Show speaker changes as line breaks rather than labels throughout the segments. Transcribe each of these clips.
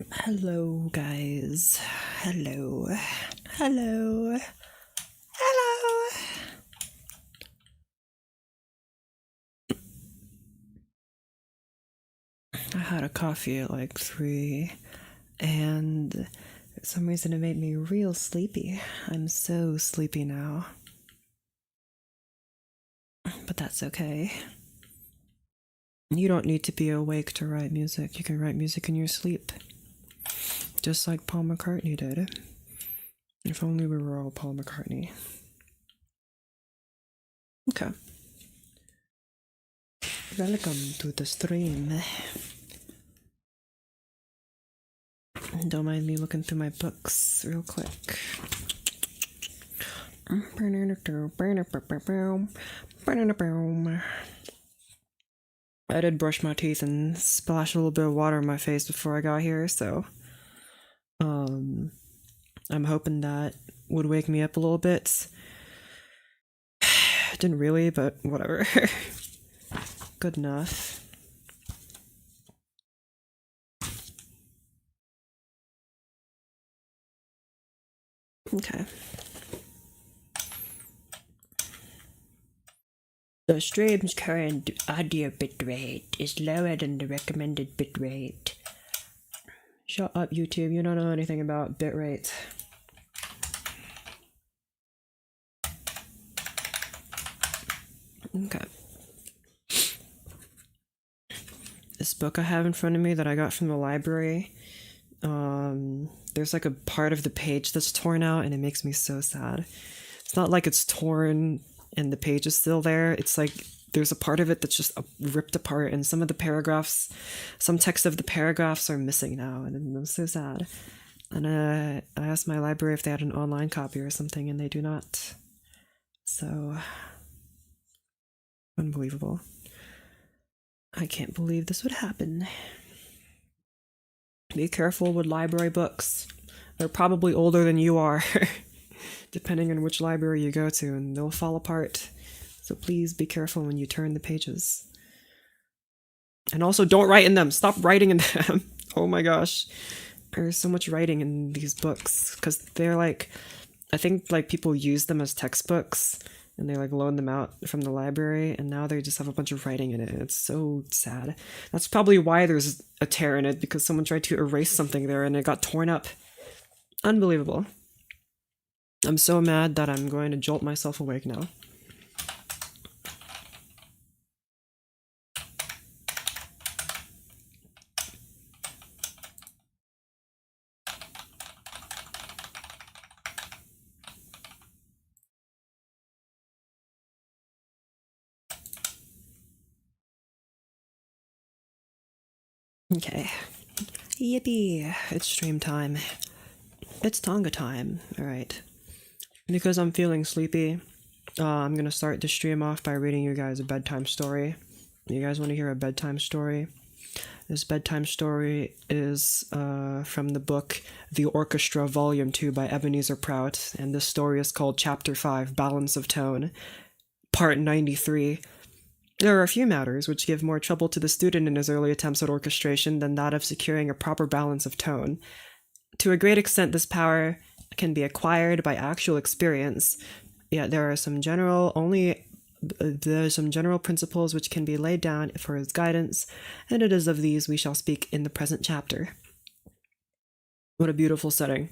Hello, guys. Hello. Hello. Hello. I had a coffee at like 3, and for some reason it made me real sleepy. I'm so sleepy now. But that's okay. You don't need to be awake to write music. You can write music in your sleep. Just like Paul McCartney did. If only we were all Paul McCartney. Okay. Welcome to the stream. Don't mind me looking through my books real quick. I did brush my teeth and splash a little bit of water in my face before I got here, so I'm hoping that would wake me up a little bit. Didn't really, but whatever. Good enough. Okay. The stream's current audio bitrate is lower than the recommended bitrate. Shut up, YouTube. You don't know anything about bitrate. Okay. This book I have in front of me that I got from the library, there's like a part of the page that's torn out and it makes me so sad. It's not like it's torn and the page is still there. It's like there's a part of it that's just ripped apart, and some of the paragraphs, some text of the paragraphs are missing now, and I'm so sad. And I asked my library if they had an online copy or something, and they do not. So, unbelievable. I can't believe this would happen. Be careful with library books. They're probably older than you are, depending on which library you go to, and they'll fall apart. So please be careful when you turn the pages. And also, don't write in them. Stop writing in them. Oh my gosh. There's so much writing in these books, because they're like, I think like people use them as textbooks, and they like loan them out from the library, and now they just have a bunch of writing in it. It's so sad. That's probably why there's a tear in it, because someone tried to erase something there and it got torn up. Unbelievable. I'm so mad that I'm going to jolt myself awake now. Okay. Yippee! It's stream time. It's Tonga time. Alright. Because I'm feeling sleepy, I'm gonna start the stream off by reading you guys a bedtime story. You guys want to hear a bedtime story? This bedtime story is from the book The Orchestra Volume 2 by Ebenezer Prout, and this story is called Chapter 5, Balance of Tone, Part 93. There are a few matters which give more trouble to the student in his early attempts at orchestration than that of securing a proper balance of tone. To a great extent, this power can be acquired by actual experience, yet there are some general principles which can be laid down for his guidance, and it is of these we shall speak in the present chapter. What a beautiful setting.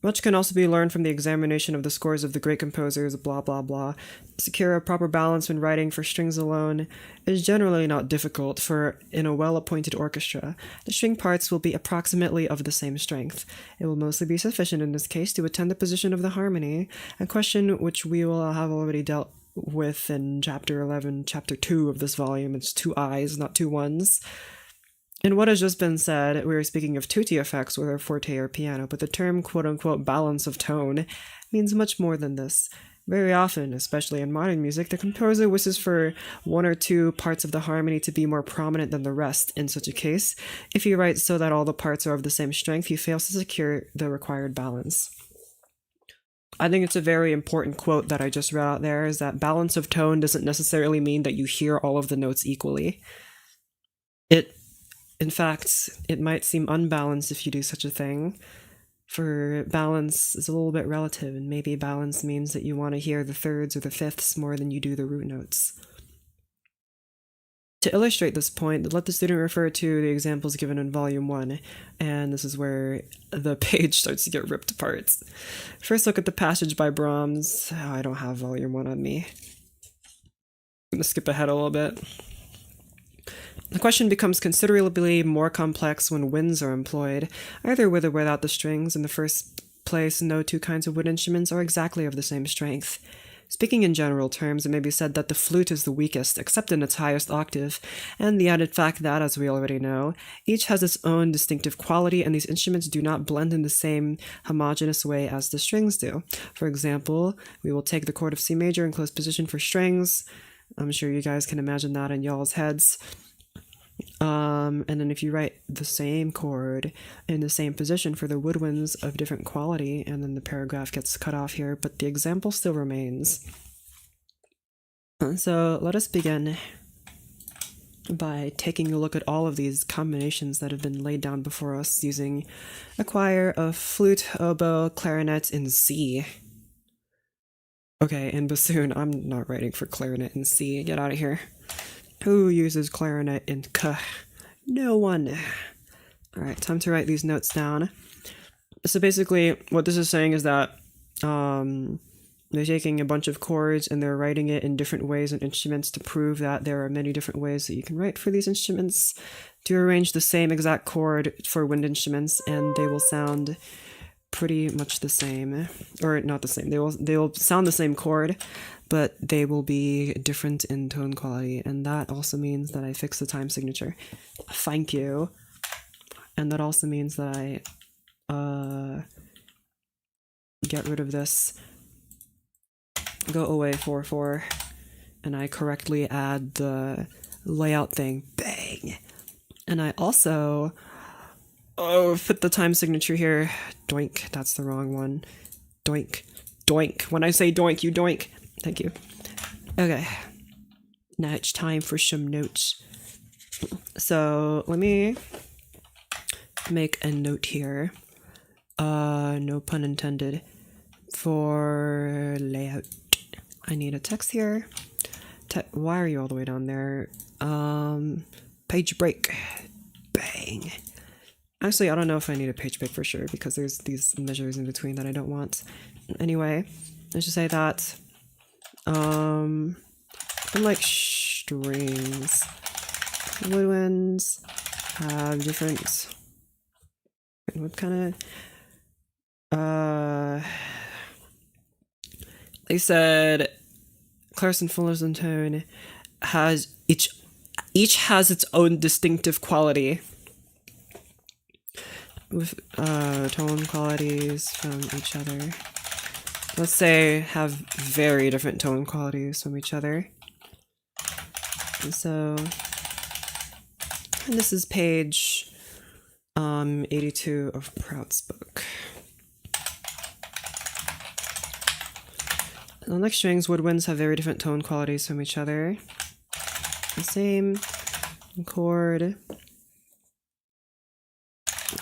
Much can also be learned from the examination of the scores of the great composers, blah blah blah. Secure a proper balance when writing for strings alone is generally not difficult, for in a well-appointed orchestra, the string parts will be approximately of the same strength. It will mostly be sufficient in this case to attend the position of the harmony, a question which we will have already dealt with in chapter 11, chapter 2 of this volume. It's 2 I's, not 2 1's. In what has just been said, we are speaking of tutti effects, whether forte or piano, but the term quote-unquote balance of tone means much more than this. Very often, especially in modern music, the composer wishes for 1 or 2 parts of the harmony to be more prominent than the rest. In such a case, if he writes so that all the parts are of the same strength, he fails to secure the required balance. I think it's a very important quote that I just read out there, is that balance of tone doesn't necessarily mean that you hear all of the notes equally. In fact, it might seem unbalanced if you do such a thing, for balance is a little bit relative, and maybe balance means that you want to hear the thirds or the fifths more than you do the root notes. To illustrate this point, let the student refer to the examples given in Volume 1, and this is where the page starts to get ripped apart. First, look at the passage by Brahms. Oh, I don't have Volume 1 on me. I'm going to skip ahead a little bit. The question becomes considerably more complex when winds are employed, either with or without the strings. In the first place, no two kinds of wood instruments are exactly of the same strength. Speaking in general terms, it may be said that the flute is the weakest, except in its highest octave, and the added fact that, as we already know, each has its own distinctive quality, and these instruments do not blend in the same homogeneous way as the strings do. For example, we will take the chord of C major in closed position for strings. I'm sure you guys can imagine that in y'all's heads. And then if you write the same chord in the same position for the woodwinds of different quality, and then the paragraph gets cut off here, but the example still remains. So let us begin by taking a look at all of these combinations that have been laid down before us using a choir of flute, oboe, clarinet, and C. Okay, and bassoon. I'm not writing for clarinet and C. Get out of here. Who uses clarinet in K? No one. Alright, time to write these notes down. So basically, what this is saying is that they're taking a bunch of chords and they're writing it in different ways in instruments to prove that there are many different ways that you can write for these instruments, to arrange the same exact chord for wind instruments, and they will sound pretty much the same. Or not the same. They will sound the same chord, but they will be different in tone quality, and that also means that I fix the time signature. Thank you. And that also means that I get rid of this go away 4/4, and I correctly add the layout thing. Bang! And I also fit the time signature here. Doink, that's the wrong one. Doink. Doink. When I say doink, you doink. Thank you. Okay. Now it's time for some notes. So let me make a note here. No pun intended. For layout. I need a text here. Why are you all the way down there? Page break. Bang. Actually, I don't know if I need a page break for sure, because there's these measures in between that I don't want. Anyway, let's just say that unlike strings, woodwinds have different. What kind of? They said Clarison Fullerton tone has each has its own distinctive quality, with tone qualities from each other. Let's say have very different tone qualities from each other. And so, and this is page 82 of Prout's book. Unlike strings, woodwinds have very different tone qualities from each other. The same chord.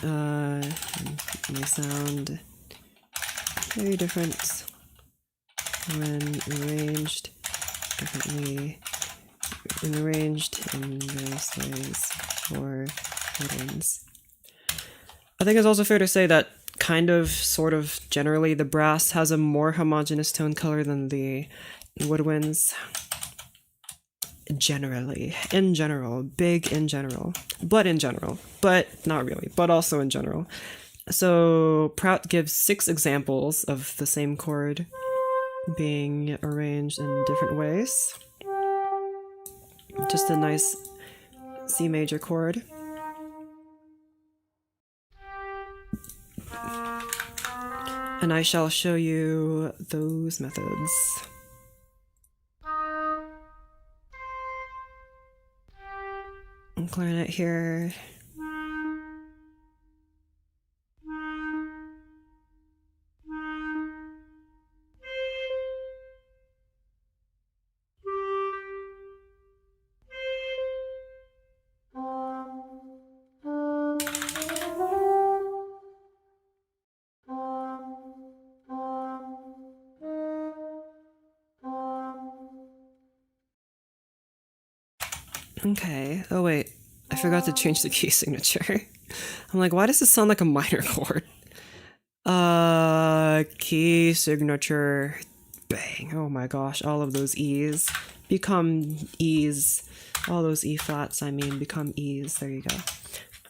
They sound very different when arranged differently, and arranged in various ways for woodwinds. I think it's also fair to say that kind of, sort of, generally, the brass has a more homogeneous tone color than the woodwinds. Generally. In general. Big in general. But in general. But not really. But also in general. So Prout gives 6 examples of the same chord being arranged in different ways. Just a nice C major chord. And I shall show you those methods. Clarinet here. Okay. Oh wait, I forgot to change the key signature. I'm like, why does this sound like a minor chord? Key signature. Bang. Oh my gosh, all of those E's become E's. All those E flats, I mean, become E's. There you go.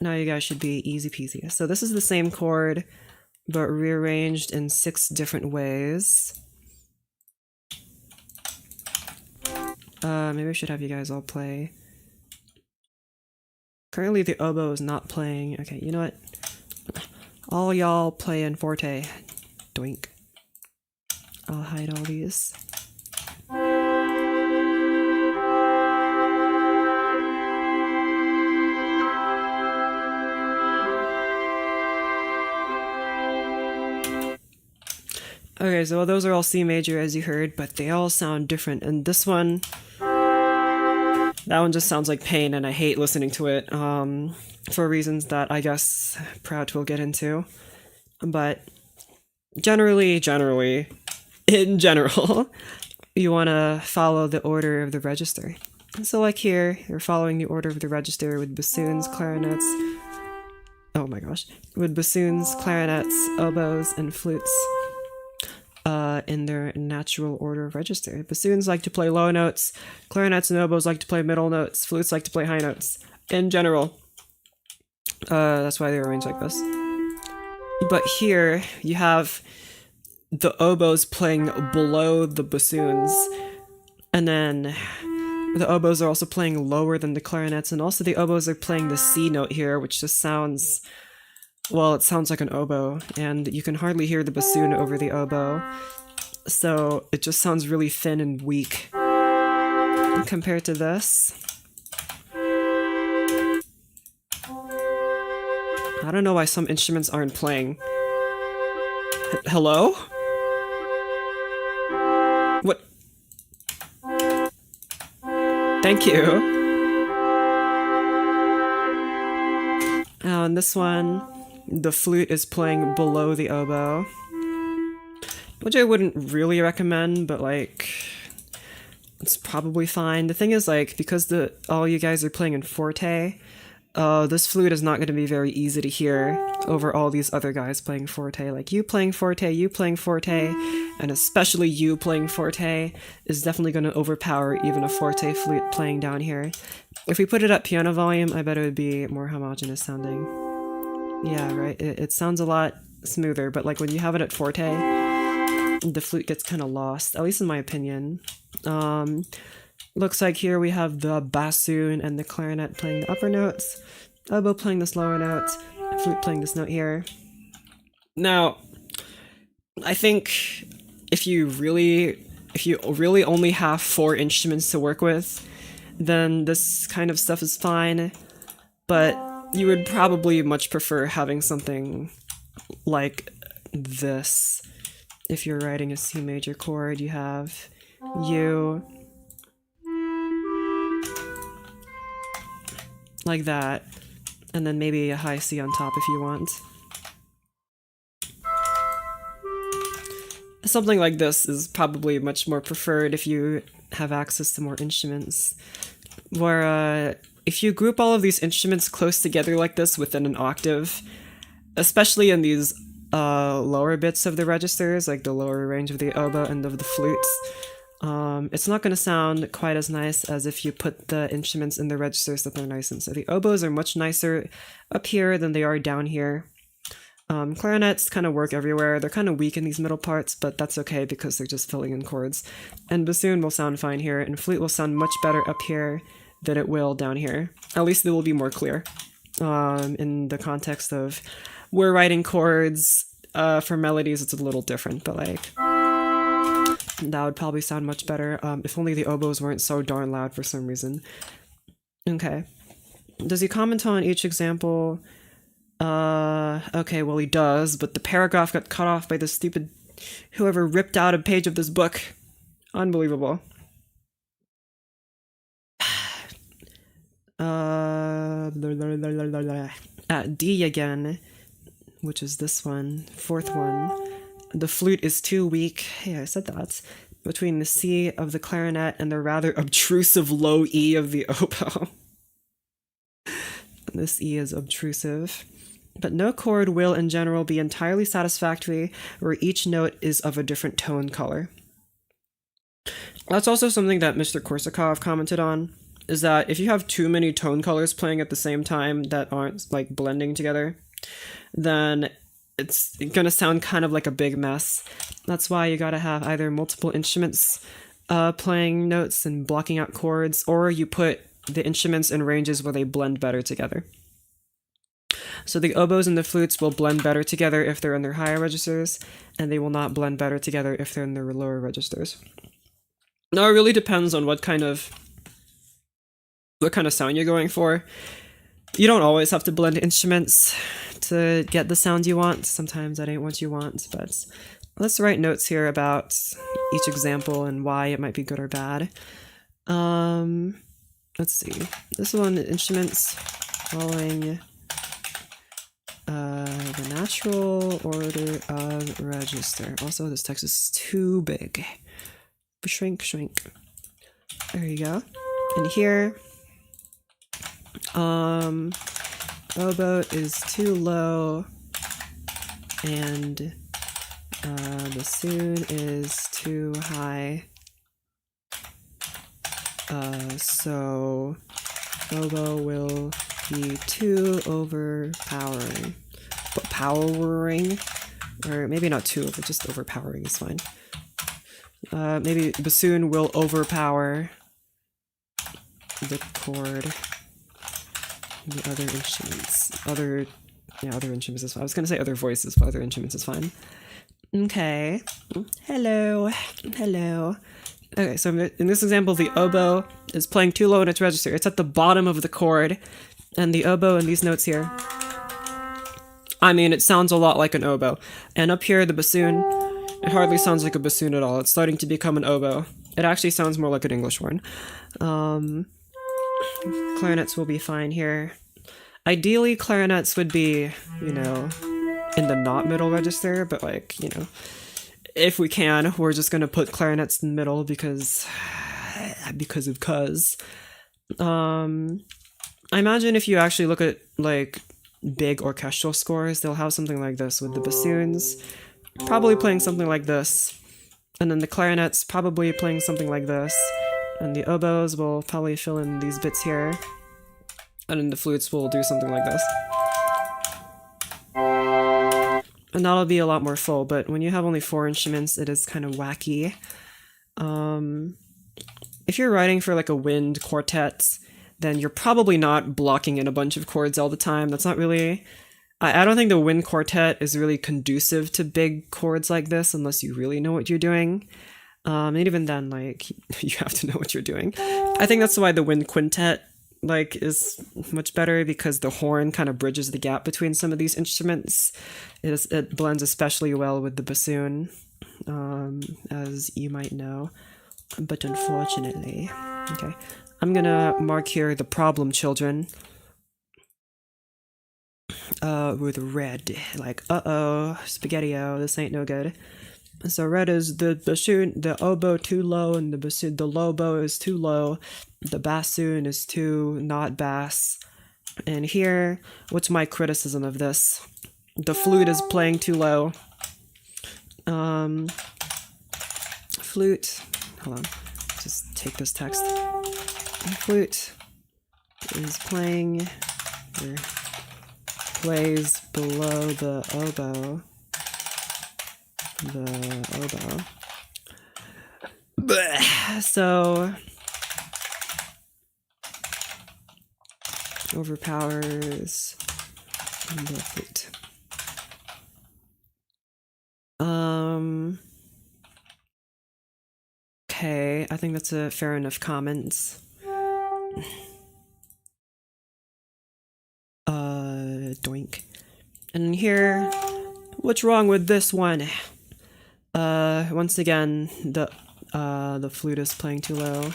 Now you guys should be easy peasy. So this is the same chord, but rearranged in 6 different ways. Maybe I should have you guys all play. Currently the oboe is not playing. Okay, you know what? All y'all play in forte. Doink. I'll hide all these. Okay, so those are all C major as you heard, but they all sound different. And this one, that one just sounds like pain and I hate listening to it, for reasons that I guess Prout will get into. But generally, in general, you want to follow the order of the register. So like here, you're following the order of the register with bassoons, clarinets, oh my gosh, with bassoons, clarinets, oboes, and flutes. In their natural order of register. Bassoons like to play low notes, clarinets and oboes like to play middle notes, flutes like to play high notes. In general. That's why they're arranged like this. But here, you have the oboes playing below the bassoons, and then the oboes are also playing lower than the clarinets, and also the oboes are playing the C note here, which just sounds... well, it sounds like an oboe, and you can hardly hear the bassoon over the oboe. So it just sounds really thin and weak compared to this. I don't know why some instruments aren't playing. Hello? What? Thank you. On this one, the flute is playing below the oboe. Which I wouldn't really recommend, but like, it's probably fine. The thing is, like, because all you guys are playing in forte, this flute is not going to be very easy to hear over all these other guys playing forte. Like, you playing forte, and especially you playing forte is definitely going to overpower even a forte flute playing down here. If we put it at piano volume, I bet it would be more homogeneous sounding. Yeah, right? It sounds a lot smoother, but like when you have it at forte, the flute gets kind of lost, at least in my opinion. Looks like here we have the bassoon and the clarinet playing the upper notes, oboe playing this lower note, flute playing this note here. Now, I think if you really only have 4 instruments to work with, then this kind of stuff is fine, but you would probably much prefer having something like this. If you're writing a C major chord, you have U, like that, and then maybe a high C on top if you want. Something like this is probably much more preferred if you have access to more instruments. Where, if you group all of these instruments close together like this within an octave, especially in these lower bits of the registers, like the lower range of the oboe and of the flutes, it's not going to sound quite as nice as if you put the instruments in the registers that they're nice in. So the oboes are much nicer up here than they are down here. Clarinets kind of work everywhere. They're kind of weak in these middle parts, but that's okay because they're just filling in chords. And bassoon will sound fine here, and flute will sound much better up here than it will down here. At least it will be more clear in the context of we're writing chords. For melodies, it's a little different, but like, that would probably sound much better if only the oboes weren't so darn loud for some reason. Okay. Does he comment on each example? Okay, well he does, but the paragraph got cut off by the stupid whoever ripped out a page of this book. Unbelievable. At D again, which is this one, 4th one. The flute is too weak. Hey, I said that. Between the C of the clarinet and the rather obtrusive low E of the oboe. This E is obtrusive. But no chord will, in general, be entirely satisfactory where each note is of a different tone color. That's also something that Mr. Korsakov commented on, is that if you have too many tone colors playing at the same time that aren't like blending together, then it's gonna sound kind of like a big mess. That's why you gotta have either multiple instruments playing notes and blocking out chords, or you put the instruments in ranges where they blend better together. So the oboes and the flutes will blend better together if they're in their higher registers, and they will not blend better together if they're in their lower registers. Now it really depends on what kind of sound you're going for. You don't always have to blend instruments to get the sound you want. Sometimes that ain't what you want, but let's write notes here about each example and why it might be good or bad. Let's see. This one, instruments following the natural order of register. Also, this text is too big. Shrink. There you go. And here, oboe is too low, and bassoon is too high. So oboe will be too overpowering. But powering, or maybe not too over, just overpowering is fine. Maybe bassoon will overpower the chord. The other instruments. Other instruments is fine. I was gonna say other voices, but other instruments is fine. Okay. Hello. Okay, so in this example, the oboe is playing too low in its register. It's at the bottom of the chord, and the oboe in these notes here, I mean, it sounds a lot like an oboe. And up here, the bassoon, it hardly sounds like a bassoon at all. It's starting to become an oboe. It actually sounds more like an English horn. Clarinets will be fine here. Ideally, clarinets would be, in the not middle register, but if we can, we're just gonna put clarinets in the middle because of cuz. I imagine if you actually look at big orchestral scores, they'll have something like this with the bassoons probably playing something like this, and then the clarinets probably playing something like this, and the oboes will probably fill in these bits here, and then the flutes will do something like this. And that'll be a lot more full, but when you have only 4 instruments, it is kind of wacky. If you're writing for a wind quartet, then you're probably not blocking in a bunch of chords all the time. That's not really... I don't think the wind quartet is really conducive to big chords like this unless you really know what you're doing. And even then, you have to know what you're doing. I think that's why the wind quintet, is much better, because the horn kind of bridges the gap between some of these instruments. It blends especially well with the bassoon, as you might know. But unfortunately... Okay. I'm gonna mark here the problem children with red, uh-oh, spaghetti-o, this ain't no good. So red is the bassoon, the oboe too low, and the low bow is too low, the bassoon is too not bass. And here, what's my criticism of this? The flute is playing too low. Flute, hold on, just take this text. The flute is plays below the oboe. So overpowers the flute. Okay, I think that's a fair enough comment. Doink. And here, what's wrong with this one? Once again, the flute is playing too low.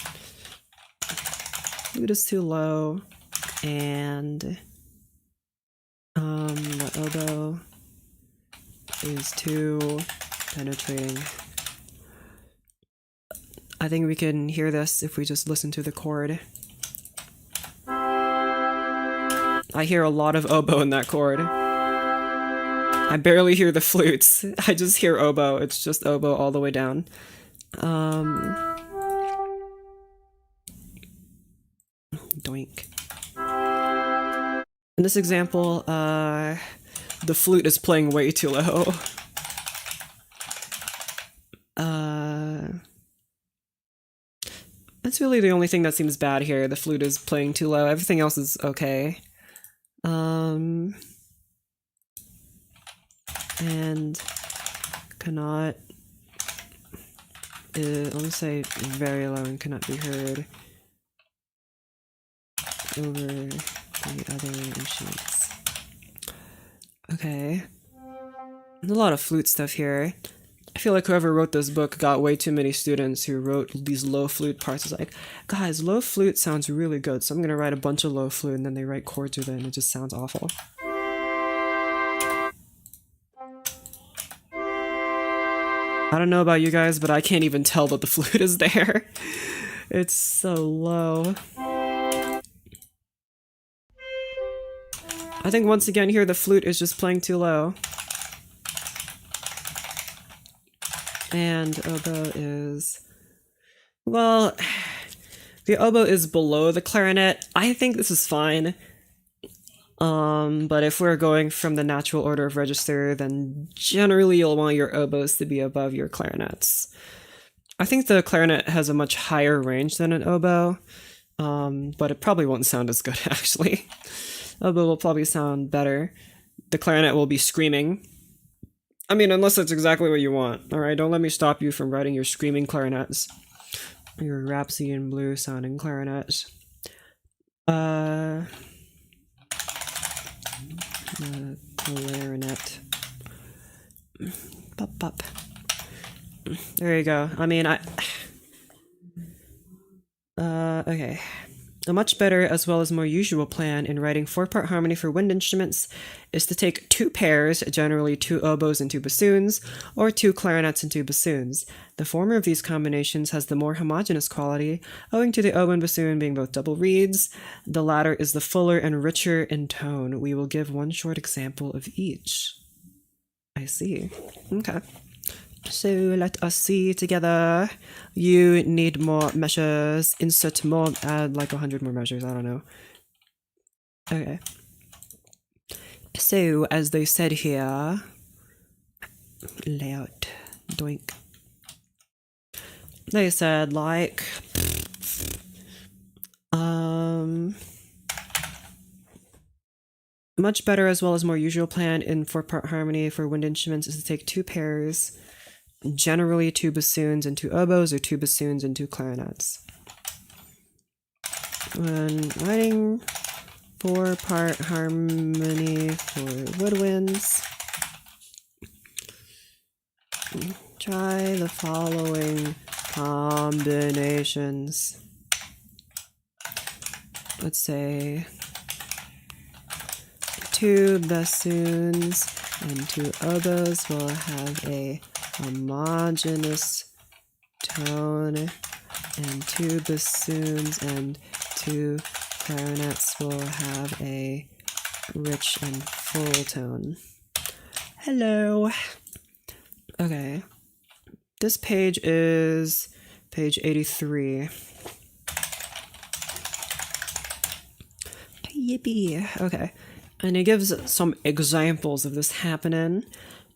Flute is too low, and the oboe is too penetrating. I think we can hear this if we just listen to the chord. I I hear a lot of oboe in that chord. I barely hear the flutes. I just hear oboe. It's just oboe all the way down. Doink. In this example, the flute is playing way too low. That's really the only thing that seems bad here. The flute is playing too low. Everything else is okay. And cannot, let me say very low and cannot be heard over the other instruments. Okay. There's a lot of flute stuff here. I feel like whoever wrote this book got way too many students who wrote these low flute parts. It's like, guys, low flute sounds really good, so I'm gonna write a bunch of low flute, and then they write chords with it, and it just sounds awful. I don't know about you guys, but I can't even tell that the flute is there. It's so low. I think once again here the flute is just playing too low. And oboe is... well, the oboe is below the clarinet. I think this is fine. But if we're going from the natural order of register, then generally you'll want your oboes to be above your clarinets. I think the clarinet has a much higher range than an oboe, but it probably won't sound as good, actually. Oboe will probably sound better. The clarinet will be screaming. I mean, unless that's exactly what you want. Alright, don't let me stop you from writing your screaming clarinets. Your Rhapsody in Blue sounding clarinets. Clarinet. Pop, pop. There you go. I mean, okay. A much better, as well as more usual plan in writing 4-part harmony for wind instruments is to take 2 pairs, generally 2 oboes and 2 bassoons, or 2 clarinets and 2 bassoons. The former of these combinations has the more homogeneous quality, owing to the oboe and bassoon being both double reeds. The latter is the fuller and richer in tone. We will give one short example of each. I see. Okay. So let us see together. You need more measures. Insert more, add like 100 more measures, I don't know. Okay. So, as they said here, layout, doink. They said like, much better as well as more usual plan in 4-part harmony for wind instruments is to take 2 pairs, generally 2 bassoons and 2 oboes, or 2 bassoons and 2 clarinets. When writing 4-part harmony for woodwinds, try the following combinations. Let's say 2 bassoons and 2 oboes will have a homogeneous tone, and 2 bassoons and 2 clarinets will have a rich and full tone. Hello. Okay. This page is page 83. Yippee. Okay. And it gives some examples of this happening.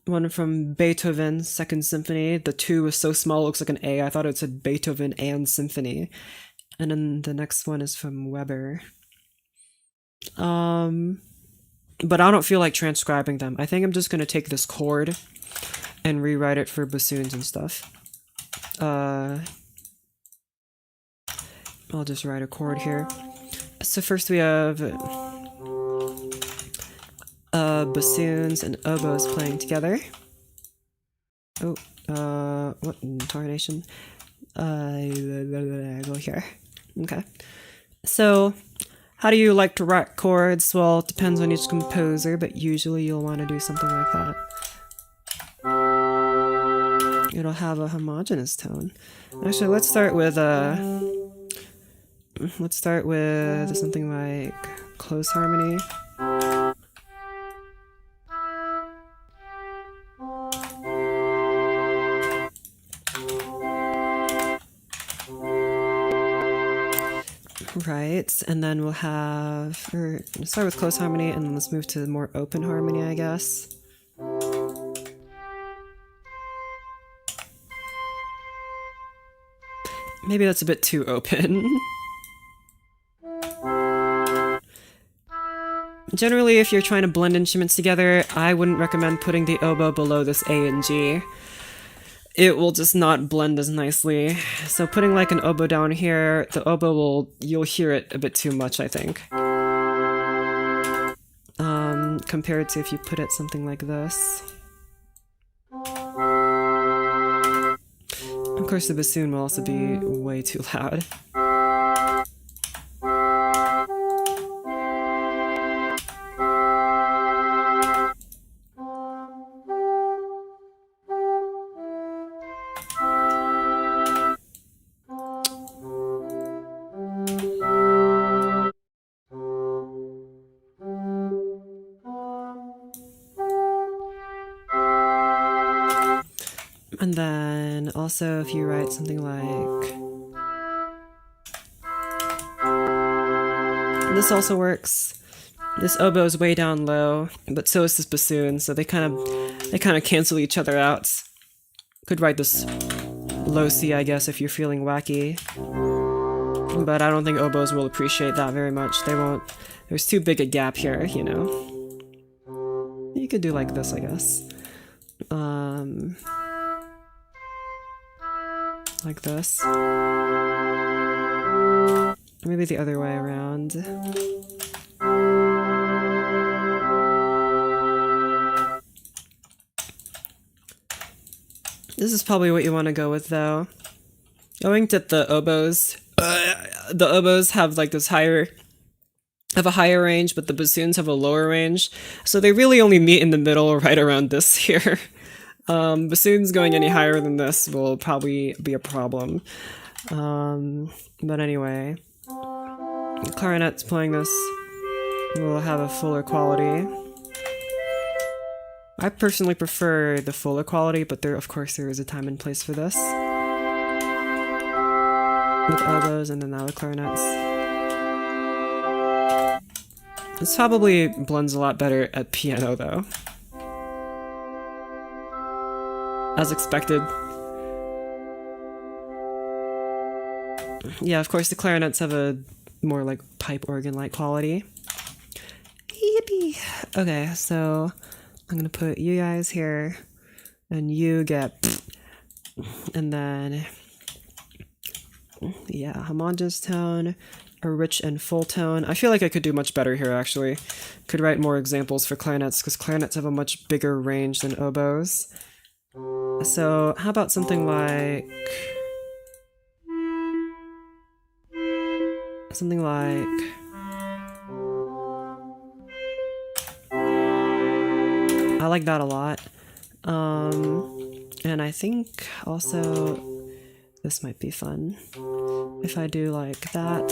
One from Beethoven's Second Symphony. The 2 is so small it looks like an A. I thought it said Beethoven and Symphony. And then the next one is from Weber. But I don't feel like transcribing them. I think I'm just gonna take this chord and rewrite it for bassoons and stuff. I'll just write a chord here. So first we have bassoons and oboes playing together. Oh, what intonation? Go here. Okay. So, how do you like to write chords? Well, it depends on each composer, but usually you'll want to do something like that. It'll have a homogeneous tone. Actually, let's start with something like close harmony. Right, and then we'll have, or start with close harmony, and then let's move to more open harmony, I guess. Maybe that's a bit too open. Generally, if you're trying to blend instruments together, I wouldn't recommend putting the oboe below this A and G. It will just not blend as nicely. So putting like an oboe down here, the oboe will, you'll hear it a bit too much, I think. Compared to if you put it something like this. Of course, the bassoon will also be way too loud. And then also if you write something like... This also works. This oboe is way down low, but so is this bassoon, so they kind of cancel each other out. Could write this low C, I guess, if you're feeling wacky. But I don't think oboes will appreciate that very much. They won't. There's too big a gap here, you know. You could do like this, I guess. Like this. Or maybe the other way around. This is probably what you want to go with, though. Owing to the oboes have like this have a higher range, but the bassoons have a lower range. So they really only meet in the middle, right around this here. Bassoons going any higher than this will probably be a problem. But anyway, the clarinet's playing this will have a fuller quality. I personally prefer the fuller quality, but of course there is a time and place for this. With oboes and then now the clarinets. This probably blends a lot better at piano though. As expected. Yeah, of course the clarinets have a more like pipe organ-like quality. Yippee! Okay, so I'm gonna put you guys here, and you get, and then, yeah, homogeneous tone, a rich and full tone. I feel like I could do much better here, actually. Could write more examples for clarinets, because clarinets have a much bigger range than oboes. So, how about something like... I like that a lot. And I think also this might be fun. If I do like that,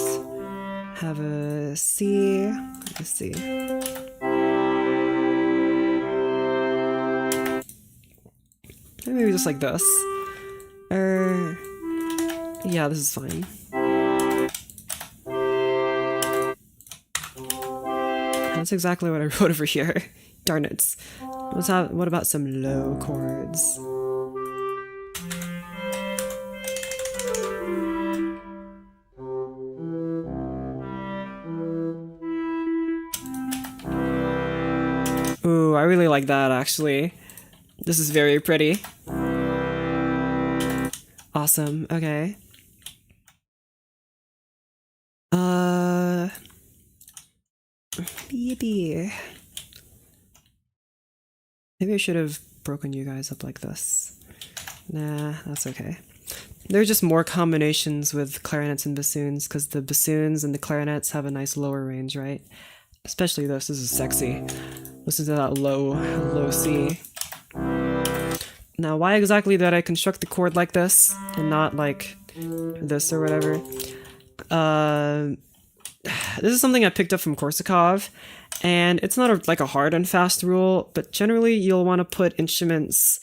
have a C, let's see. Maybe just like this. Or, yeah, this is fine. That's exactly what I wrote over here. Darn it. What about some low chords? Ooh, I really like that, actually. This is very pretty. Awesome, okay. Yippee. Maybe I should have broken you guys up like this. Nah, that's okay. There are just more combinations with clarinets and bassoons, because the bassoons and the clarinets have a nice lower range, right? Especially this is sexy. Listen to that low C. Now, why exactly did I construct the chord like this, and not like this or whatever? This is something I picked up from Korsakov, And it's not like a hard and fast rule, but generally you'll want to put instruments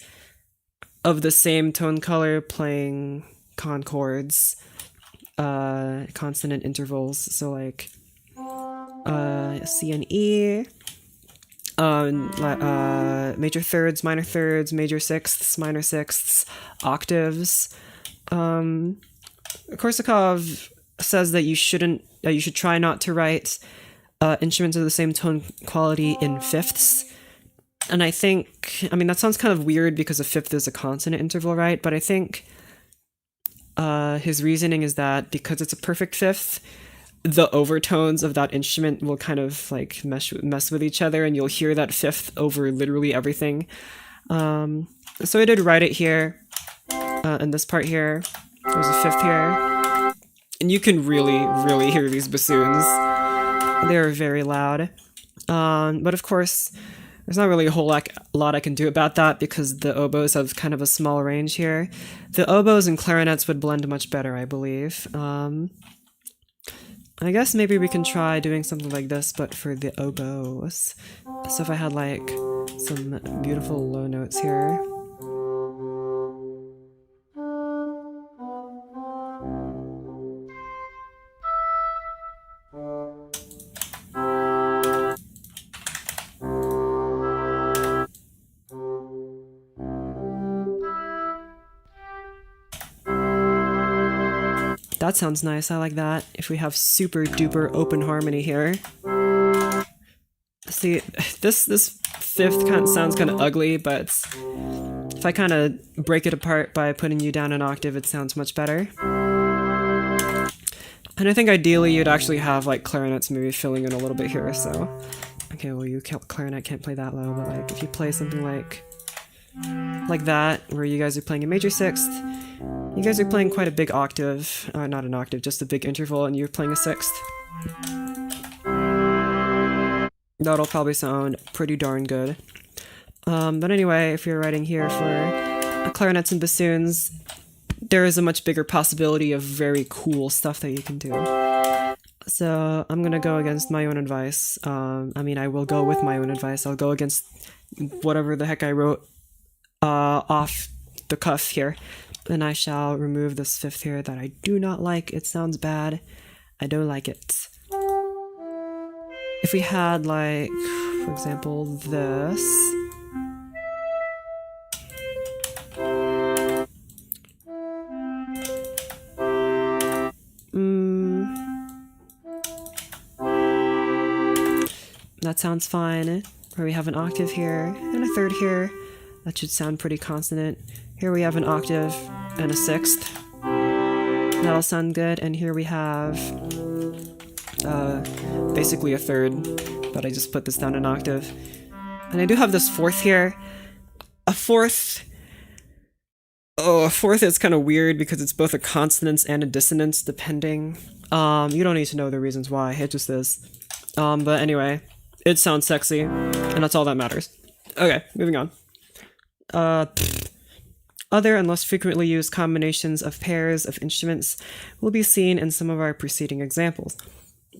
of the same tone color playing concords, consonant intervals. So like C and E, major thirds, minor thirds, major sixths, minor sixths, octaves. Korsakov says that you should try not to write instruments of the same tone quality in fifths. And I mean, that sounds kind of weird because a fifth is a consonant interval, right? But I think his reasoning is that because it's a perfect fifth, the overtones of that instrument will kind of like mess with each other, and you'll hear that fifth over literally everything. So I did write it here, in this part here. There's a fifth here. And you can really, really hear these bassoons. They are very loud. But of course, there's not really a whole lot I can do about that because the oboes have kind of a small range here. The oboes and clarinets would blend much better, I believe. I guess maybe we can try doing something like this, but for the oboes. So if I had like some beautiful low notes here. That sounds nice, I like that. If we have super duper open harmony here. See, this fifth sounds kind of ugly, but if I kind of break it apart by putting you down an octave, it sounds much better. And I think ideally you'd actually have like clarinets maybe filling in a little bit here, so. Okay, well clarinet can't play that low, but like if you play something like that, where you guys are playing a major sixth, you guys are playing quite a big octave, not an octave, just a big interval, and you're playing a sixth. That'll probably sound pretty darn good. But anyway, if you're writing here for clarinets and bassoons, there is a much bigger possibility of very cool stuff that you can do. So I'm gonna go against my own advice. I mean, I will go with my own advice. I'll go against whatever the heck I wrote off the cuff here. And I shall remove this fifth here that I do not like. It sounds bad. I don't like it. If we had, like, for example, this. That sounds fine. Where we have an octave here and a third here. That should sound pretty consonant. Here we have an octave and a sixth. That'll sound good. And here we have basically a third, but I just put this down an octave. And I do have this fourth here. A fourth is kind of weird because it's both a consonance and a dissonance, depending. You don't need to know the reasons why, it just is. But anyway, it sounds sexy, and that's all that matters. Okay, moving on. Other and less frequently used combinations of pairs of instruments will be seen in some of our preceding examples.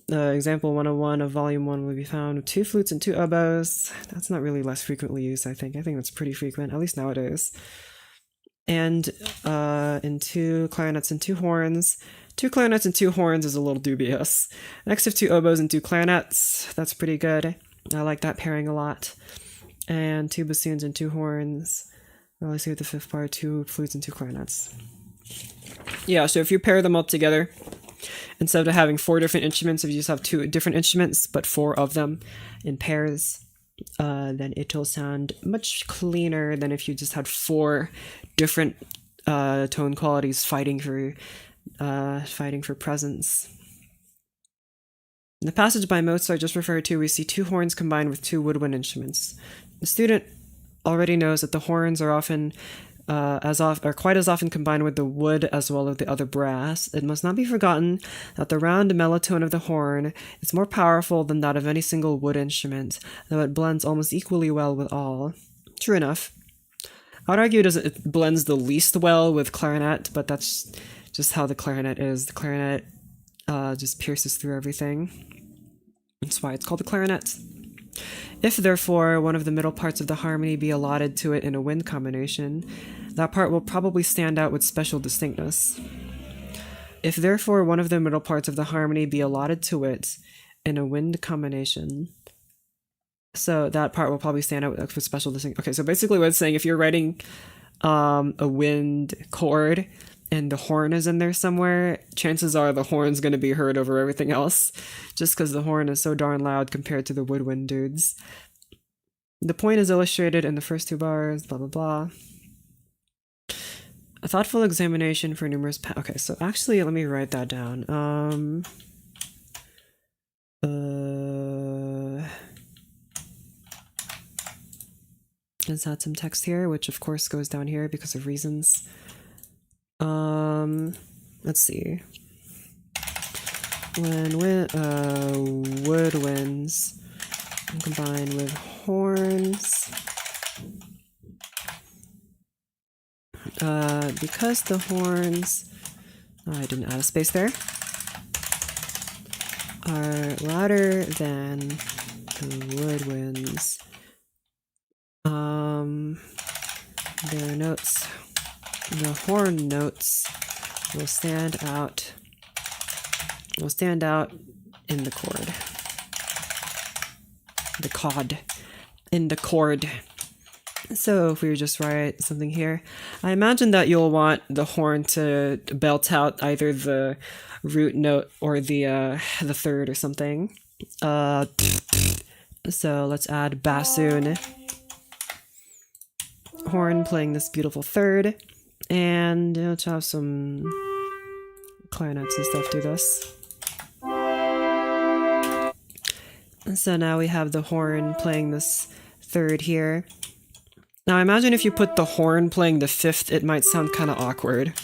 Example 101 of Volume 1 will be found with 2 flutes and 2 oboes. That's not really less frequently used, I think. I think that's pretty frequent, at least nowadays. And in 2 clarinets and 2 horns. 2 clarinets and 2 horns is a little dubious. Next of 2 oboes and 2 clarinets. That's pretty good. I like that pairing a lot. And 2 bassoons and 2 horns. Well, let's see what the fifth part, 2 flutes and 2 clarinets. Yeah, so if you pair them all together, instead of having 4 different instruments, if you just have 2 different instruments, but 4 of them in pairs, then it'll sound much cleaner than if you just had 4 different tone qualities fighting for presence. In the passage by Mozart just referred to, we see 2 horns combined with 2 woodwind instruments. The student already knows that the horns are often quite as often combined with the wood as well as the other brass. It must not be forgotten that the round melotone of the horn is more powerful than that of any single wood instrument, though it blends almost equally well with all. True enough. I would argue it blends the least well with clarinet, but that's just how the clarinet is. The clarinet just pierces through everything. That's why it's called the clarinet. If therefore one of the middle parts of the harmony be allotted to it in a wind combination, that part will probably stand out with special distinctness. If therefore one of the middle parts of the harmony be allotted to it in a wind combination, so that part will probably stand out with special distinctness. Okay, so basically what it's saying, if you're writing a wind chord and the horn is in there somewhere, chances are the horn's going to be heard over everything else, just because the horn is so darn loud compared to the woodwind dudes. The point is illustrated in the first two bars, blah, blah, blah. A thoughtful examination for numerous okay, so actually, let me write that down. Let's add some text here, which of course goes down here because of reasons. Let's see. When woodwinds combine with horns, because the horns, I didn't add a space there, are louder than the woodwinds, their notes, the horn notes, will stand out in the chord. In the chord. So if we just write something here, I imagine that you'll want the horn to belt out either the root note or the third or something. So let's add bassoon. Horn playing this beautiful third, and let's have some clarinets and stuff do this. And so now we have the horn playing this third here. Now imagine if you put the horn playing the fifth, it might sound kind of awkward.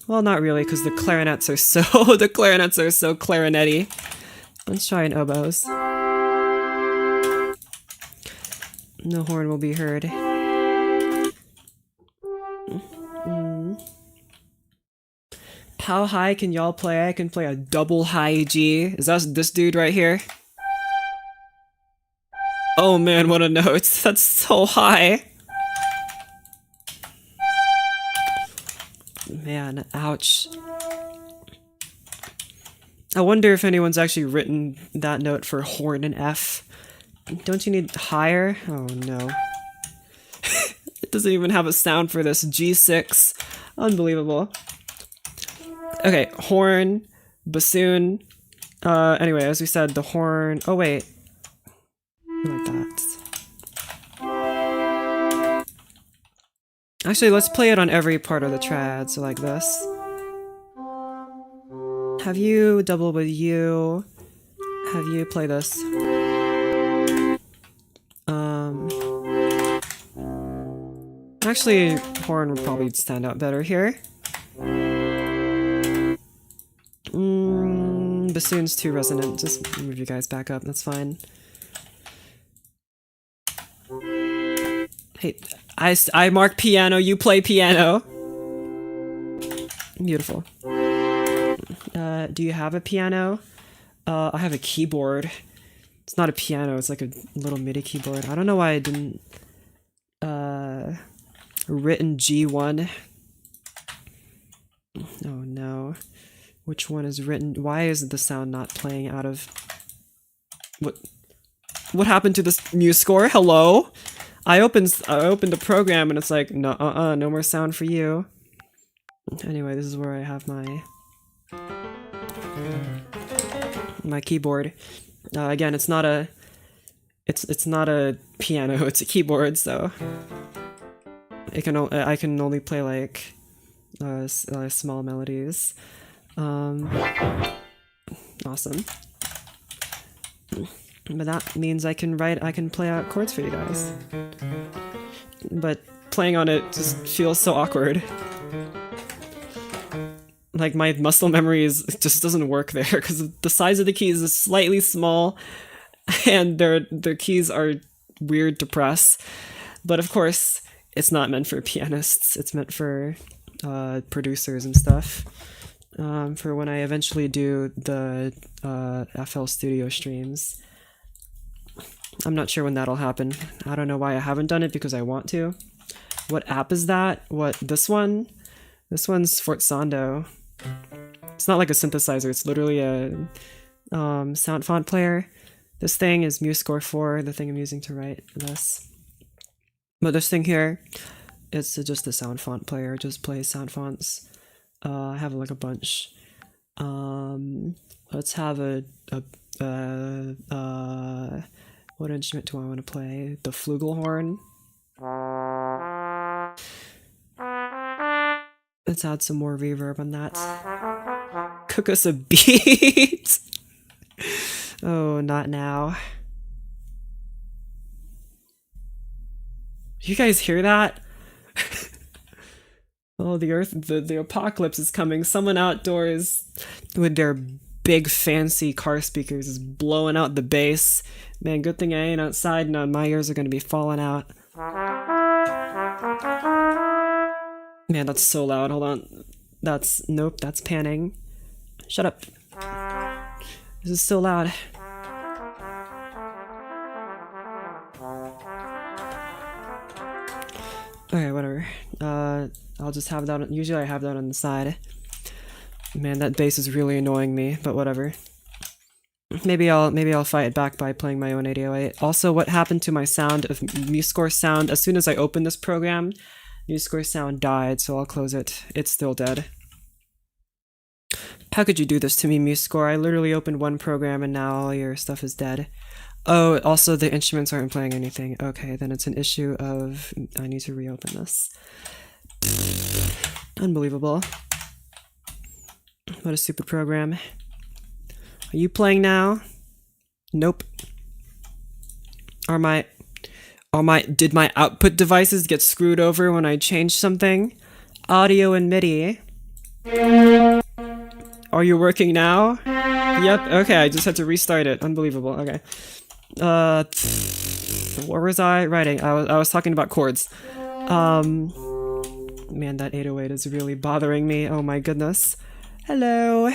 Well, not really, because the clarinets are so clarinet-y. Let's try an oboes. No horn will be heard. How high can y'all play? I can play a double high G. Is that this dude right here? Oh man, what a note. That's so high. Man, ouch. I wonder if anyone's actually written that note for horn and F. Don't you need higher? Oh no. It doesn't even have a sound for this. G6. Unbelievable. Okay, horn, bassoon. Anyway, as we said, the horn. Oh wait. Like that. Actually, let's play it on every part of the trad, so like this. Have you double with you. Have you play this. Actually, horn would probably stand out better here. Bassoon's too resonant. Just move you guys back up, that's fine. Hey, I mark piano, you play piano. Beautiful. Do you have a piano? I have a keyboard. It's not a piano, it's like a little MIDI keyboard. I don't know why I didn't... written G1. Oh no. Which one is written? Why is the sound not playing out of... What happened to this muse score? Hello? I opened the program and it's like, no, no more sound for you. Anyway, this is where I have my keyboard. Again, it's not a piano, it's a keyboard, so I can only play like small melodies. Awesome. But that means I can play out chords for you guys. But playing on it just feels so awkward. Like my muscle memory just doesn't work there because the size of the keys is slightly small and their keys are weird to press. But of course, it's not meant for pianists. It's meant for producers and stuff. for when I eventually do the FL Studio streams. I'm not sure when that'll happen. I don't know why I haven't done it, because I want to. What app is that? What, this one? This one's Fort Sando. It's not like a synthesizer, it's literally a sound font player. This thing is MuseScore 4, the thing I'm using to write this. But this thing here, it's just a sound font player, it just plays sound fonts. I have like a bunch. Let's have what instrument do I want to play? The flugelhorn. Let's add some more reverb on that. Cook us a beat! Oh, not now. You guys hear that? Oh, the apocalypse is coming. Someone outdoors with their big fancy car speakers is blowing out the bass. Man, good thing I ain't outside and my ears are gonna be falling out. Man, that's so loud. Hold on. Nope, that's panning. Shut up. This is so loud. Okay, whatever. I'll just have that. Usually I have that on the side. Man, that bass is really annoying me, but whatever. Maybe I'll fight it back by playing my own 808. Also, what happened to my sound of MuseScore sound? As soon as I opened this program, MuseScore sound died, so I'll close it. It's still dead. How could you do this to me, MuseScore? I literally opened one program and now all your stuff is dead. Oh, also the instruments aren't playing anything. Okay, then it's an issue of I need to reopen this. Unbelievable. What a stupid program. Are you playing now? Nope. Did my output devices get screwed over when I changed something? Audio and MIDI. Are you working now? Yep, okay, I just had to restart it. Unbelievable, okay. Where was I writing? I was talking about chords. Man, that 808 is really bothering me. Oh my goodness. Hello.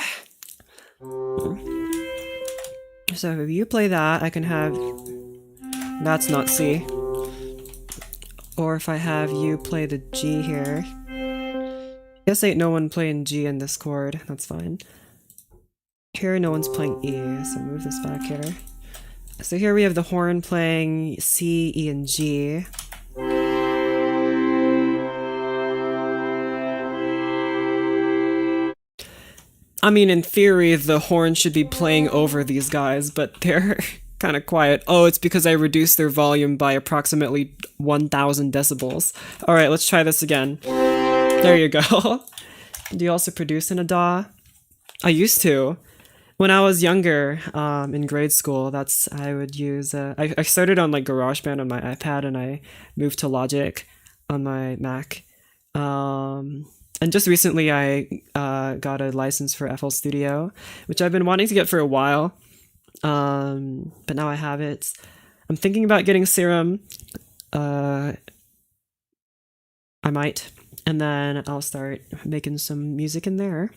So if you play that, I can have... That's not C. Or if I have you play the G here. Guess ain't no one playing G in this chord. That's fine. Here, no one's playing E, so move this back here. So here we have the horn playing C, E, and G. I mean, in theory, the horn should be playing over these guys, but they're kind of quiet. Oh, it's because I reduced their volume by approximately 1,000 decibels. Alright, let's try this again. There you go. Do you also produce in a DAW? I used to. When I was younger, in grade school, I would use, I started on like GarageBand on my iPad and I moved to Logic on my Mac. And just recently I got a license for FL Studio, which I've been wanting to get for a while, but now I have it. I'm thinking about getting Serum. I might, and then I'll start making some music in there.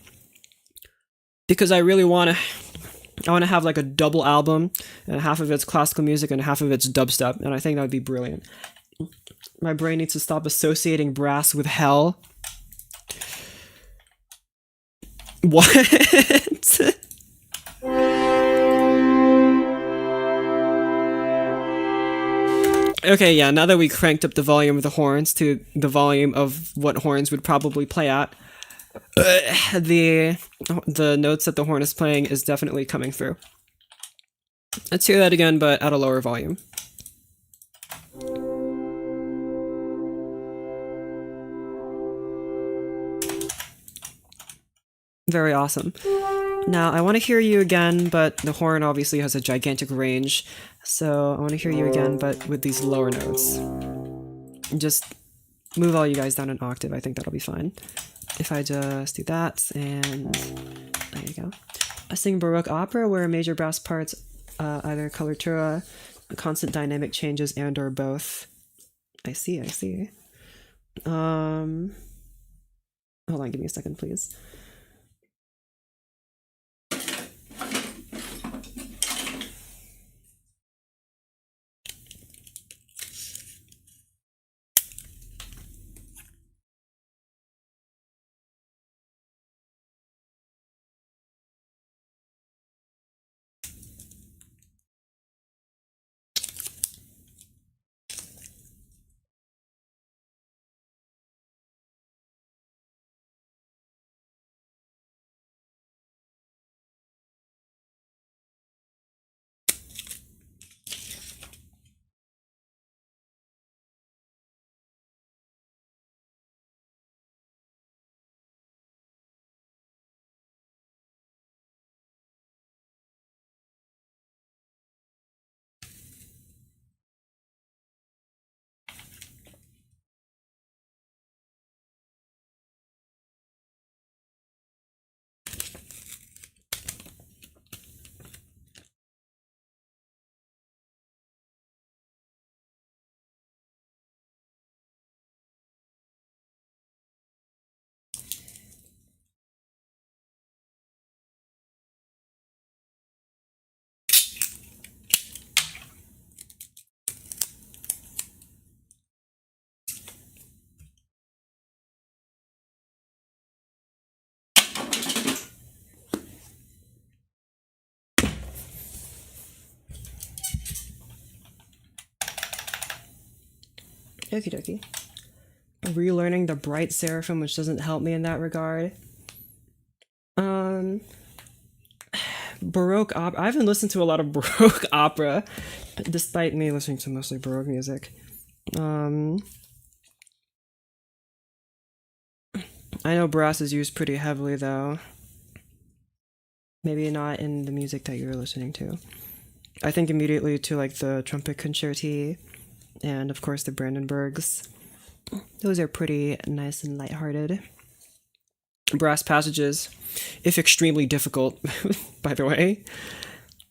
Because I really want to have like a double album, and half of it's classical music and half of it's dubstep, and I think that would be brilliant. My brain needs to stop associating brass with hell. What? Okay, yeah, now that we cranked up the volume of the horns to the volume of what horns would probably play at, the notes that the horn is playing is definitely coming through. Let's hear that again, but at a lower volume. Very awesome. Now, I want to hear you again, but the horn obviously has a gigantic range, so I want to hear you again, but with these lower notes. Just move all you guys down an octave, I think that'll be fine. If I just do that, and there you go. I sing Baroque opera where major brass parts, either coloratura, constant dynamic changes, and or both. I see. Hold on, give me a second, please. Okie dokie. Relearning the bright seraphim, which doesn't help me in that regard. Baroque opera. I haven't listened to a lot of Baroque opera, despite me listening to mostly Baroque music. I know brass is used pretty heavily, though. Maybe not in the music that you're listening to. I think immediately to like the trumpet concerti, and of course the Brandenburgs. Those are pretty nice and lighthearted. Brass passages, if extremely difficult, by the way.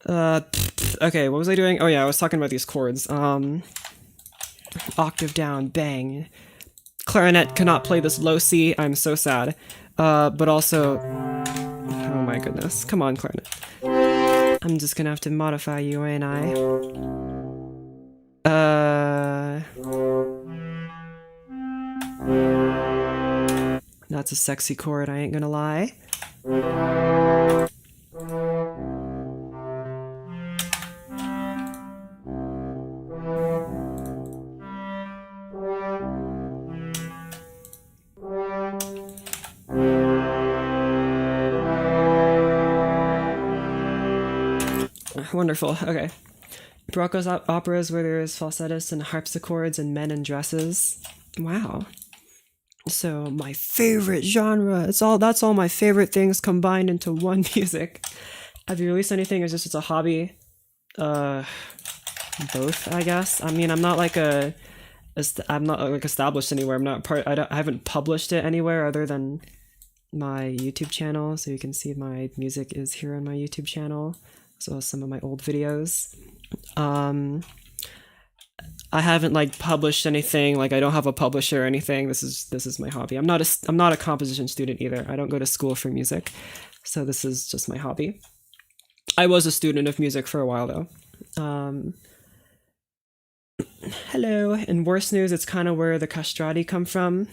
Okay, what was I doing? Oh yeah, I was talking about these chords. Octave down, bang. Clarinet cannot play this low C, I'm so sad. But also, oh my goodness, come on clarinet. I'm just gonna have to modify you, ain't I? That's a sexy chord, I ain't gonna lie. Wonderful, okay. Baroque operas where there's falsettists and harpsichords and men in dresses. Wow. So my favorite genre. That's all my favorite things combined into one music. Have you released anything? Or is this just a hobby? Both, I guess. I mean, I'm not like established anywhere. I haven't published it anywhere other than my YouTube channel. So you can see my music is here on my YouTube channel. As well as some of my old videos. I haven't like published anything, like I don't have a publisher or anything. This is my hobby. I'm not a composition student either. I don't go to school for music. So this is just my hobby. I was a student of music for a while though. Hello. In worse news, it's kind of where the castrati come from.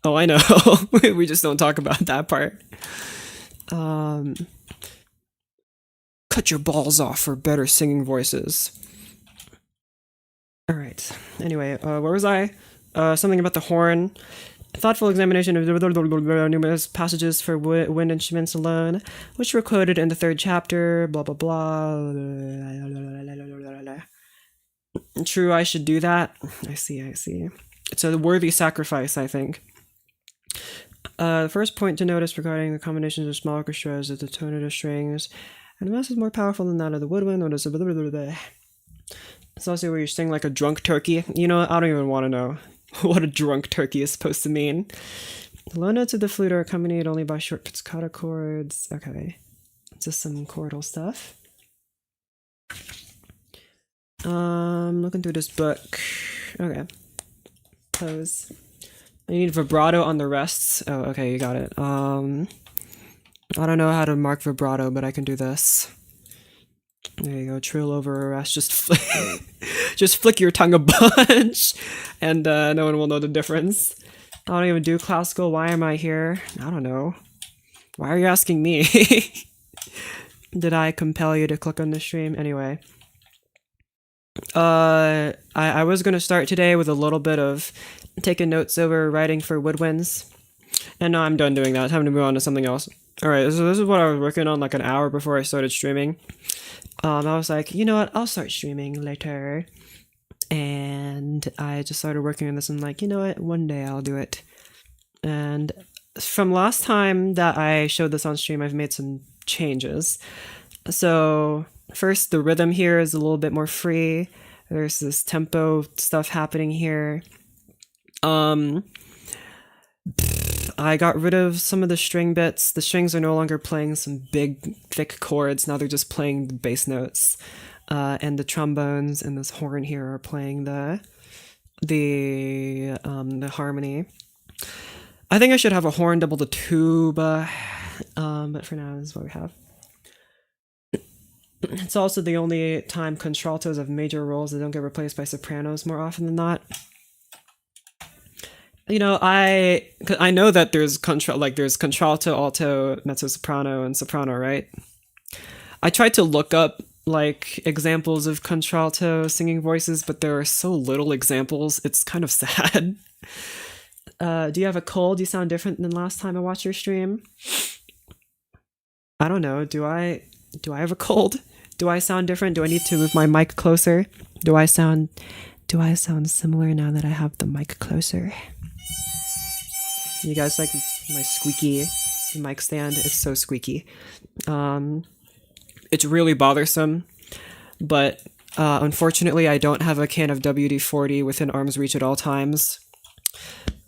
Oh, I know. We just don't talk about that part. Cut your balls off for better singing voices. Alright, anyway, where was I? Something about the horn. Thoughtful examination of numerous passages for wind instruments alone, which were quoted in the 3rd chapter, blah blah blah. True, I should do that. I see. It's a worthy sacrifice, I think. The first point to notice regarding the combinations of small orchestras is the tone of the strings, and the mass is more powerful than that of the woodwind. It's also where you sing like a drunk turkey. You know, I don't even want to know what a drunk turkey is supposed to mean. The low notes of the flute are accompanied only by short pizzicato chords. Okay, just some chordal stuff. Looking through this book. Okay. Pose. I need vibrato on the rests. Oh, okay, you got it. I don't know how to mark vibrato, but I can do this. There you go, trill over a rest. Just flick your tongue a bunch, and no one will know the difference. I don't even do classical. Why am I here? I don't know. Why are you asking me? Did I compel you to click on the stream? Anyway. I was gonna start today with a little bit of taking notes over writing for woodwinds. And now I'm done doing that. It's time to move on to something else. Alright, so this is what I was working on like an hour before I started streaming. I was like, you know what, I'll start streaming later. And I just started working on this and like, you know what, one day I'll do it. And from last time that I showed this on stream, I've made some changes. So first, the rhythm here is a little bit more free. There's this tempo stuff happening here. I got rid of some of the string bits. The strings are no longer playing some big, thick chords. Now they're just playing the bass notes. And the trombones and this horn here are playing the harmony. I think I should have a horn double the tuba, but for now, this is what we have. It's also the only time contraltos have major roles that don't get replaced by sopranos more often than not. You know, I know that there's contralto, alto, mezzo soprano, and soprano, right? I tried to look up like examples of contralto singing voices, but there are so little examples. It's kind of sad. Do you have a cold? You sound different than last time I watched your stream. I don't know. Do I have a cold? Do I sound different? Do I need to move my mic closer? Do I sound similar now that I have the mic closer? You guys like my squeaky mic stand? It's so squeaky. It's really bothersome, but unfortunately I don't have a can of WD-40 within arm's reach at all times.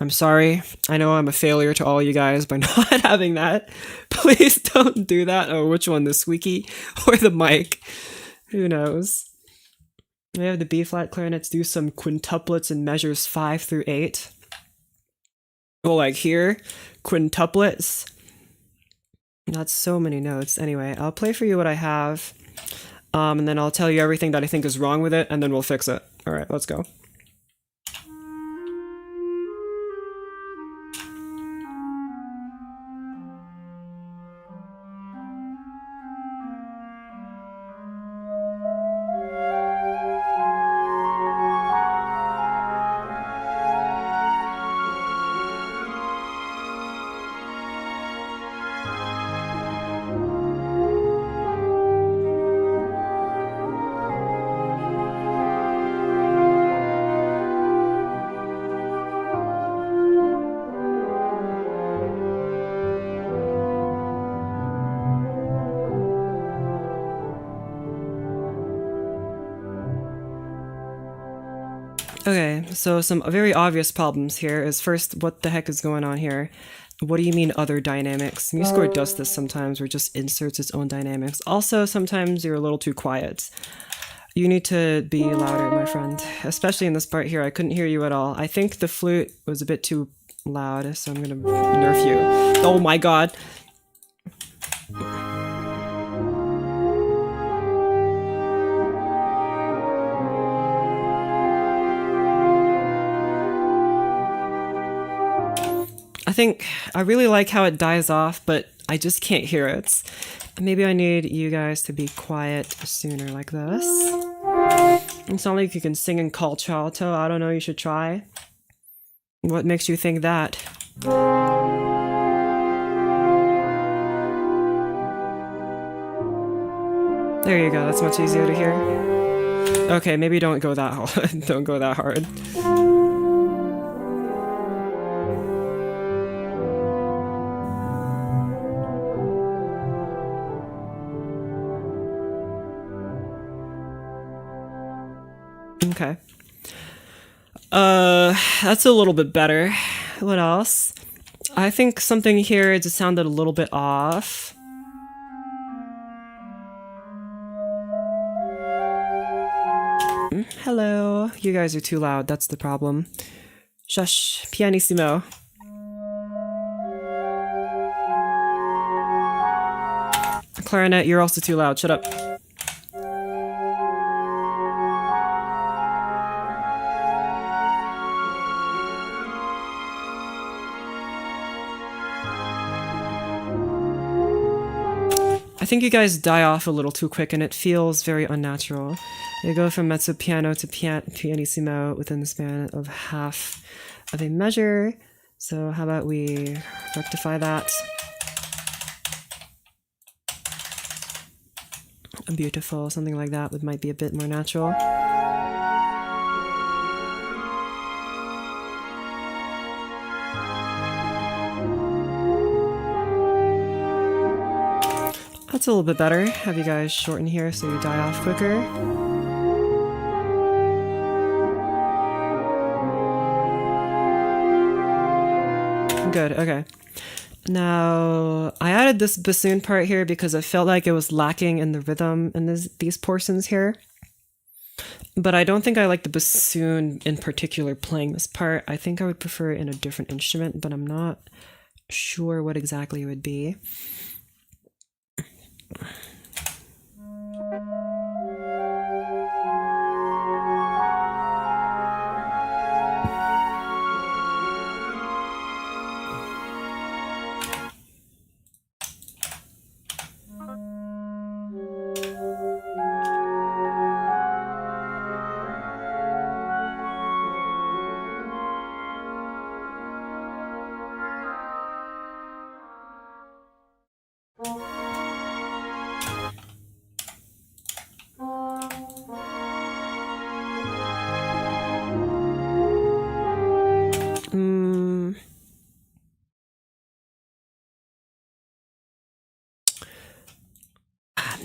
I'm sorry. I know I'm a failure to all you guys by not having that. Please don't do that. Oh, which one? The squeaky or the mic? Who knows? We have the B-flat clarinets do some quintuplets in measures 5 through 8. Well, like here, quintuplets. That's so many notes. Anyway, I'll play for you what I have, and then I'll tell you everything that I think is wrong with it, and then we'll fix it. All right, let's go. Okay, so some very obvious problems here is first, what the heck is going on here? What do you mean other dynamics? MuseScore does this sometimes, or just inserts its own dynamics. Also, sometimes you're a little too quiet. You need to be louder, my friend. Especially in this part here, I couldn't hear you at all. I think the flute was a bit too loud, so I'm gonna nerf you. Oh my god! I really like how it dies off, but I just can't hear it. Maybe I need you guys to be quiet sooner like this. It's not like you can sing in contralto. I don't know, you should try. What makes you think that? There you go, that's much easier to hear. Okay, maybe don't go that hard. Don't go that hard. Okay. That's a little bit better. What else? I think something here just sounded a little bit off. Hello. You guys are too loud, that's the problem. Shush. Pianissimo. Clarinet, you're also too loud. Shut up. I think you guys die off a little too quick and it feels very unnatural. They go from mezzo piano to pianissimo within the span of half of a measure. So how about we rectify that? Beautiful, something like that might be a bit more natural. That's a little bit better. Have you guys shorten here so you die off quicker. Good, okay. Now, I added this bassoon part here because I felt like it was lacking in the rhythm in these portions here. But I don't think I like the bassoon in particular playing this part. I think I would prefer it in a different instrument, but I'm not sure what exactly it would be.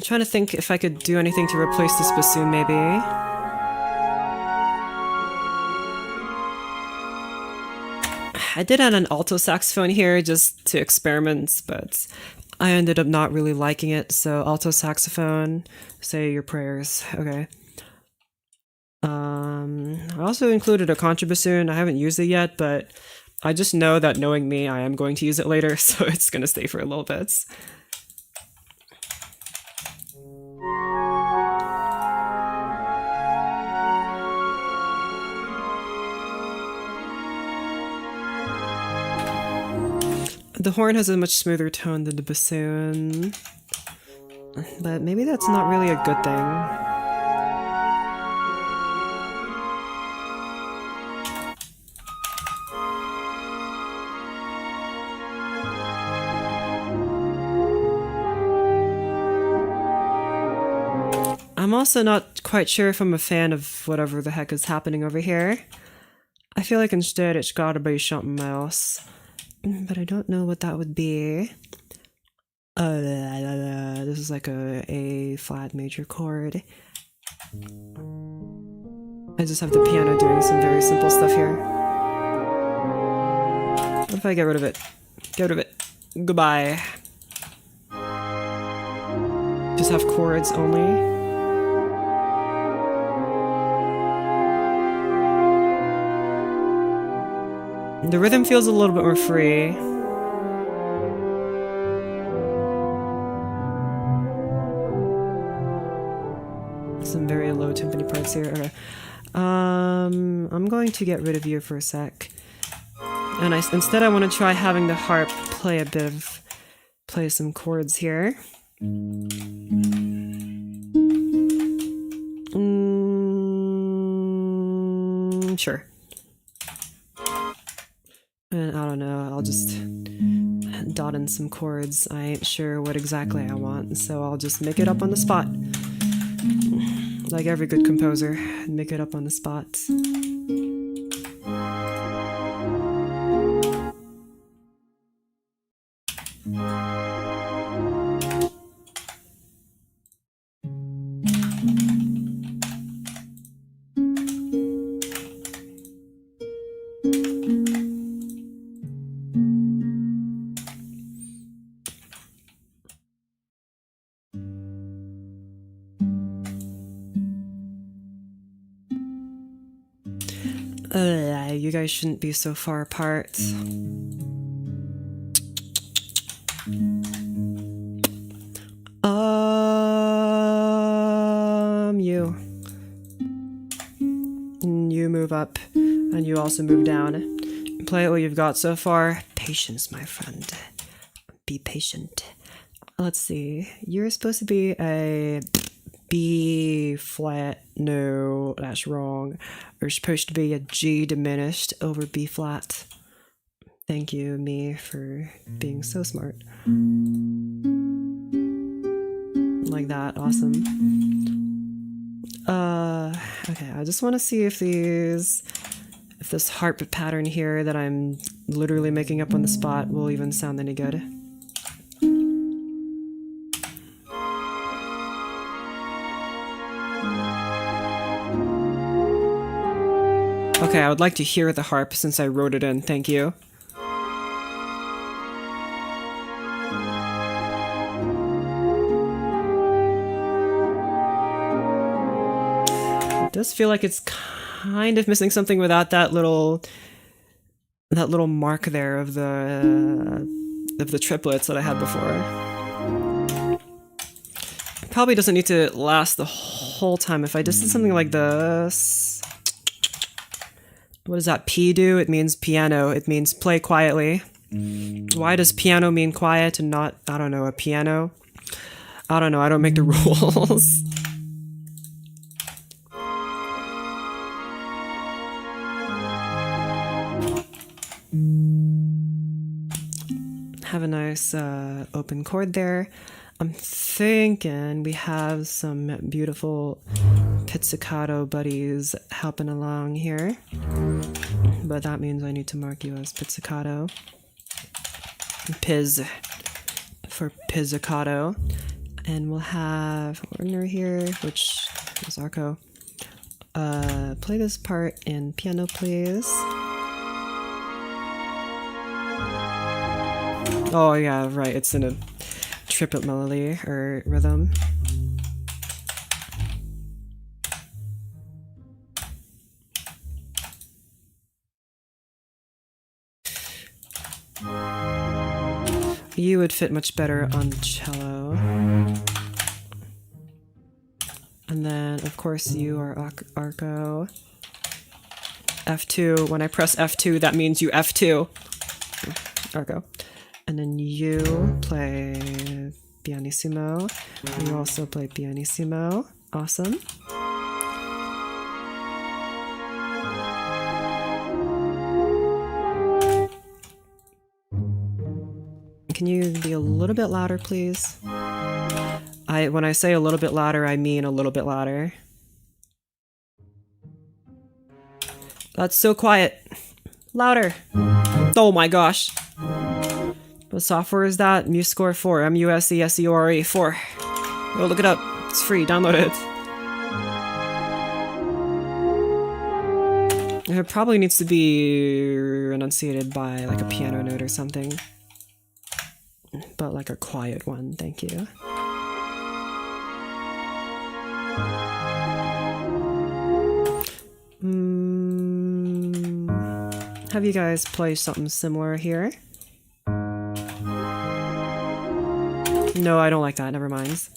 trying to think if I could do anything to replace this bassoon, maybe. I did add an alto saxophone here just to experiment, but I ended up not really liking it, so alto saxophone, say your prayers, okay. I also included a contrabassoon. I haven't used it yet, but I just know that knowing me, I am going to use it later, so it's gonna stay for a little bit. The horn has a much smoother tone than the bassoon, but maybe that's not really a good thing. I'm also not quite sure if I'm a fan of whatever the heck is happening over here. I feel like instead it's gotta be something else. But I don't know what that would be. This is like a flat major chord. I just have the piano doing some very simple stuff here. What if I get rid of it? Get rid of it. Goodbye. Just have chords only. The rhythm feels a little bit more free. Some very low timpani parts here. Okay. I'm going to get rid of you for a sec. And instead I want to try having the harp play some chords here. Sure. And I don't know, I'll just dot in some chords. I ain't sure what exactly I want, so I'll just make it up on the spot. Like every good composer, make it up on the spot. You guys shouldn't be so far apart. You move up, and you also move down. Play what you've got so far. Patience, my friend. Be patient. Let's see. You're supposed to be a B flat. No, that's wrong. You're supposed to be a G diminished over B flat. Thank you, me, for being so smart. Like that, awesome. Okay, I just want to see if this harp pattern here that I'm literally making up on the spot will even sound any good. Okay, I would like to hear the harp since I wrote it in, thank you. It does feel like it's kind of missing something without that little mark there of the triplets that I had before. It probably doesn't need to last the whole time. If I just did something like this. What does that P do? It means piano. It means play quietly. Why does piano mean quiet and not, I don't know, a piano? I don't know, I don't make the rules. Have a nice open chord there. I'm thinking we have some beautiful pizzicato buddies helping along here. But that means I need to mark you as pizzicato. Piz for pizzicato. And we'll have Warner here, which is Arco. Play this part in piano, please. Oh yeah, right, it's in a triplet melody or rhythm. You would fit much better on cello. And then, of course, you are Arco. F2. When I press F2, that means you F2. Arco. And then you play pianissimo. You also play pianissimo. Awesome. Can you be a little bit louder, please? When I say a little bit louder, I mean a little bit louder. That's so quiet. Louder. Oh my gosh. What software is that? MuseScore 4. MUSESCORE 4. Go look it up. It's free. Download it. It probably needs to be enunciated by like a piano note or something. But like a quiet one, thank you. Have you guys play something similar here? No, I don't like that. Never mind.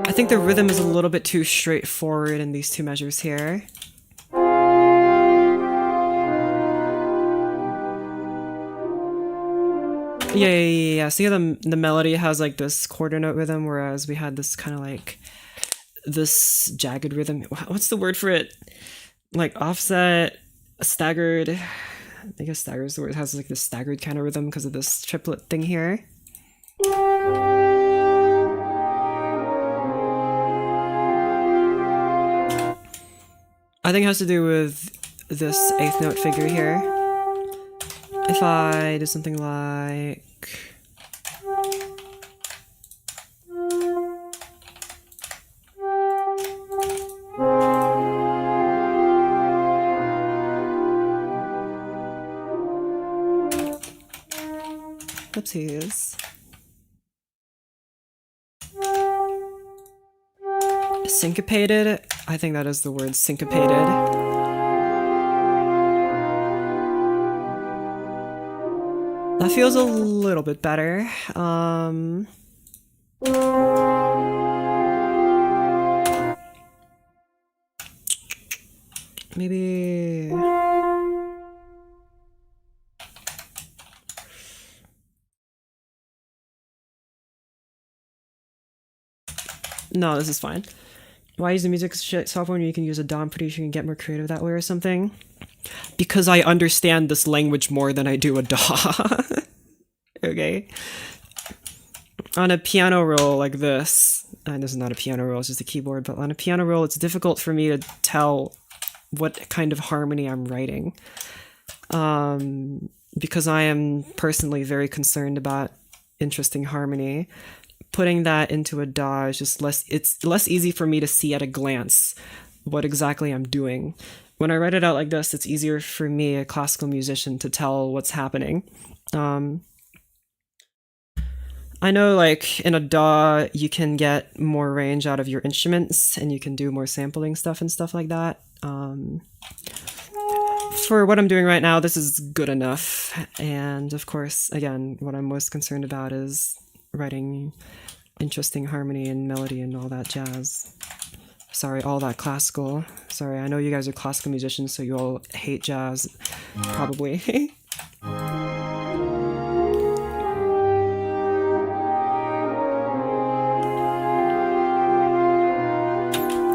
I think the rhythm is a little bit too straightforward in these two measures here. Yeah. See how the melody has like this quarter note rhythm, whereas we had this kind of like this jagged rhythm. What's the word for it? Like offset, staggered. I guess staggered is the word. It has like this staggered kind of rhythm because of this triplet thing here. I think it has to do with this 8th note figure here. If I do something like... Oopsies. Syncopated? I think that is the word, syncopated. That feels a little bit better. Maybe... No, this is fine. Why use the music software when you can use a DAW? I'm pretty sure you can get more creative that way or something. Because I understand this language more than I do a DAW. Okay? On a piano roll like this, and this is not a piano roll, it's just a keyboard, but on a piano roll it's difficult for me to tell what kind of harmony I'm writing. Because I am personally very concerned about interesting harmony. Putting that into a DAW is just it's less easy for me to see at a glance what exactly I'm doing. When I write it out like this, it's easier for me, a classical musician, to tell what's happening. I know like in a DAW, you can get more range out of your instruments and you can do more sampling stuff and stuff like that. For what I'm doing right now, this is good enough. And of course, again, what I'm most concerned about is writing interesting harmony and melody and all that jazz. Sorry, all that classical. Sorry, I know you guys are classical musicians, so you all hate jazz, probably.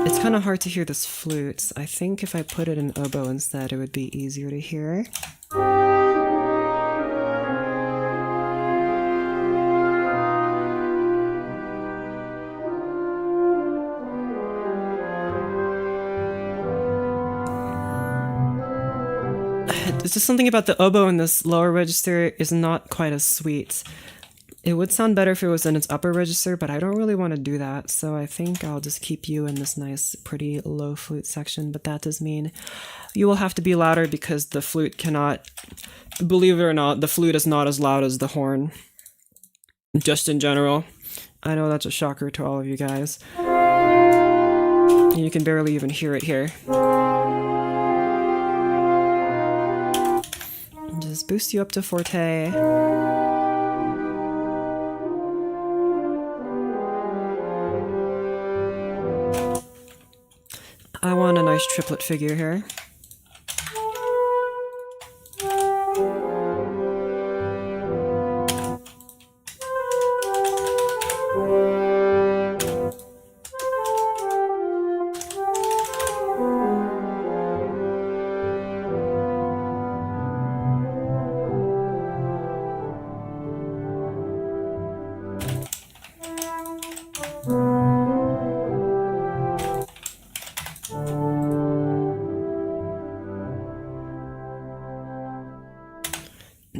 It's kind of hard to hear this flute. I think if I put it in oboe instead, it would be easier to hear. It's just something about the oboe in this lower register is not quite as sweet. It would sound better if it was in its upper register, but I don't really want to do that, so I think I'll just keep you in this nice, pretty low flute section, but that does mean you will have to be louder because the flute cannot... Believe it or not, the flute is not as loud as the horn. Just in general. I know that's a shocker to all of you guys. You can barely even hear it here. Just boost you up to forte. I want a nice triplet figure here.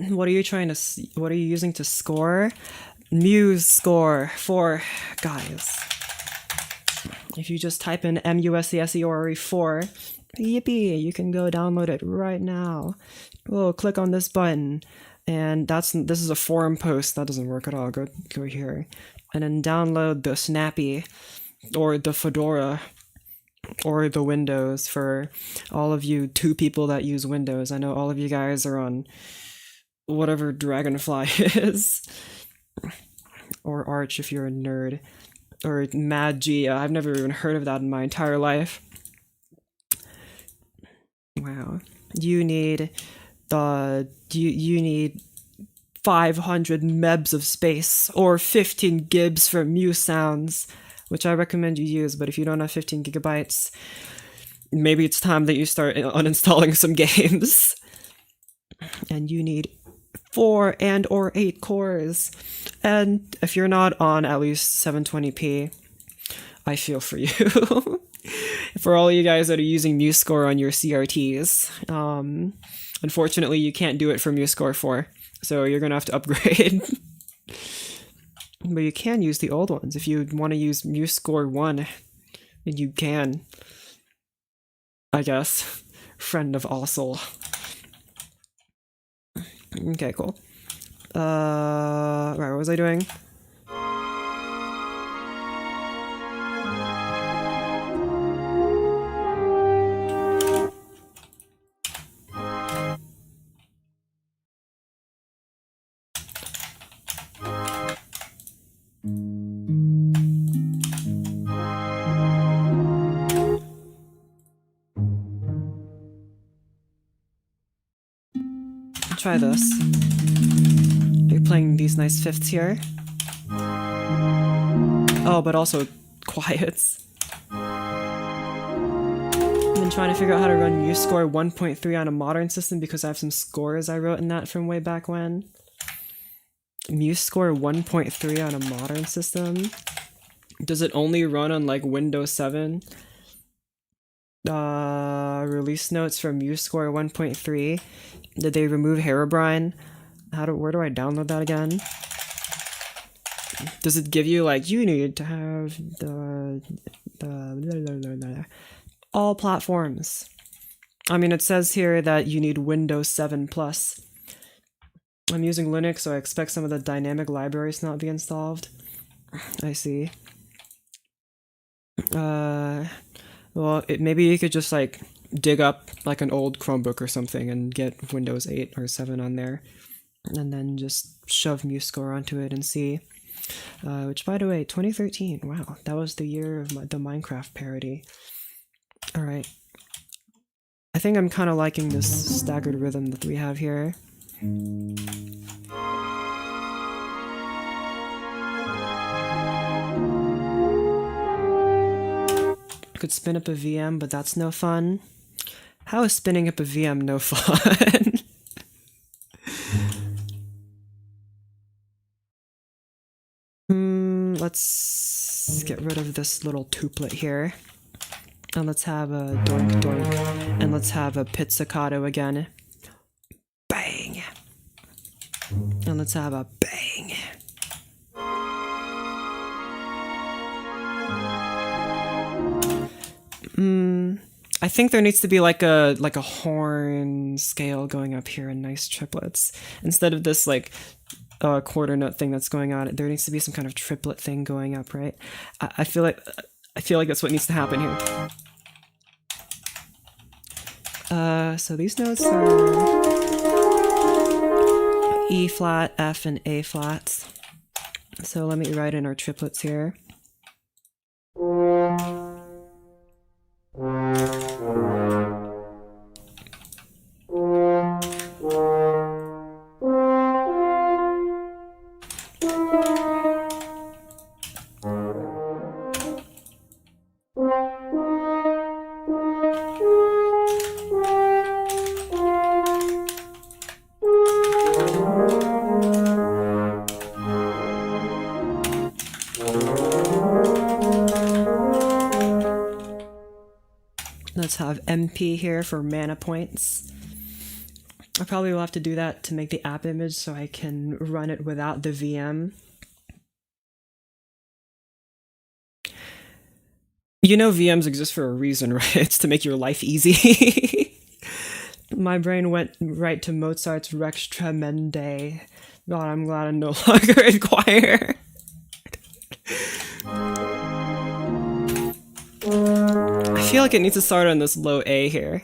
What are you trying to what are you using to score? Muse score for guys. If you just type in MUSESEORE4, yippee, you can go download it right now. Oh, click on this button, and this is a forum post. That doesn't work at all. Go here, and then download the Snappy, or the Fedora, or the Windows for all of you 2 people that use Windows. I know all of you guys are on whatever Dragonfly is, or Arch if you're a nerd, or Mad G. I've never even heard of that in my entire life. Wow, you need you need 500 mebs of space or 15 gibs for Muse sounds, which I recommend you use. But if you don't have 15 gigabytes, maybe it's time that you start uninstalling some games. And you need 4 and or 8 cores. And if you're not on at least 720p, I feel for you. For all you guys that are using MuseScore on your CRTs, unfortunately you can't do it for MuseScore 4, so you're gonna have to upgrade. But you can use the old ones. If you want to use MuseScore 1, you can, I guess. Friend of Ossel. Okay, cool. Right, what was I doing? Try this. You're playing these nice fifths here. Oh, but also quiets. I've been trying to figure out how to run MuseScore 1.3 on a modern system because I have some scores I wrote in that from way back when. MuseScore 1.3 on a modern system? Does it only run on like Windows 7? Release notes for MuseScore 1.3. Did they remove Herobrine? Where do I download that again? Does it give you like, you need to have the all platforms? I mean, it says here that you need Windows 7 plus. I'm using Linux, so I expect some of the dynamic libraries to not be installed. I see. Well, maybe you could just like dig up like an old Chromebook or something and get Windows 8 or 7 on there, and then just shove MuseScore onto it and see. Which, by the way, 2013. Wow, that was the year of the Minecraft parody. All right. I think I'm kind of liking this staggered rhythm that we have here. could spin up a VM, but that's no fun. How is spinning up a VM no fun? Let's get rid of this little tuplet here. And let's have a doink doink. And let's have a pizzicato again. Bang! And let's have a bang. I think there needs to be like a horn scale going up here in nice triplets. Instead of this like quarter note thing that's going on, there needs to be some kind of triplet thing going up, right? I feel like that's what needs to happen here. So these notes are E flat, F, and A flats. So let me write in our triplets here. Let's have MP here for mana points. I probably will have to do that to make the app image so I can run it without the VM. You know VMs exist for a reason, right? It's to make your life easy. My brain went right to Mozart's Rex Tremendae. God, I'm glad I'm no longer in choir. I feel like it needs to start on this low A here.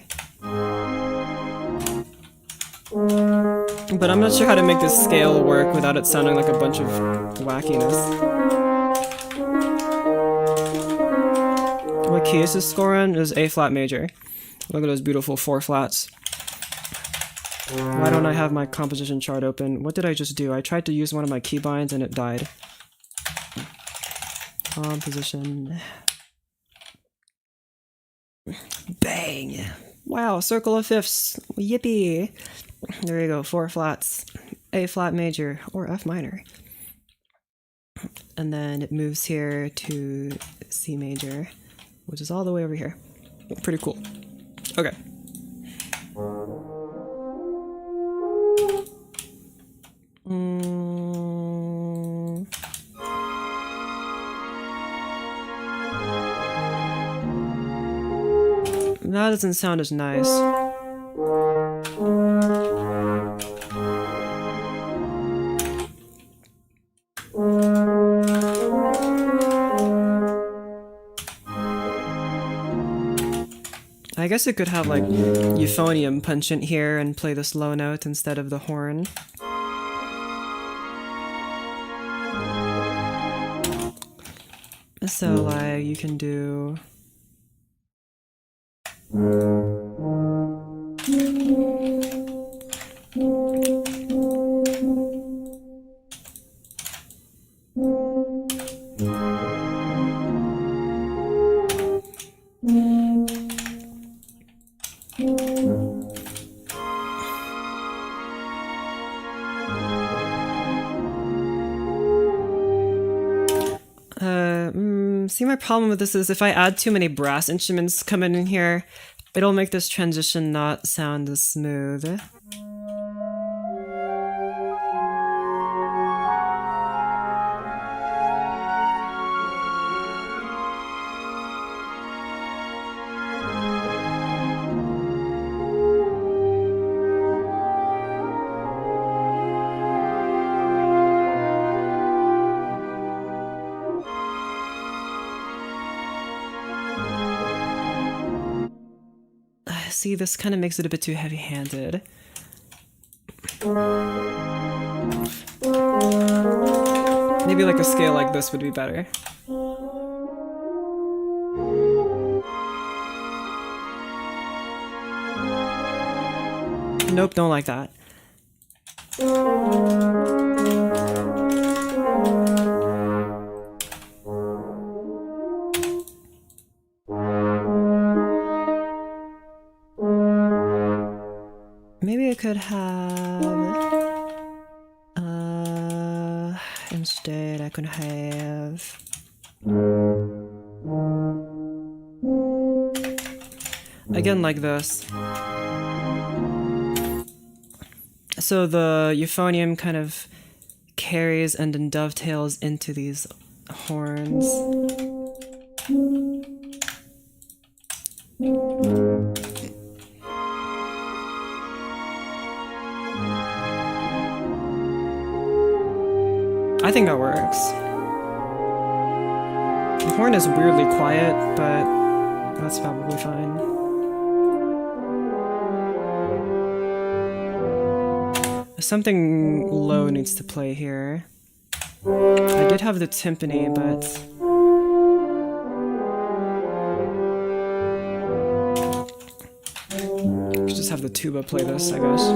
But I'm not sure how to make this scale work without it sounding like a bunch of wackiness. What key is this score on? It is A flat major. Look at those beautiful 4 flats. Why don't I have my composition chart open? What did I just do? I tried to use one of my keybinds and it died. Composition. Bang! Wow, circle of fifths. Yippee! There you go, 4 flats. A flat major or F minor. And then it moves here to C major, which is all the way over here. Pretty cool. Okay. That doesn't sound as nice. I guess it could have like euphonium punchant here and play this low note instead of the horn. So like you can do see, my problem with this is if I add too many brass instruments coming in here, it'll make this transition not sound as smooth. See, this kind of makes it a bit too heavy-handed. Maybe like a scale like this would be better. Nope, don't like that. update I can have. Again, like this. So the euphonium kind of carries and then dovetails into these horns. I think that works. The horn is weirdly quiet, but that's probably fine. Something low needs to play here. I did have the timpani, but... I could just have the tuba play this, I guess.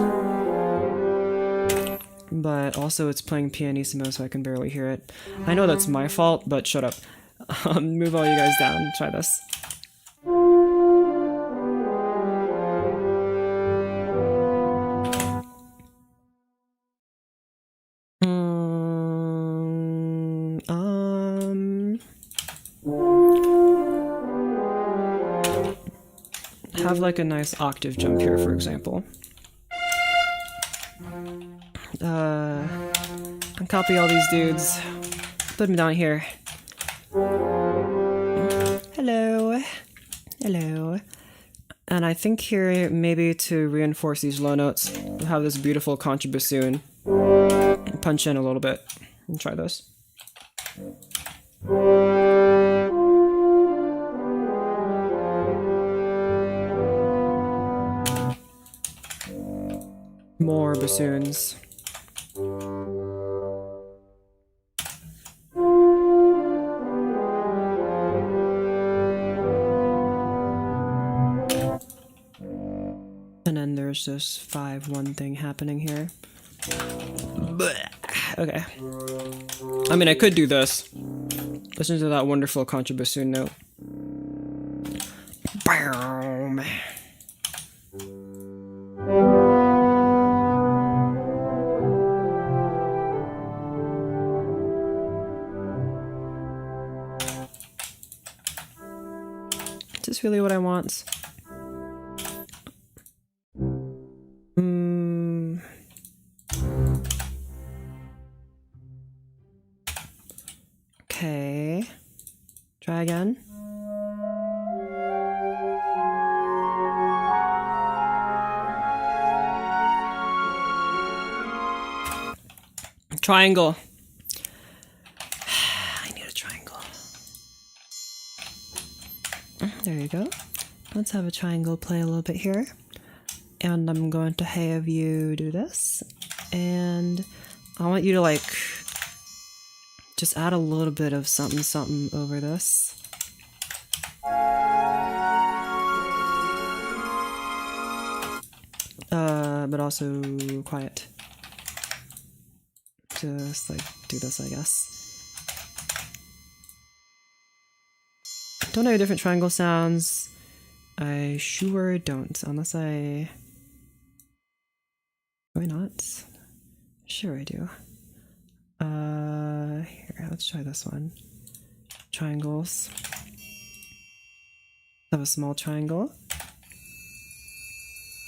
But also it's playing pianissimo, so I can barely hear it. I know that's my fault, but shut up. Move all you guys down, try this. Have like a nice octave jump here, for example. And copy all these dudes. Put them down here. Hello. Hello. And I think here, maybe to reinforce these low notes, we'll have this beautiful contrabassoon. Punch in a little bit. And try this. More bassoons. And then there's this 5-1 thing happening here. Okay. I mean, I could do this. Listen to that wonderful contrabassoon note. Bam. Is this really what I want? Okay. Try again. Triangle. I need a triangle. There you go. Let's have a triangle play a little bit here. And I'm going to have you do this. And I want you to like just add a little bit of something something over this. But also quiet. Just like do this, I guess. Don't I have different triangle sounds? I sure don't, unless I... Why not? Sure I do. Here, let's try this one. Triangles. Have a small triangle.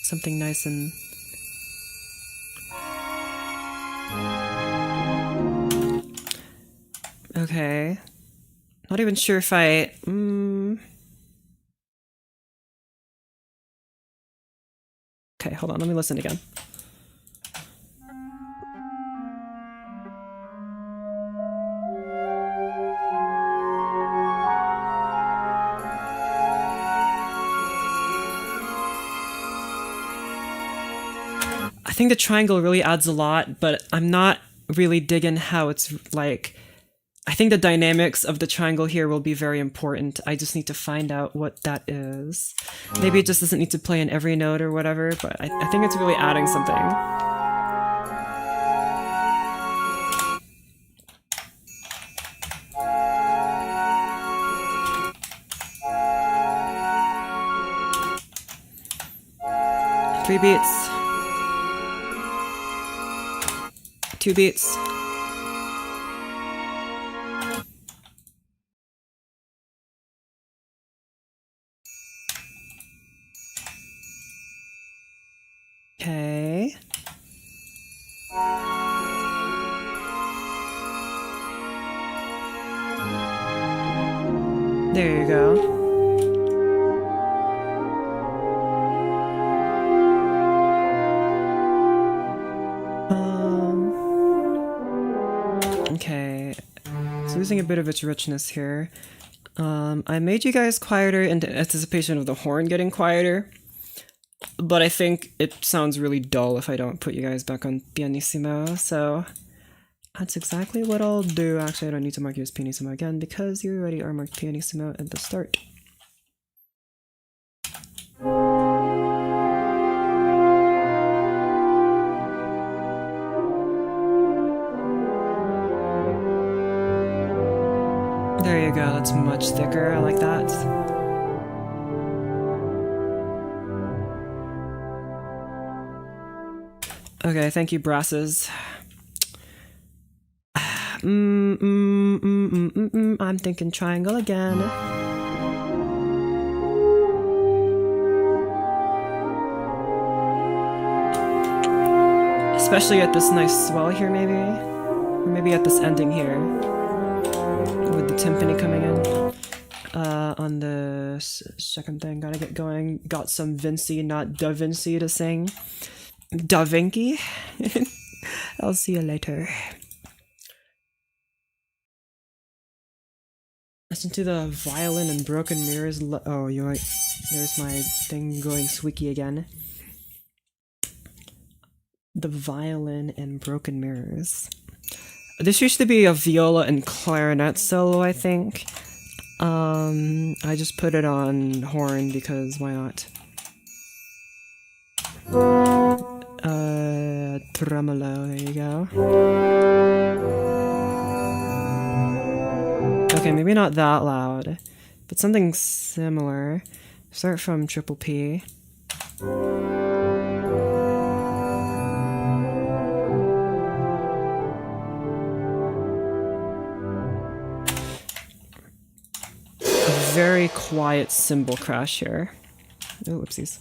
Something nice and... Okay. Not even sure if I... Okay, hold on, let me listen again. I think the triangle really adds a lot, but I'm not really digging how it's like... I think the dynamics of the triangle here will be very important. I just need to find out what that is. Maybe it just doesn't need to play in every note or whatever, but I think it's really adding something. Three beats. 2 beats. There you go. Okay, it's losing a bit of its richness here. I made you guys quieter in anticipation of the horn getting quieter, but I think it sounds really dull if I don't put you guys back on pianissimo, so that's exactly what I'll do. Actually, I don't need to mark you as pianissimo again because you already are marked pianissimo at the start. There you go, that's much thicker, I like that. Okay, thank you, brasses. I'm thinking triangle again. Especially at this nice swell here, maybe? Or maybe at this ending here. With the timpani coming in. On the second thing, gotta get going. Got some Vinci, not Da Vinci to sing. Da Vinci? I'll see you later. Listen to the violin and broken mirrors. Oh, you're right. There's my thing going squeaky again. The violin and broken mirrors. This used to be a viola and clarinet solo, I think. I just put it on horn because why not? Tremolo, there you go. Okay, maybe not that loud, but something similar. Start from triple P. Very quiet cymbal crash here. Oh, whoopsies.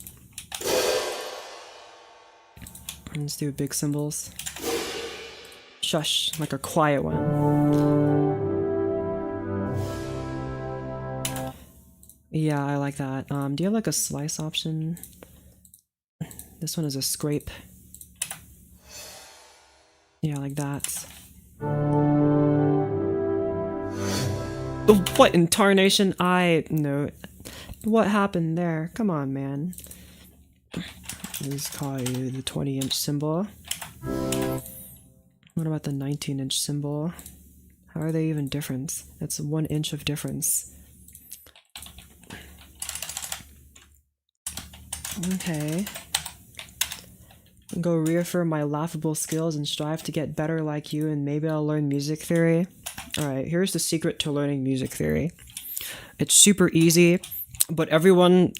Let's do big cymbals. Shush, like a quiet one. Yeah, I like that. Do you have like a slice option? This one is a scrape. Yeah, like that. What in tarnation? No. What happened there? Come on, man. Let's call you the 20-inch cymbal. What about the 19-inch cymbal? How are they even different? That's 1 inch of difference. Okay. Go reaffirm my laughable skills and strive to get better like you, and maybe I'll learn music theory. Alright, here's the secret to learning music theory. It's super easy, but everyone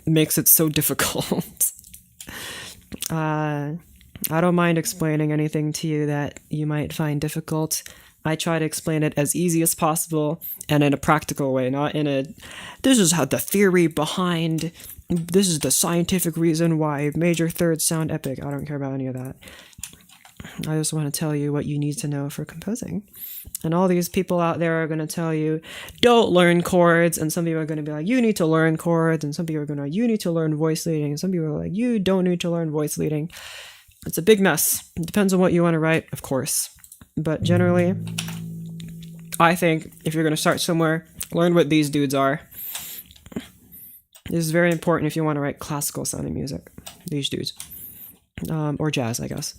makes it so difficult. I don't mind explaining anything to you that you might find difficult. I try to explain it as easy as possible and in a practical way, not in a, this is how the theory behind, this is the scientific reason why major thirds sound epic. I don't care about any of that. I just want to tell you what you need to know for composing. And all these people out there are going to tell you, don't learn chords. And some people are going to be like, you need to learn chords. And some people are going to, you need to learn voice leading. And some people are like, you don't need to learn voice leading. It's a big mess. It depends on what you want to write, of course. But generally, I think if you're going to start somewhere, learn what these dudes are. This is very important if you want to write classical sounding music. These dudes. Or jazz, I guess.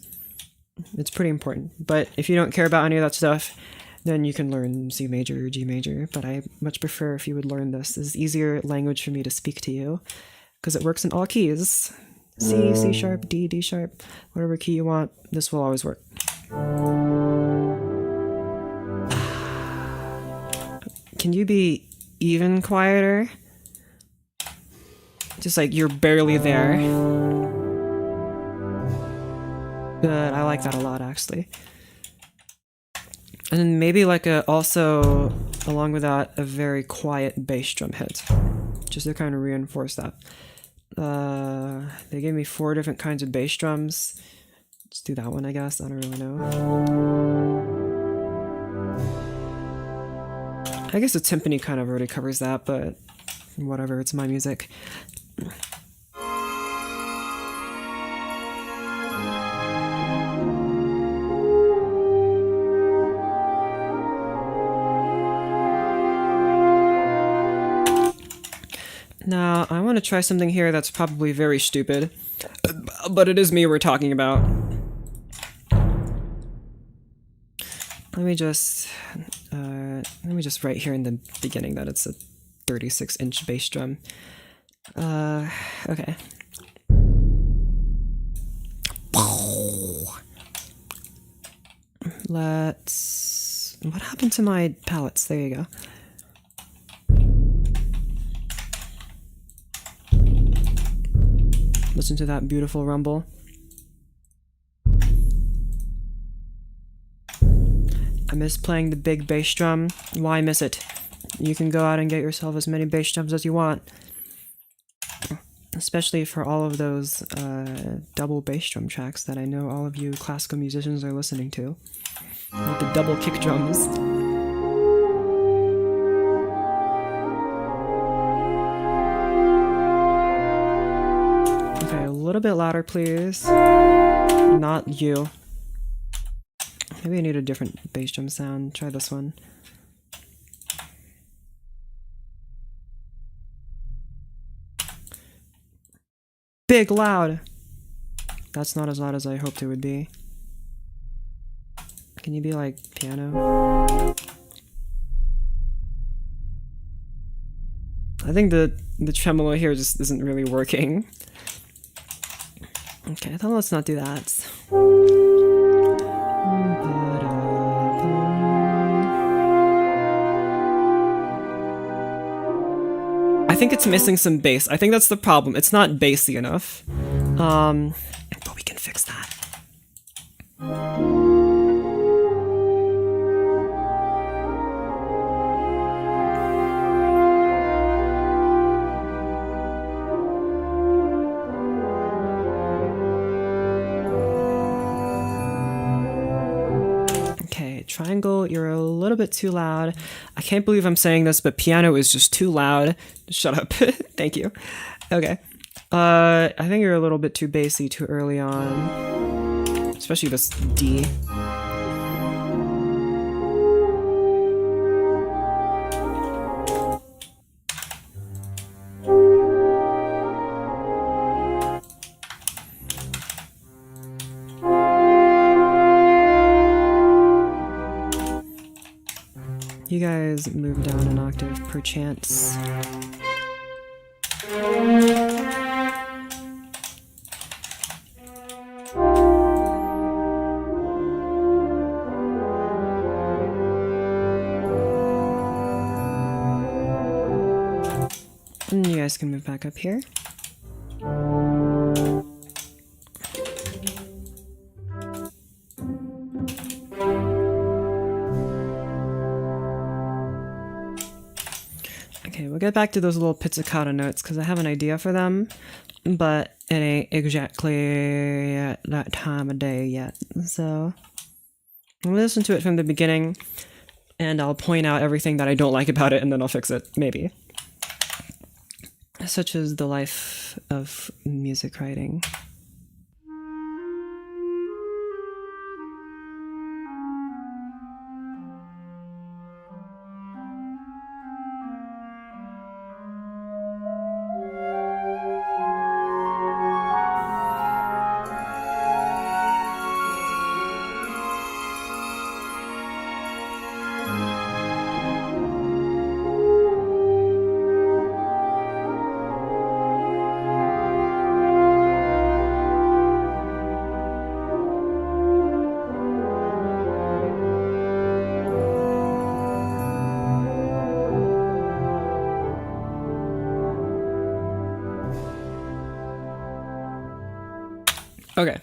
It's pretty important. But if you don't care about any of that stuff, then you can learn C major or G major. But I much prefer if you would learn this. This is easier language for me to speak to you because it works in all keys. C, C sharp, D, D sharp, whatever key you want, this will always work. Can you be even quieter? Just like you're barely there. But I like that a lot, actually. And then maybe like also, along with that, a very quiet bass drum hit. Just to kind of reinforce that. They gave me 4 different kinds of bass drums. Let's do that one, I guess. I don't really know. I guess the timpani kind of already covers that, but whatever, it's my music. Now, I want to try something here that's probably very stupid, but it is me we're talking about. Let me just write here in the beginning that it's a 36-inch bass drum. Okay. What happened to my palettes? There you go. Listen to that beautiful rumble. I miss playing the big bass drum. Why miss it? You can go out and get yourself as many bass drums as you want. Especially for all of those double bass drum tracks that I know all of you classical musicians are listening to. With the double kick drums. Okay, a little bit louder, please. Not you. Maybe I need a different bass drum sound. Try this one. Big loud! That's not as loud as I hoped it would be. Can you be like piano? I think the tremolo here just isn't really working. Okay, then let's not do that. I think it's missing some bass. I think that's the problem. It's not bassy enough. But we can fix that. Triangle, you're a little bit too loud. I can't believe I'm saying this, but piano is just too loud. Shut up. Thank you. Okay. I think you're a little bit too bassy too early on. Especially this D. You guys move down an octave per chance. And you guys can move back up here. Okay, we'll get back to those little pizzicato notes because I have an idea for them, but it ain't exactly at that time of day yet. So I'll listen to it from the beginning and I'll point out everything that I don't like about it and then I'll fix it, maybe. Such is the life of music writing. Okay.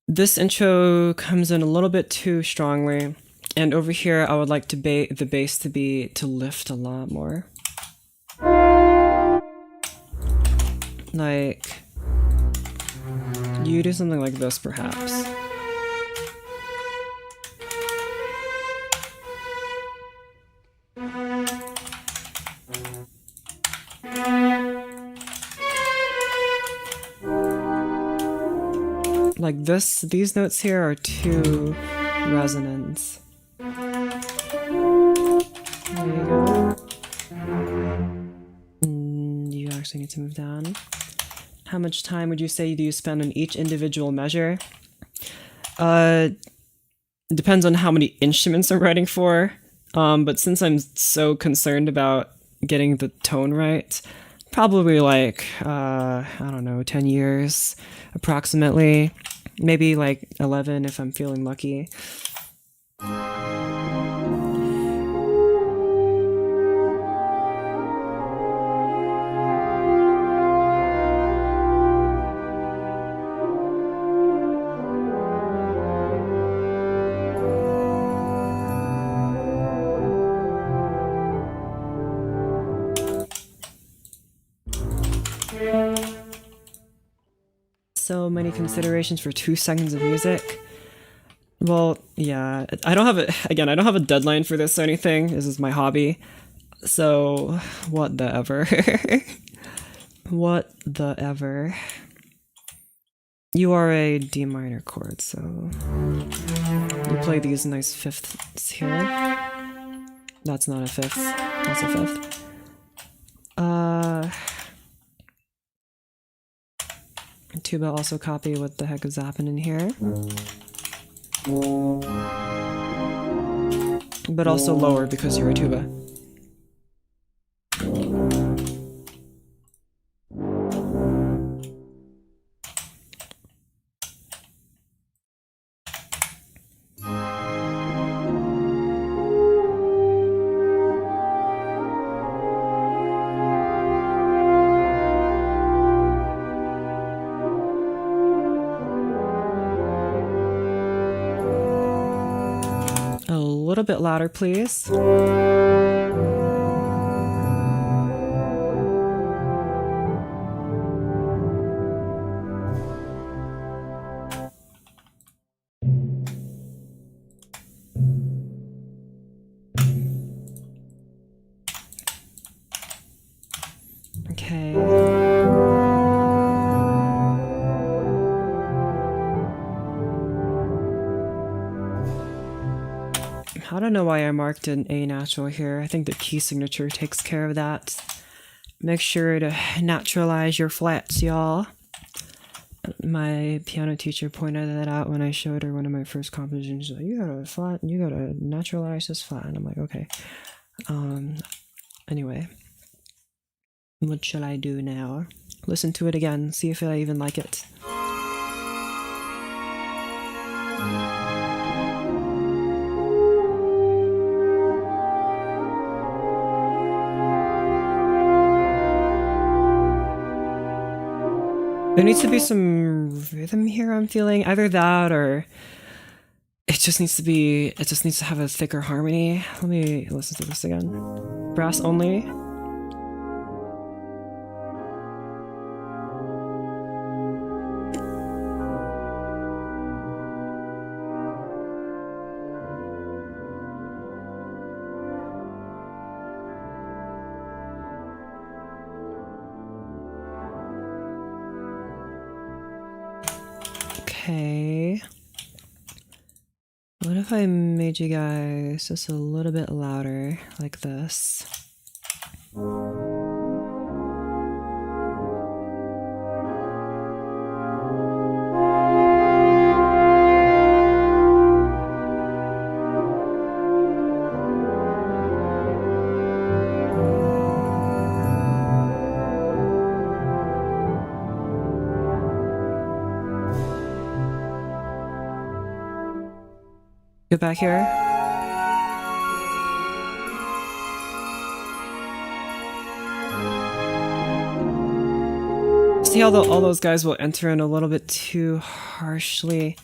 This intro comes in a little bit too strongly, and over here I would like to the bass to lift a lot more. Like, you do something like this perhaps. these notes here are too resonant. There you go. You actually need to move down. How much time would you say do you spend on each individual measure? Depends on how many instruments I'm writing for. But since I'm so concerned about getting the tone right, probably like, I don't know, 10 years approximately. Maybe like 11 if I'm feeling lucky. So many considerations for 2 seconds of music. Well, yeah, I don't have a deadline for this or anything. This is my hobby. So, what the ever. What the ever. You are a D minor chord, so you play these nice fifths here. That's not a fifth, that's a fifth. Tuba also copy what the heck is happening here. But also lower because you're a tuba. A little bit louder, please. Okay. I don't know why I marked an A natural here. I think the key signature takes care of that. Make sure to naturalize your flats, y'all. My piano teacher pointed that out when I showed her one of my first compositions. She's like, you gotta naturalize this flat. And I'm like, okay. Anyway. What shall I do now? Listen to it again, see if I even like it. There needs to be some rhythm here, I'm feeling. Either that or it just needs to have a thicker harmony. Let me listen to this again. Brass only. Okay. What if I made you guys just a little bit louder, like this? Go back here. See how all those guys will enter in a little bit too harshly.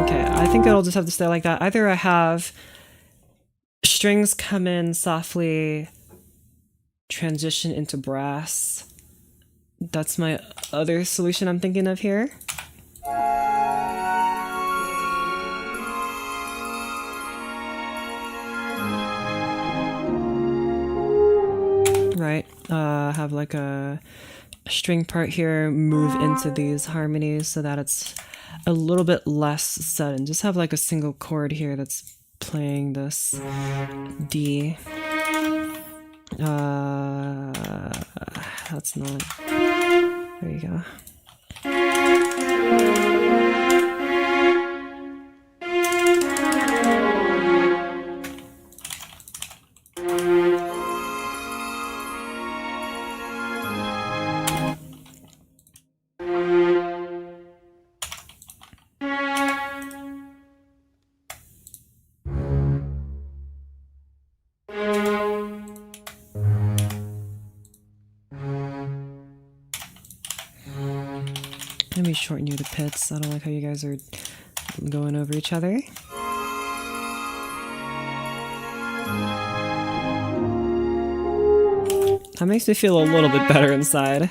Okay, I think it'll just have to stay like that. Either I have strings come in softly, transition into brass. That's my other solution I'm thinking of here. Right, have like a string part here move into these harmonies so that it's a little bit less sudden. Just have like a single chord here that's playing this D. That's not. There you go. Let me shorten you to pits. I don't like how you guys are going over each other. That makes me feel a little bit better inside.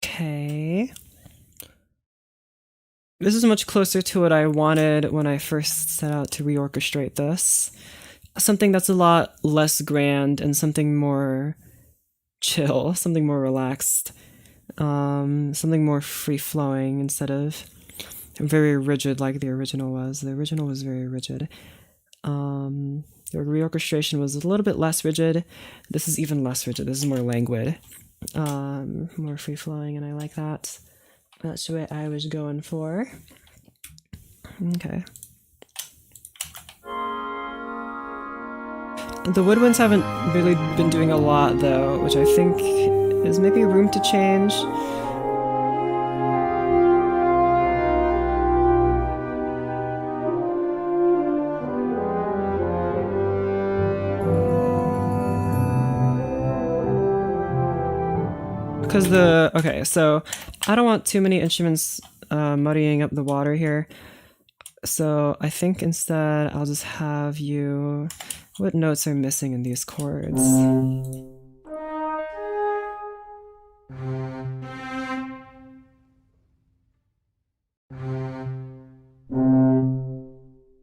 Okay. This is much closer to what I wanted when I first set out to reorchestrate this. Something that's a lot less grand and something more chill, something more relaxed, something more free-flowing instead of very rigid like the original was. The original was very rigid. The reorchestration was a little bit less rigid. This is even less rigid. This is more languid. More free-flowing, and I like that. That's what I was going for. Okay. The woodwinds haven't really been doing a lot though, which I think is maybe room to change. Because okay, so I don't want too many instruments muddying up the water here. So I think instead I'll just have you, what notes are missing in these chords?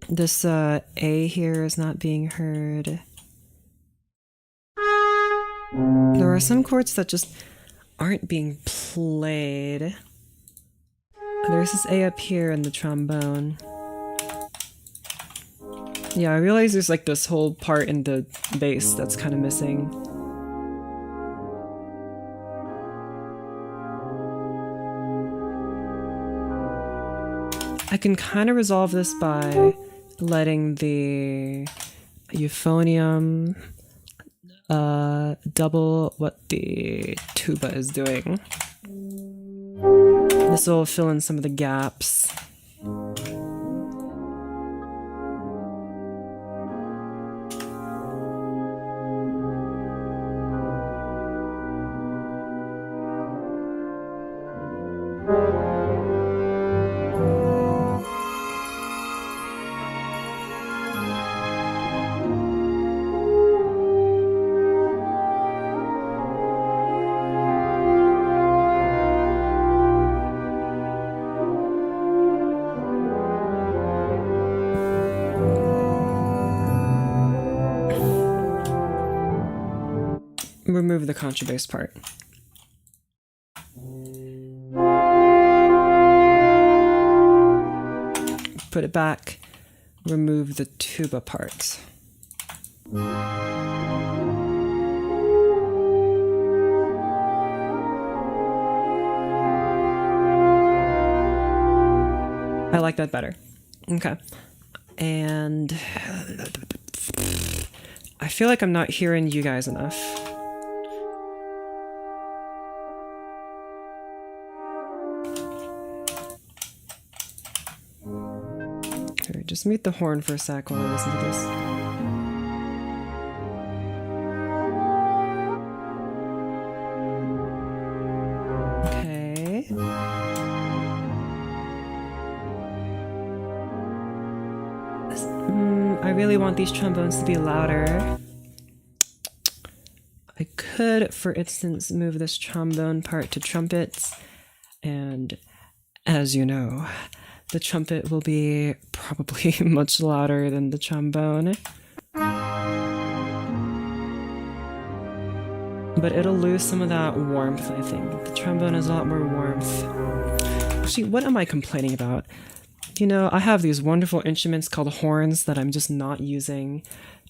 This A here is not being heard. There are some chords that just aren't being played. There's this A up here in the trombone. Yeah, I realize there's like this whole part in the bass that's kind of missing. I can kind of resolve this by letting the euphonium double what the tuba is doing. This will fill in some of the gaps. Remove the contrabass part. Put it back. Remove the tuba part. I like that better. Okay. And I feel like I'm not hearing you guys enough. just mute the horn for a sec while I listen to this. Okay. I really want these trombones to be louder. I could, for instance, move this trombone part to trumpets, and as you know, the trumpet will be probably much louder than the trombone. But it'll lose some of that warmth, I think. The trombone has a lot more warmth. Actually, what am I complaining about? You know, I have these wonderful instruments called horns that I'm just not using.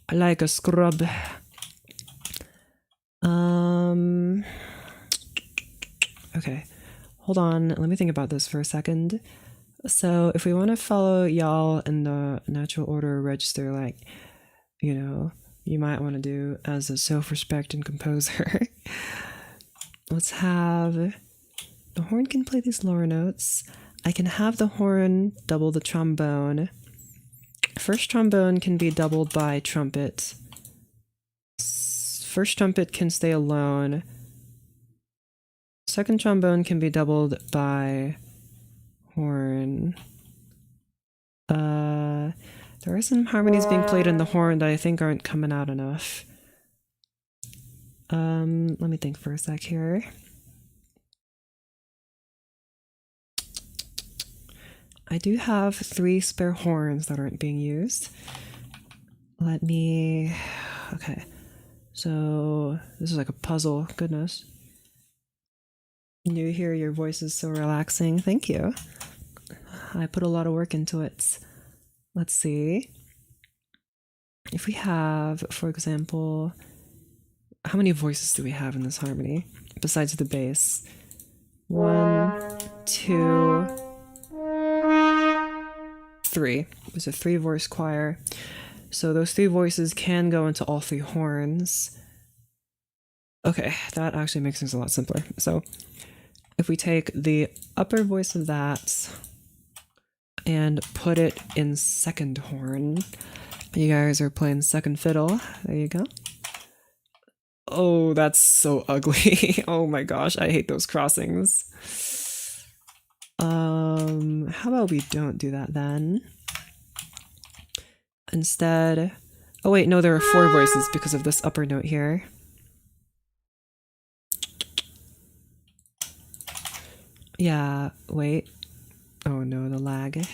I like a scrub. Okay, hold on. Let me think about this for a second. So if we want to follow y'all in the natural order register, like, you know, you might want to do as a self-respecting composer. Let's have the horn can play these lower notes. I can have the horn double the trombone. First trombone can be doubled by trumpet. First trumpet can stay alone. Second trombone can be doubled by horn. There are some harmonies being played in the horn that I think aren't coming out enough. Let me think for a sec here. I do have 3 spare horns that aren't being used. Okay. So this is like a puzzle. Goodness. New here, your voice is so relaxing. Thank you. I put a lot of work into it. Let's see. If we have, for example, how many voices do we have in this harmony besides the bass? 1, 2, 3. There's a 3-voice choir. So those 3 voices can go into all 3 horns. Okay, that actually makes things a lot simpler. So if we take the upper voice of that and put it in second horn, you guys are playing second fiddle. There you go. Oh, that's so ugly. Oh my gosh, I hate those crossings. How about we don't do that then? Instead, oh wait, no, there are 4 voices because of this upper note here. Yeah, wait. Oh no, the lag.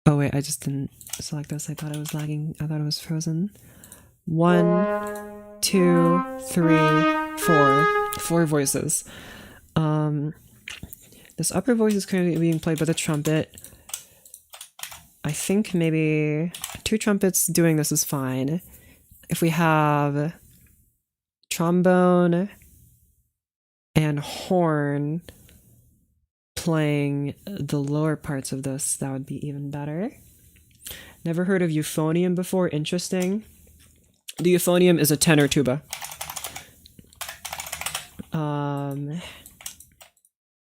Oh wait, I just didn't select this. I thought I was lagging. I thought it was frozen. 1, 2, 3, 4. 4 voices. This upper voice is currently being played by the trumpet. I think maybe 2 trumpets doing this is fine. If we have trombone and horn playing the lower parts of this, that would be even better. Never heard of euphonium before. Interesting. The euphonium is a tenor tuba.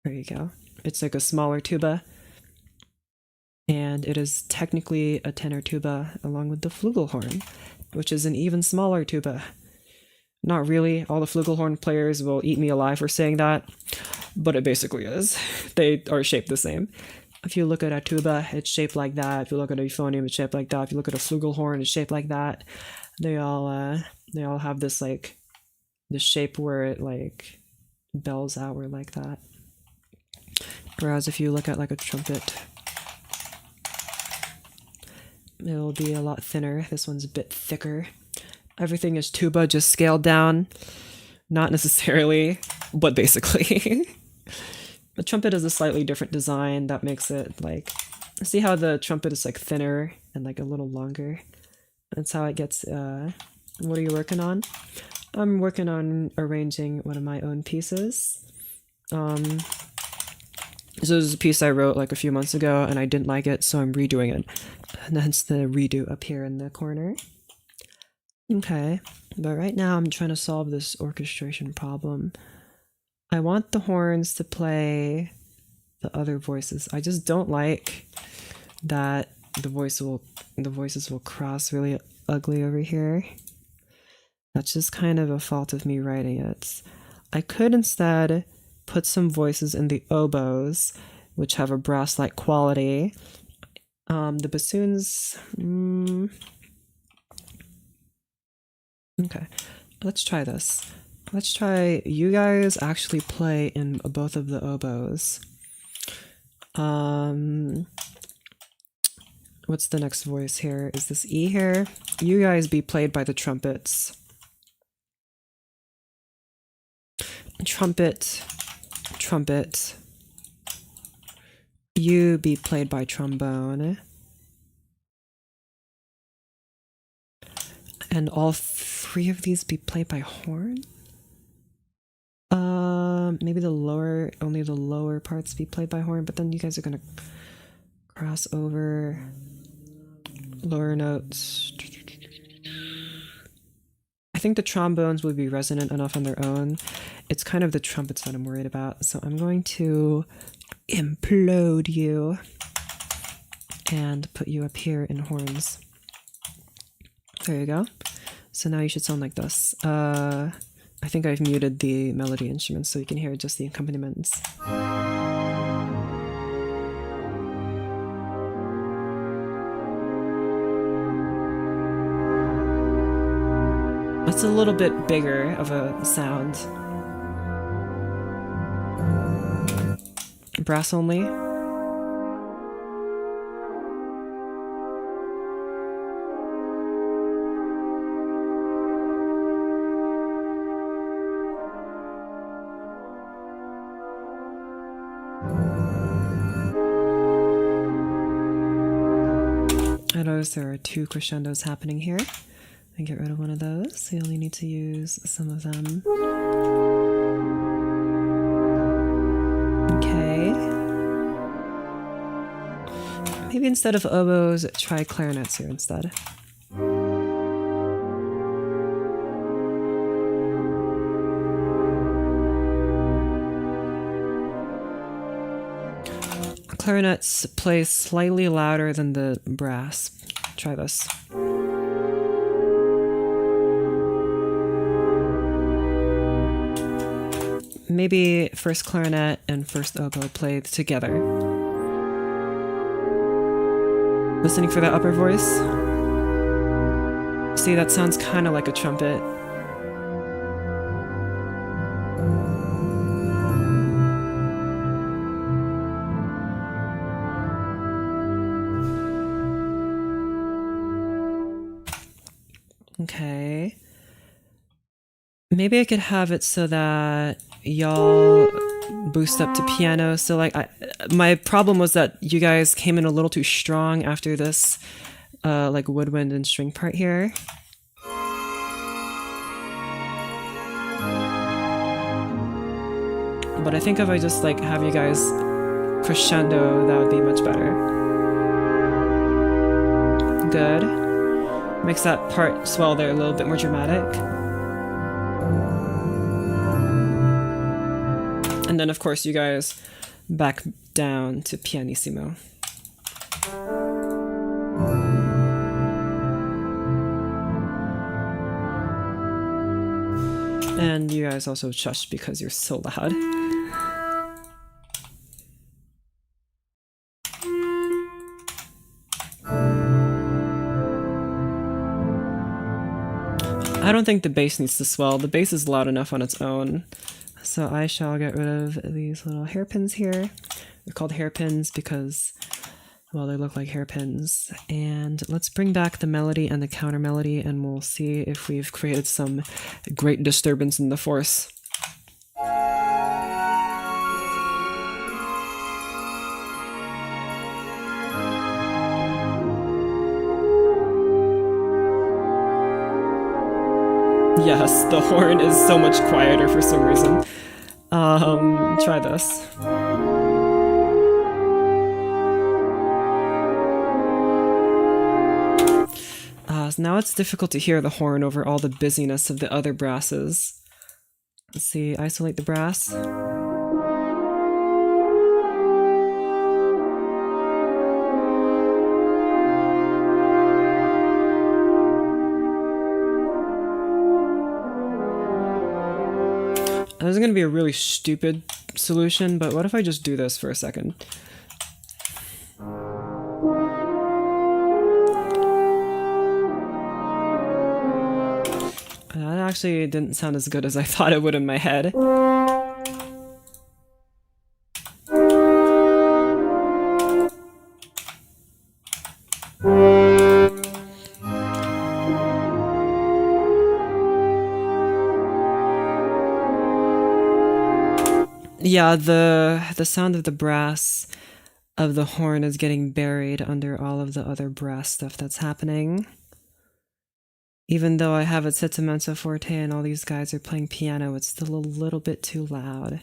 There you go. It's like a smaller tuba, and it is technically a tenor tuba along with the flugelhorn, which is an even smaller tuba. Not really. All the flugelhorn players will eat me alive for saying that, but it basically is. They are shaped the same. If you look at a tuba, it's shaped like that. If you look at a euphonium, it's shaped like that. If you look at a flugelhorn, it's shaped like that. They all have this like this shape where it like bells outward like that. Whereas if you look at like a trumpet, it'll be a lot thinner. This one's a bit thicker. Everything is tuba, just scaled down. Not necessarily, but basically. The trumpet is a slightly different design that makes it like, see how the trumpet is like thinner and like a little longer? That's how it gets, what are you working on? I'm working on arranging one of my own pieces. This is a piece I wrote like a few months ago and I didn't like it, so I'm redoing it. And hence the redo up here in the corner. Okay, but right now I'm trying to solve this orchestration problem. I want the horns to play the other voices. I just don't like that the voices will cross really ugly over here. That's just kind of a fault of me writing it. I could instead put some voices in the oboes, which have a brass-like quality. The bassoons... Okay, let's try this. Let's try you guys actually play in both of the oboes. What's the next voice here? Is this E here? You guys be played by the trumpets. Trumpet, trumpet. You be played by trombone. And all three of these be played by horn? Maybe only the lower parts be played by horn, but then you guys are gonna cross over lower notes. I think the trombones would be resonant enough on their own. It's kind of the trumpets that I'm worried about, so I'm going to implode you and put you up here in horns. There you go. So now you should sound like this. I think I've muted the melody instruments so you can hear just the accompaniments. That's a little bit bigger of a sound. Brass only. I notice there are two crescendos happening here. I get rid of one of those, so you only need to use some of them. Okay. Maybe instead of oboes, try clarinets here instead. Clarinets play slightly louder than the brass. Try this. Maybe first clarinet and first oboe play together. Listening for that upper voice? See, that sounds kind of like a trumpet. Okay. Maybe I could have it so that y'all boost up to piano. So like my problem was that you guys came in a little too strong after this like woodwind and string part here. But I think if I just like have you guys crescendo, that would be much better. Good. Makes that part swell there a little bit more dramatic. And then, of course, you guys back down to pianissimo. And you guys also shush because you're so loud. I don't think the bass needs to swell. The bass is loud enough on its own. So I shall get rid of these little hairpins here. They're called hairpins because, well, they look like hairpins. And let's bring back the melody and the counter melody, and we'll see if we've created some great disturbance in the force. Yes, the horn is so much quieter for some reason. Try this. So now it's difficult to hear the horn over all the busyness of the other brasses. Let's see, isolate the brass. This is gonna be a really stupid solution, but what if I just do this for a second? That actually didn't sound as good as I thought it would in my head. Yeah, the sound of the brass of the horn is getting buried under all of the other brass stuff that's happening. Even though I have it set to mezzo forte and all these guys are playing piano, it's still a little bit too loud.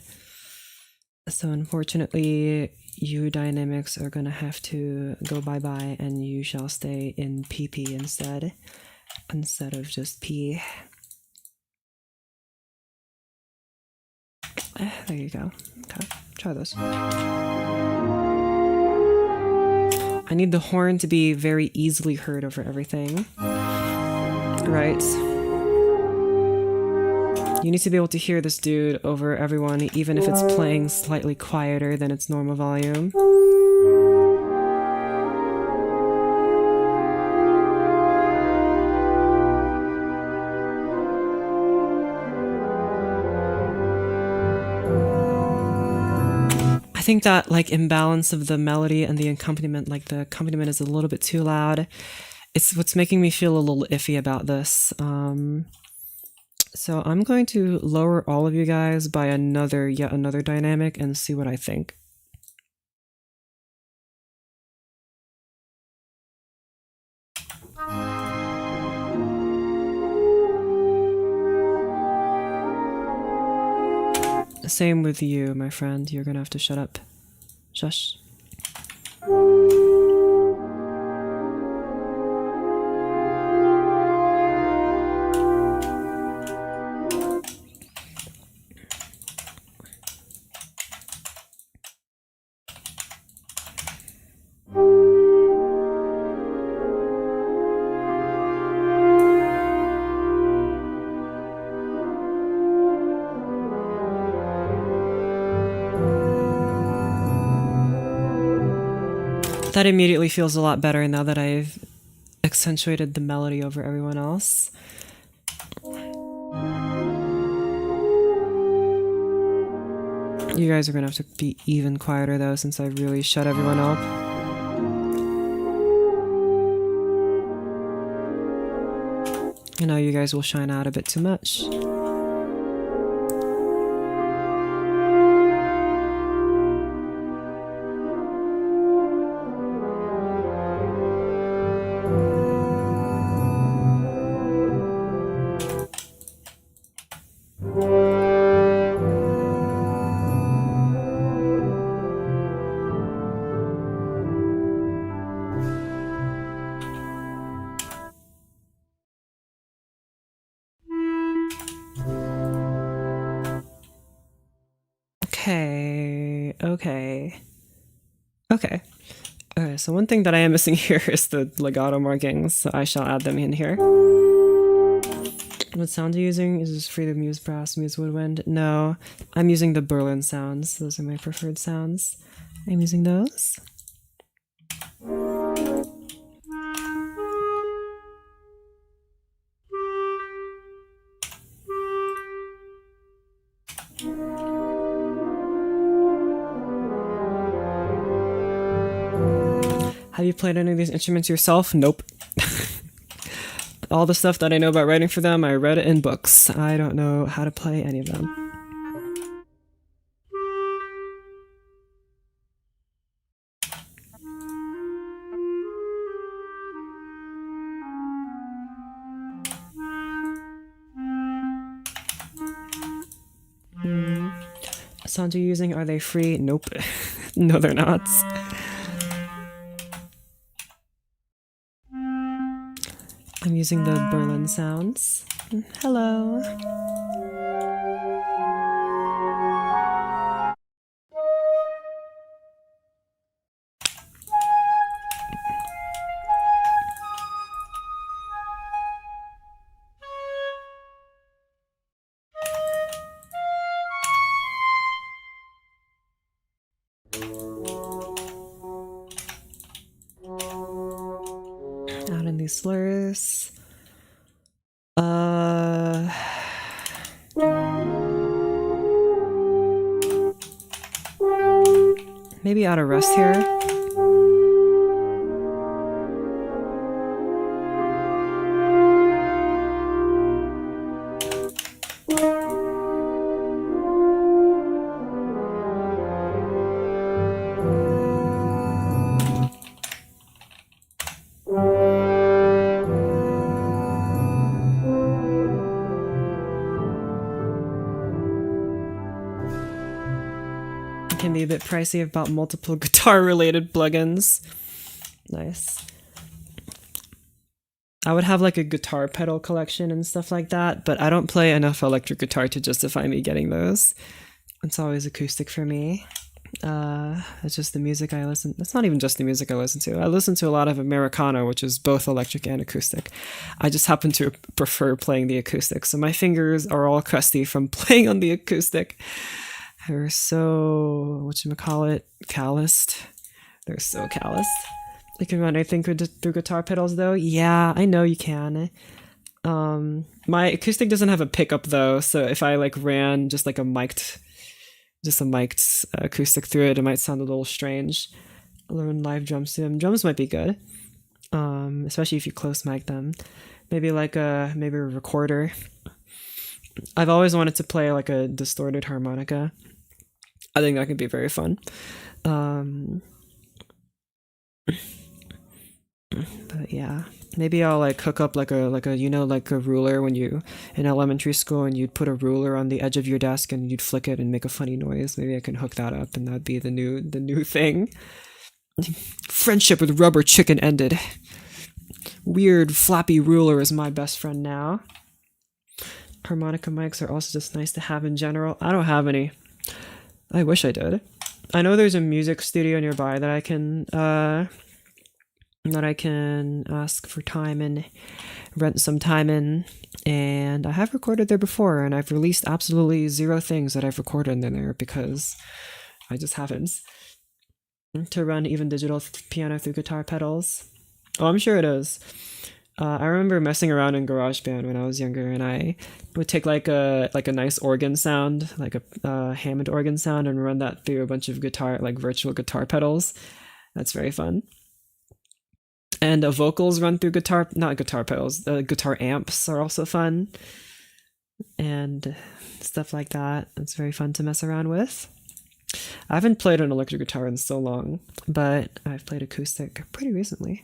So unfortunately, you dynamics are gonna have to go bye-bye and you shall stay in PP instead of just P. There you go. Okay, try this. I need the horn to be very easily heard over everything. Right. You need to be able to hear this dude over everyone, even if it's playing slightly quieter than its normal volume. I think that like imbalance of the melody and the accompaniment, like the accompaniment is a little bit too loud. It's what's making me feel a little iffy about this. So I'm going to lower all of you guys by yet another dynamic and see what I think. Same with you, my friend. You're gonna have to shut up. Shush. That immediately feels a lot better now that I've accentuated the melody over everyone else. You guys are gonna have to be even quieter though, since I really shut everyone up. I know you guys will shine out a bit too much. Okay, so one thing that I am missing here is the legato markings, so I shall add them in here. What sound are you using? Is this free the Muse Brass, Muse Woodwind? No, I'm using the Berlin sounds. Those are my preferred sounds. I'm using those. Have you played any of these instruments yourself? Nope. All the stuff that I know about writing for them, I read it in books. I don't know how to play any of them. Sounds you're using, are they free? Nope. No, they're not. I'm using the Berlin sounds. Hello. Not in these slurs. Maybe out of rest here. Can be a bit pricey about multiple guitar related plugins. Nice. I would have like a guitar pedal collection and stuff like that, but I don't play enough electric guitar to justify me getting those. It's always acoustic for me. It's just the music I listen. It's not even just the music I listen to. I listen to a lot of Americana, which is both electric and acoustic. I just happen to prefer playing the acoustic, so my fingers are all crusty from playing on the acoustic. They're so, whatchamacallit, calloused. They're so calloused. You can run anything through guitar pedals though? Yeah, I know you can. My acoustic doesn't have a pickup though, so if I like ran just a mic'd acoustic through it, it might sound a little strange. Learn live drum sim. Drums might be good, especially if you close mic them. Maybe a recorder. I've always wanted to play like a distorted harmonica. I think that could be very fun. But yeah, maybe I'll like hook up like a ruler when you in elementary school and you'd put a ruler on the edge of your desk and you'd flick it and make a funny noise. Maybe I can hook that up and that'd be the new thing. Friendship with rubber chicken ended. Weird flappy ruler is my best friend now. Harmonica mics are also just nice to have in general. I don't have any. I wish I did. I know there's a music studio nearby that I can ask for time and rent some time in, and I have recorded there before, and I've released absolutely 0 things that I've recorded in there because I just haven't. To run even digital piano through guitar pedals. Oh, I'm sure it is. I remember messing around in GarageBand when I was younger, and I would take like a nice organ sound, like a Hammond organ sound, and run that through a bunch of virtual guitar pedals. That's very fun. And vocals run through guitar pedals. Guitar amps are also fun, and stuff like that. It's very fun to mess around with. I haven't played an electric guitar in so long, but I've played acoustic pretty recently.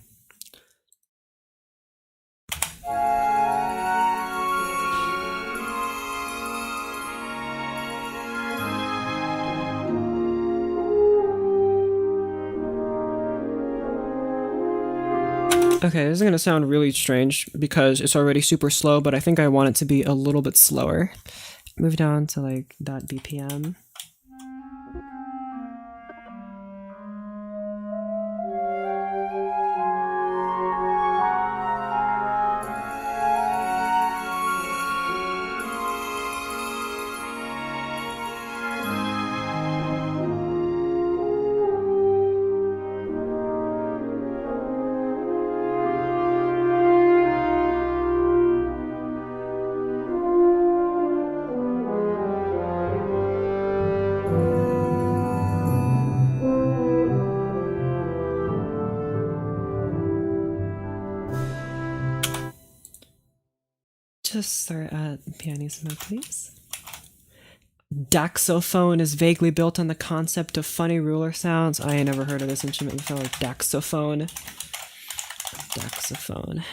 Okay, this is going to sound really strange because it's already super slow, but I think I want it to be a little bit slower. Move down to like that BPM. Just start at pianissimo, please. Daxophone is vaguely built on the concept of funny ruler sounds. I ain't never heard of this instrument before. Daxophone. Daxophone.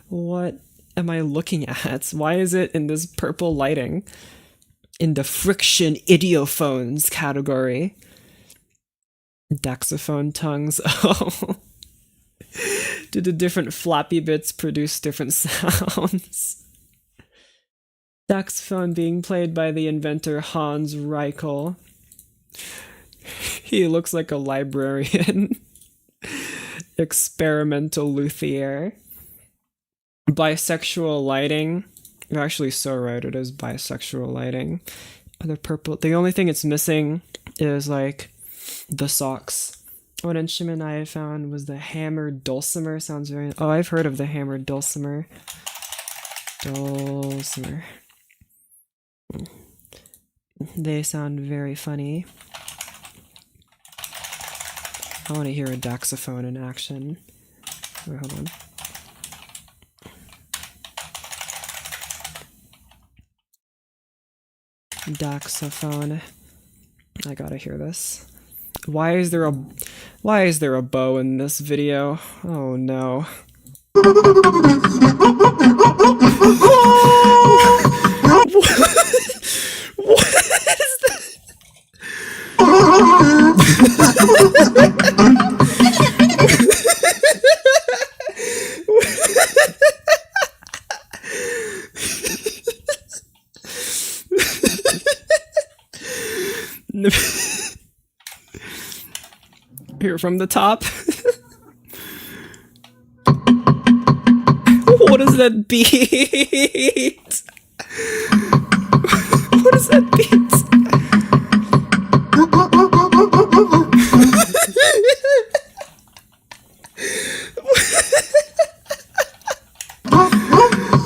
What am I looking at? Why is it in this purple lighting? In the friction idiophones category. Daxophone tongues. Oh. Do the different flappy bits produce different sounds? Saxophone being played by the inventor Hans Reichel. He looks like a librarian. Experimental luthier. Bisexual lighting. You're actually so right, it is bisexual lighting. The purple. The only thing it's missing is like the socks. One instrument I found was the hammered dulcimer. Sounds very... Oh, I've heard of the hammered dulcimer. Dulcimer. They sound very funny. I want to hear a daxophone in action. Wait, hold on. Daxophone. I gotta hear this. Why is there a bow in this video? Oh no. What is that? Here from the top. What is that beat? What is that beat?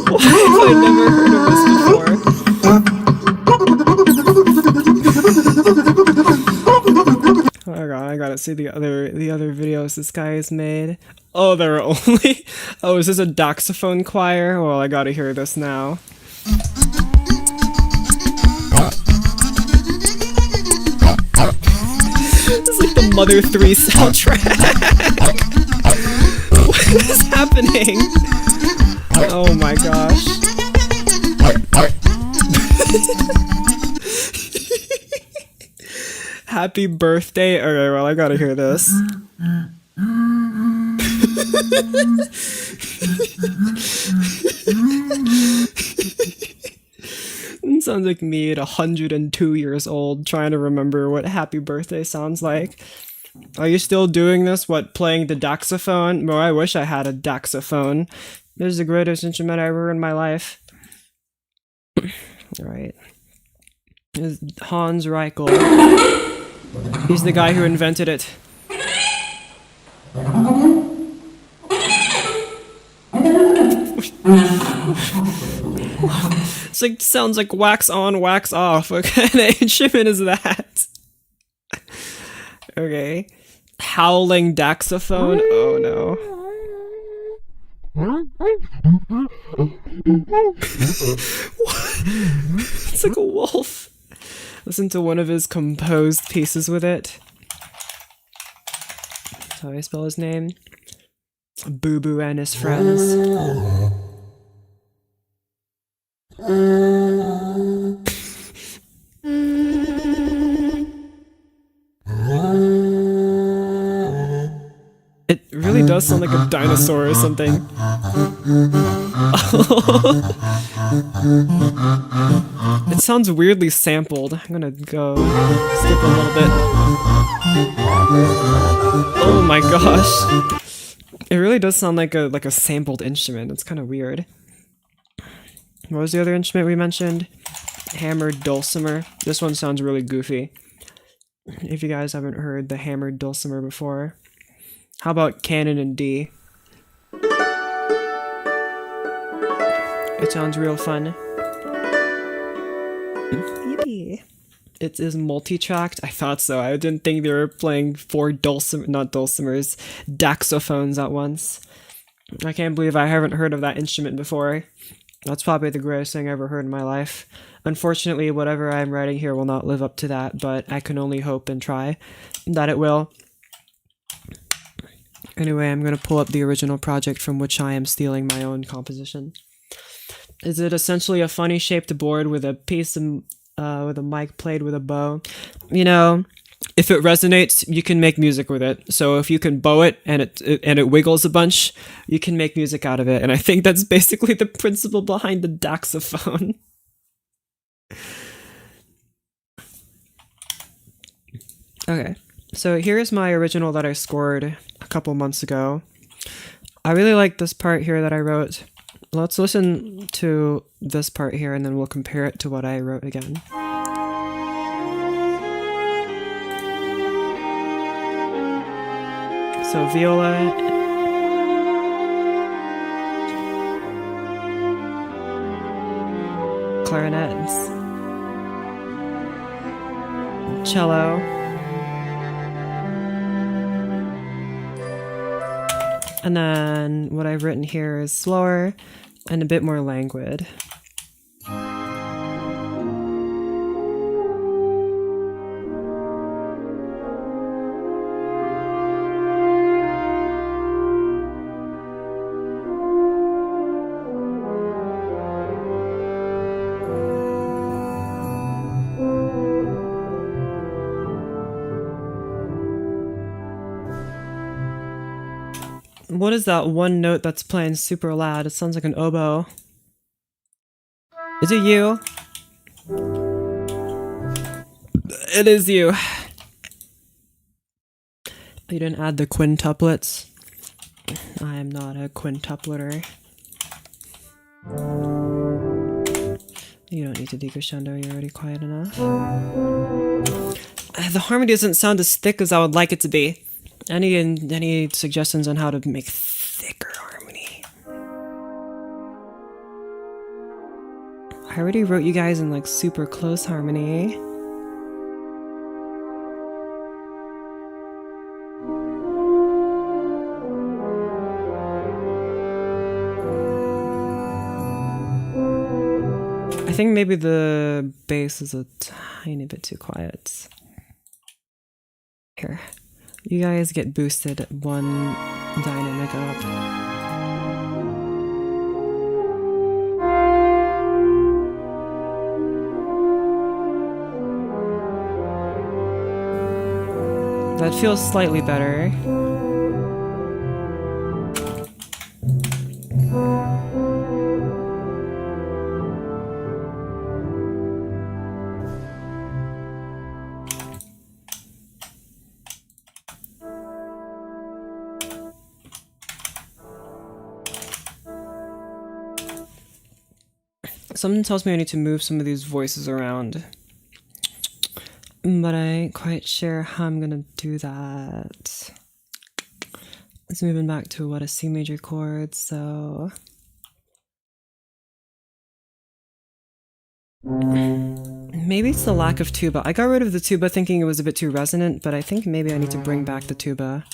Why have I never heard of this before? Oh god, I gotta see the other videos this guy has made. Oh, there are only... Oh, is this a daxophone choir? Well, I gotta hear this now. It's like the Mother 3 soundtrack. What is happening? Oh my gosh. Happy birthday. Okay, well, I gotta hear this. It sounds like me at 102 years old trying to remember what happy birthday sounds like. Are you still doing this? What, playing the daxophone? Well, I wish I had a daxophone. This is the greatest instrument I ever heard in my life. Alright. This is Hans Reichel. He's the guy who invented it. It's like, sounds like wax on, wax off. What kind of instrument is that? Okay. Howling daxophone? Oh no. It's like a wolf. Listen to one of his composed pieces with it. That's how I spell his name. Boo Boo and his friends. It really does sound like a dinosaur or something. It sounds weirdly sampled. I'm gonna go skip a little bit. Oh my gosh. It really does sound like a sampled instrument. It's kind of weird. What was the other instrument we mentioned? Hammered dulcimer. This one sounds really goofy. If you guys haven't heard the hammered dulcimer before. How about Canon in D? It sounds real fun. Yippee. It is multi-tracked? I thought so. I didn't think they were playing 4 daxophones at once. I can't believe I haven't heard of that instrument before. That's probably the greatest thing I ever heard in my life. Unfortunately, whatever I'm writing here will not live up to that, but I can only hope and try that it will. Anyway, I'm going to pull up the original project from which I am stealing my own composition. Is it essentially a funny shaped board with a piece of, with a mic played with a bow? You know, if it resonates, you can make music with it. So if you can bow it and it wiggles a bunch, you can make music out of it. And I think that's basically the principle behind the daxophone. Okay, so here's my original that I scored a couple months ago. I really like this part here that I wrote. Let's listen to this part here and then we'll compare it to what I wrote again. So viola, clarinets, cello, and then what I've written here is slower and a bit more languid. What is that one note that's playing super loud? It sounds like an oboe. Is it you? It is you. You didn't add the quintuplets. I am not a quintupleter. You don't need to decrescendo, you're already quiet enough. The harmony doesn't sound as thick as I would like it to be. Any suggestions on how to make thicker harmony? I already wrote you guys in like super close harmony. I think maybe the bass is a tiny bit too quiet. Here. You guys get boosted one dynamic up. That feels slightly better. Something tells me I need to move some of these voices around, but I ain't quite sure how I'm gonna do that. Let's move it back to a C major chord, so... Maybe it's the lack of tuba. I got rid of the tuba thinking it was a bit too resonant, but I think maybe I need to bring back the tuba.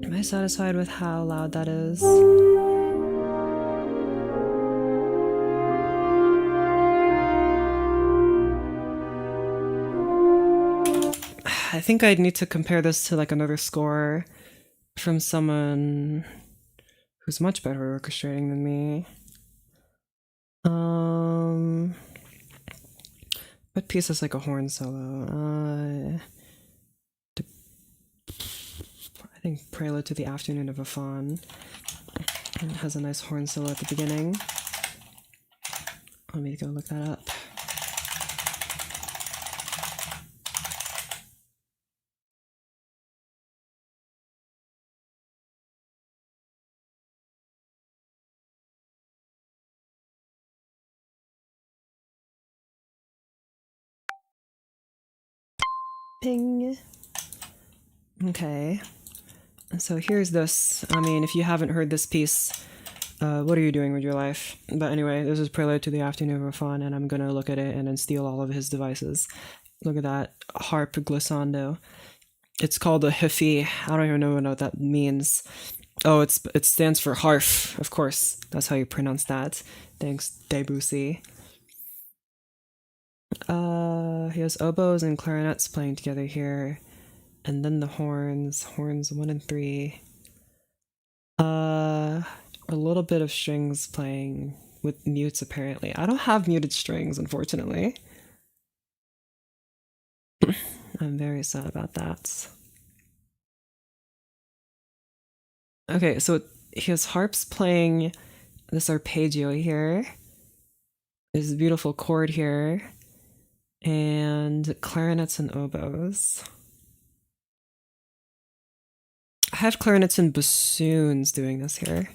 Am I satisfied with how loud that is? I think I'd need to compare this to like another score from someone who's much better at orchestrating than me. What piece is like a horn solo? I think Prelude to the Afternoon of a Faun. It has a nice horn solo at the beginning. Let me go look that up. Ping. Okay. So here's this. I mean, if you haven't heard this piece, what are you doing with your life? But anyway, this is Prelude to the Afternoon of a Faun, and I'm gonna look at it and then steal all of his devices. Look at that harp glissando. It's called a hifi. I don't even know what that means. Oh, it stands for harf, of course. That's how you pronounce that. Thanks, Debussy. He has oboes and clarinets playing together here. And then the horns 1 and 3. A little bit of strings playing with mutes, apparently. I don't have muted strings, unfortunately. I'm very sad about that. Okay, so his harp's playing this arpeggio here. There's a beautiful chord here. And clarinets and oboes. I have clarinets and bassoons doing this here.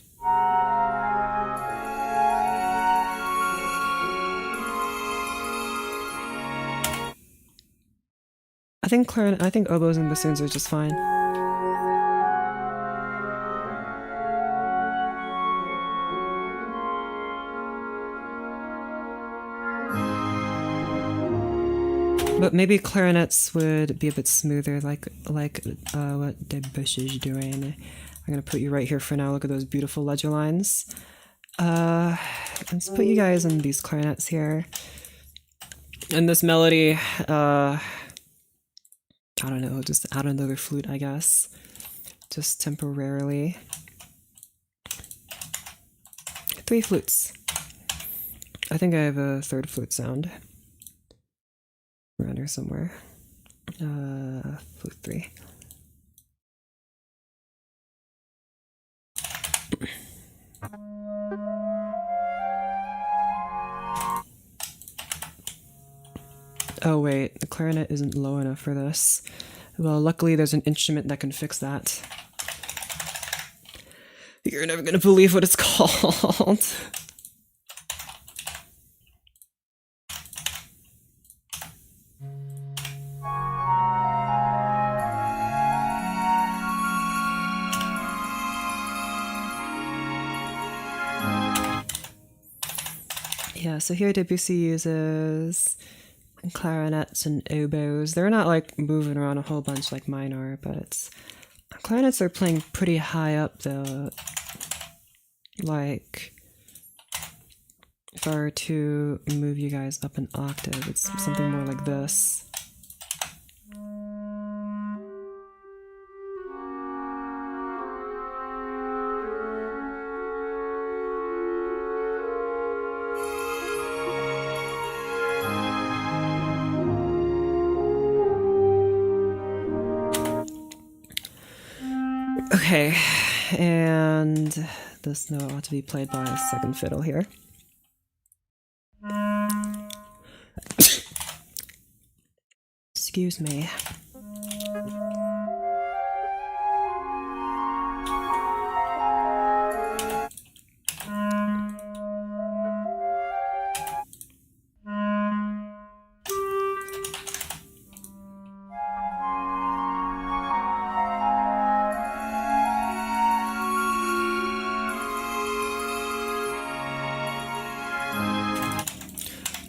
I think oboes and bassoons are just fine. But maybe clarinets would be a bit smoother, like what Debussy is doing. I'm gonna put you right here for now. Look at those beautiful ledger lines. Let's put you guys in these clarinets here. And this melody, I don't know, just add another flute, I guess. Just temporarily. 3 flutes. I think I have a 3rd flute sound around here somewhere. Flute 3. Oh wait, the clarinet isn't low enough for this. Well, luckily there's an instrument that can fix that. You're never gonna believe what it's called. Yeah, so here Debussy uses clarinets and oboes. They're not like moving around a whole bunch like mine are, but it's... Clarinets are playing pretty high up though. Like, if I were to move you guys up an octave, it's something more like this. Okay, and this note ought to be played by a 2nd fiddle here. Excuse me.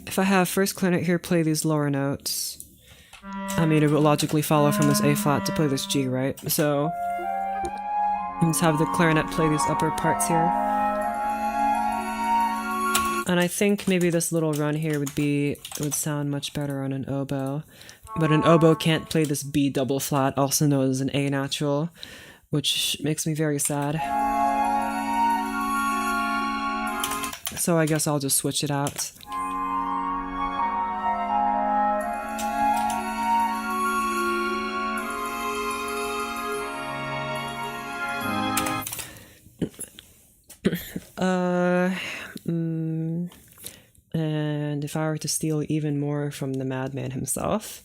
If I have 1st clarinet here play these lower notes, I mean, it will logically follow from this A flat to play this G, right? So, let's have the clarinet play these upper parts here. And I think maybe this little run here would sound much better on an oboe. But an oboe can't play this B double flat, also known as an A natural, which makes me very sad. So I guess I'll just switch it out. And if I were to steal even more from the madman himself,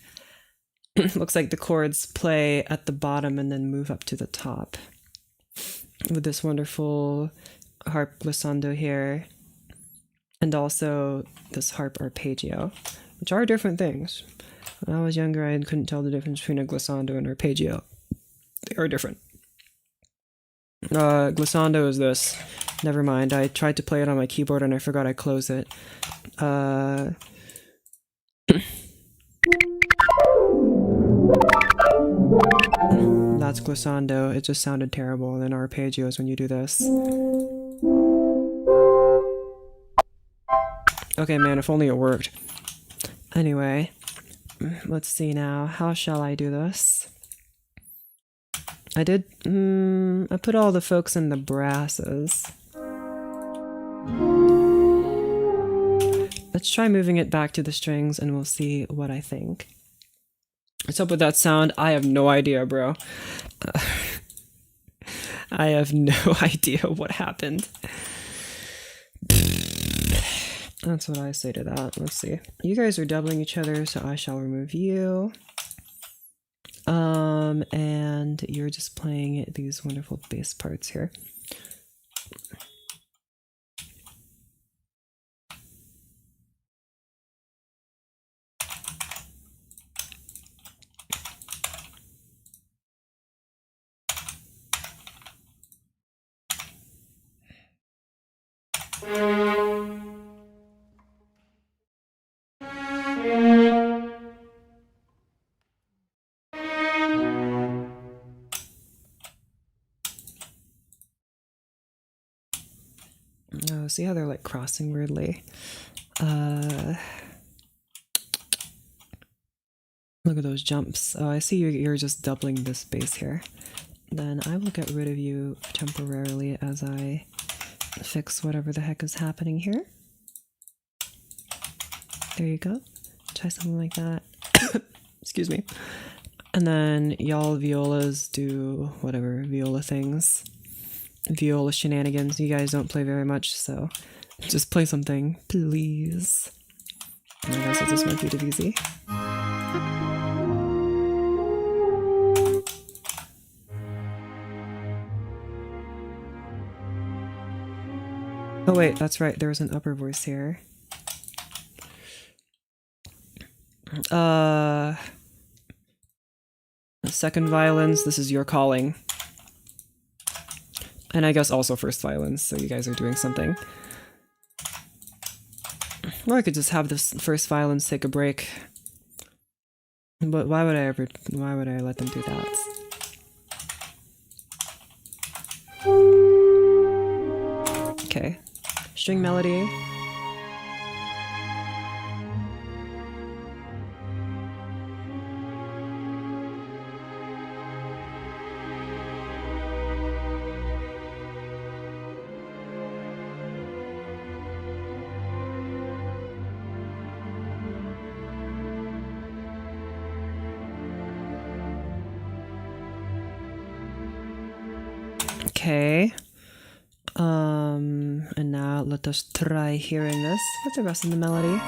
looks like the chords play at the bottom and then move up to the top. With this wonderful harp glissando here, and also this harp arpeggio, which are different things. When I was younger, I couldn't tell the difference between a glissando and arpeggio. They are different. Glissando is this. Never mind, I tried to play it on my keyboard and I forgot I closed it. That's glissando. It just sounded terrible. And then arpeggio is when you do this. Okay, man, if only it worked. Anyway, let's see now. How shall I do this? I put all the folks in the brasses. let's try moving it back to the strings and we'll see what I think. What's up with that sound? I have no idea, bro. I have no idea what happened. That's what I say to that. Let's see. You guys are doubling each other, so I shall remove you. And you're just playing these wonderful bass parts here. Oh, see how they're like crossing weirdly? Look at those jumps. Oh, I see you're just doubling this bass here. Then I will get rid of you temporarily as I fix whatever the heck is happening here. There you go. Try something like that. Excuse me. And then y'all violas do whatever viola things. Viola shenanigans. You guys don't play very much, so just play something, please. I guess I just went through to easy. Oh wait, that's right, there was an upper voice here. Second violins, this is your calling. And I guess also first violins, so you guys are doing something. Or I could just have this first violins take a break. But why would I let them do that? Okay. String melody. Okay. And now let us try hearing this with the rest of the melody.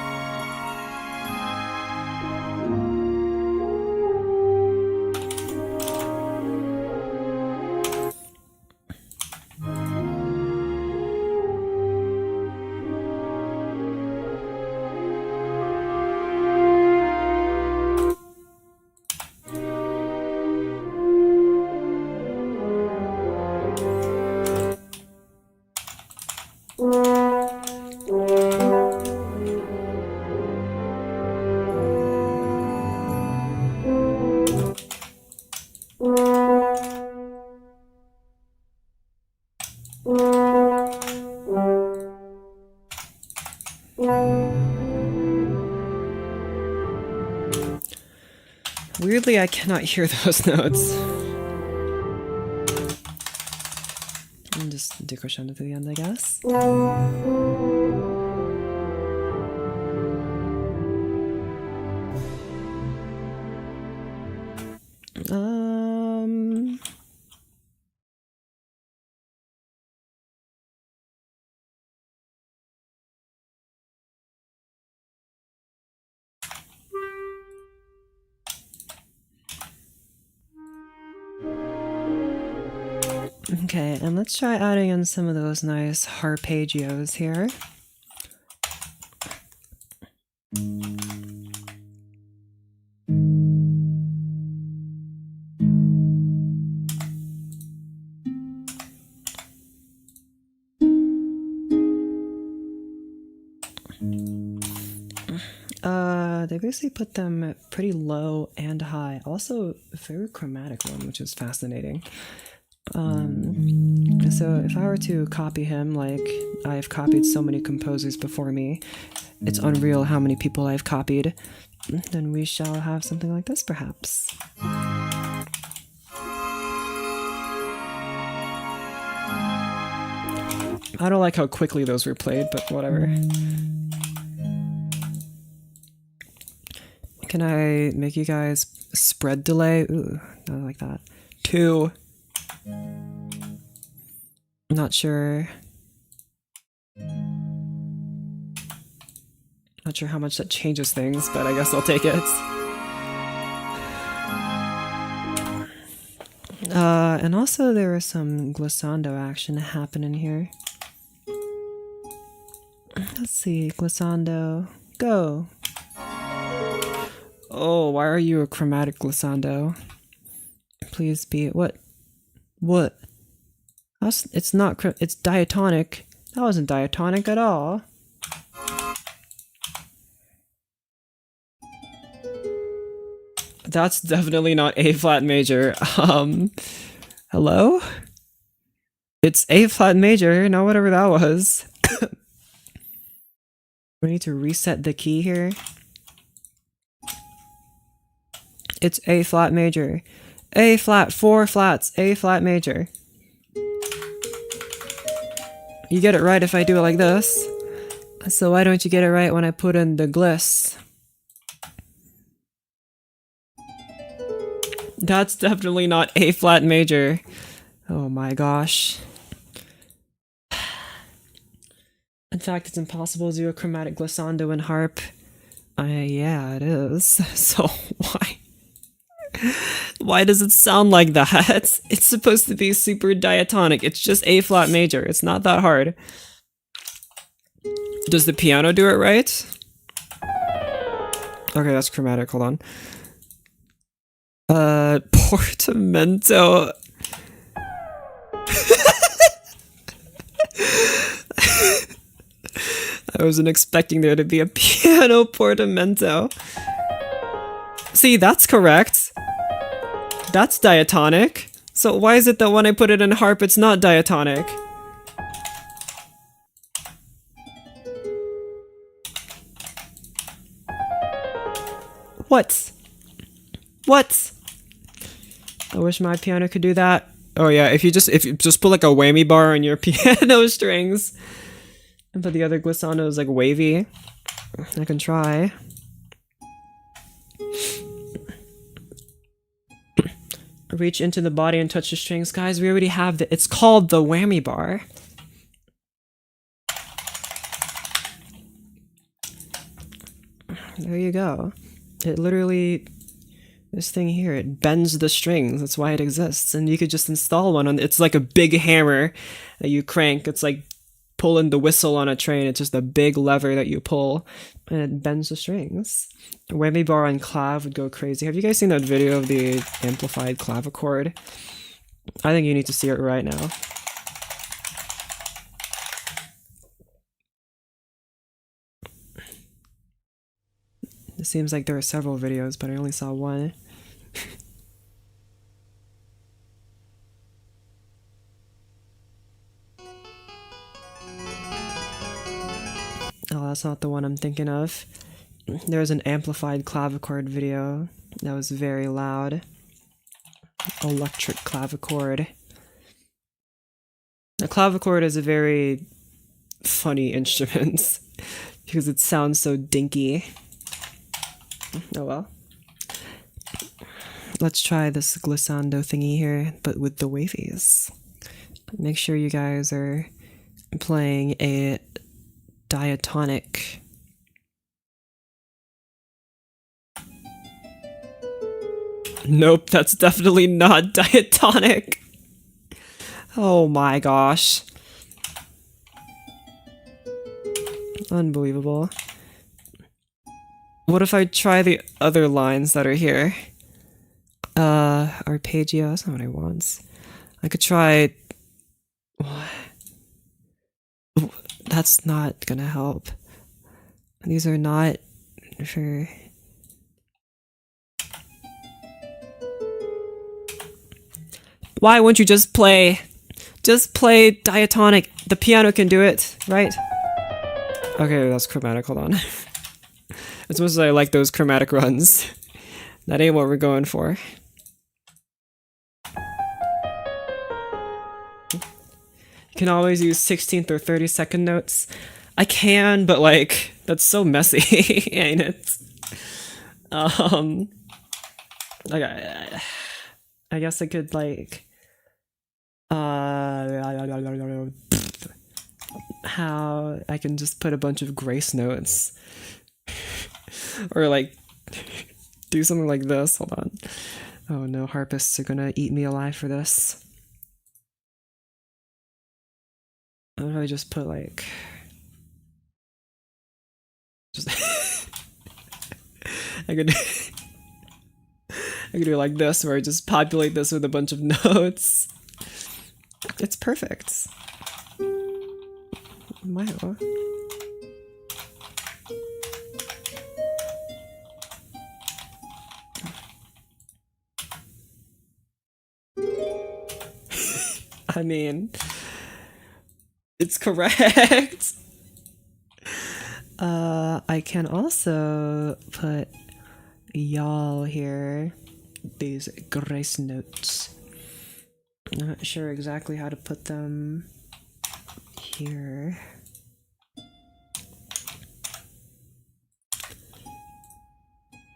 Weirdly, I cannot hear those notes. And just decrescendo to the end, I guess. Okay, and let's try adding in some of those nice harpeggios here. They basically put them pretty low and high. Also, a very chromatic one, which is fascinating. So if I were to copy him, like I've copied so many composers before me, it's unreal how many people I've copied, then we shall have something like this, perhaps. I don't like how quickly those were played, but whatever. Can I make you guys spread delay? Ooh, I like that. 2. I'm not sure. Not sure how much that changes things, but I guess I'll take it. And also there was some glissando action happening here. Let's see, glissando, go. Oh, why are you a chromatic glissando? Please be, what? What? It's not, it's diatonic. That wasn't diatonic at all. That's definitely not A flat major. Hello? It's A flat major, not whatever that was. We need to reset the key here. It's A flat major. A flat, 4 flats, A flat major. You get it right if I do it like this. So why don't you get it right when I put in the gliss? That's definitely not A flat major. Oh my gosh. In fact, it's impossible to do a chromatic glissando in harp. Yeah, it is. So why? Why does it sound like that? It's supposed to be super diatonic. It's just A flat major. It's not that hard. Does the piano do it right? Okay, that's chromatic. Hold on. Portamento. I wasn't expecting there to be a piano portamento. See, that's correct. That's diatonic. So why is it that when I put it in harp, it's not diatonic? What? What? I wish my piano could do that. Oh yeah, if you just put like a whammy bar on your piano strings and put the other glissandos like wavy, I can try. Reach into the body and touch the strings. Guys, we already have the, it's called the whammy bar. There you go. It literally, this thing here, it bends the strings. That's why it exists. And you could just install one on, it's like a big hammer that you crank. It's like pulling the whistle on a train. It's just a big lever that you pull and it bends the strings. A whammy bar on clav would go crazy. Have you guys seen that video of the amplified clavichord? I think you need to see it right now. It seems like there are several videos, but I only saw one. Oh, that's not the one I'm thinking of. There's an amplified clavichord video that was very loud. Electric clavichord. The clavichord is a very funny instrument because it sounds so dinky. Oh well. Let's try this glissando thingy here, but with the wavies. Make sure you guys are playing a diatonic. Nope, that's definitely not diatonic. Oh my gosh. Unbelievable. What if I try the other lines that are here? Arpeggio, that's not what I want. I could try... What? That's not gonna help. These are not for... Why won't you just play diatonic? The piano can do it, right? Okay, that's chromatic, hold on. It's supposed to say I like those chromatic runs. That ain't what we're going for. You can always use 16th or 32nd notes. I can, but like, that's so messy, ain't it? Okay, I guess I could like how I can just put a bunch of grace notes or like do something like this. Hold on. Oh no, harpists are gonna eat me alive for this. What if I just put like just I could I could do it like this where I just populate this with a bunch of notes. It's perfect. Wow. I mean, it's correct. I can also put y'all here. These grace notes. I'm not sure exactly how to put them here.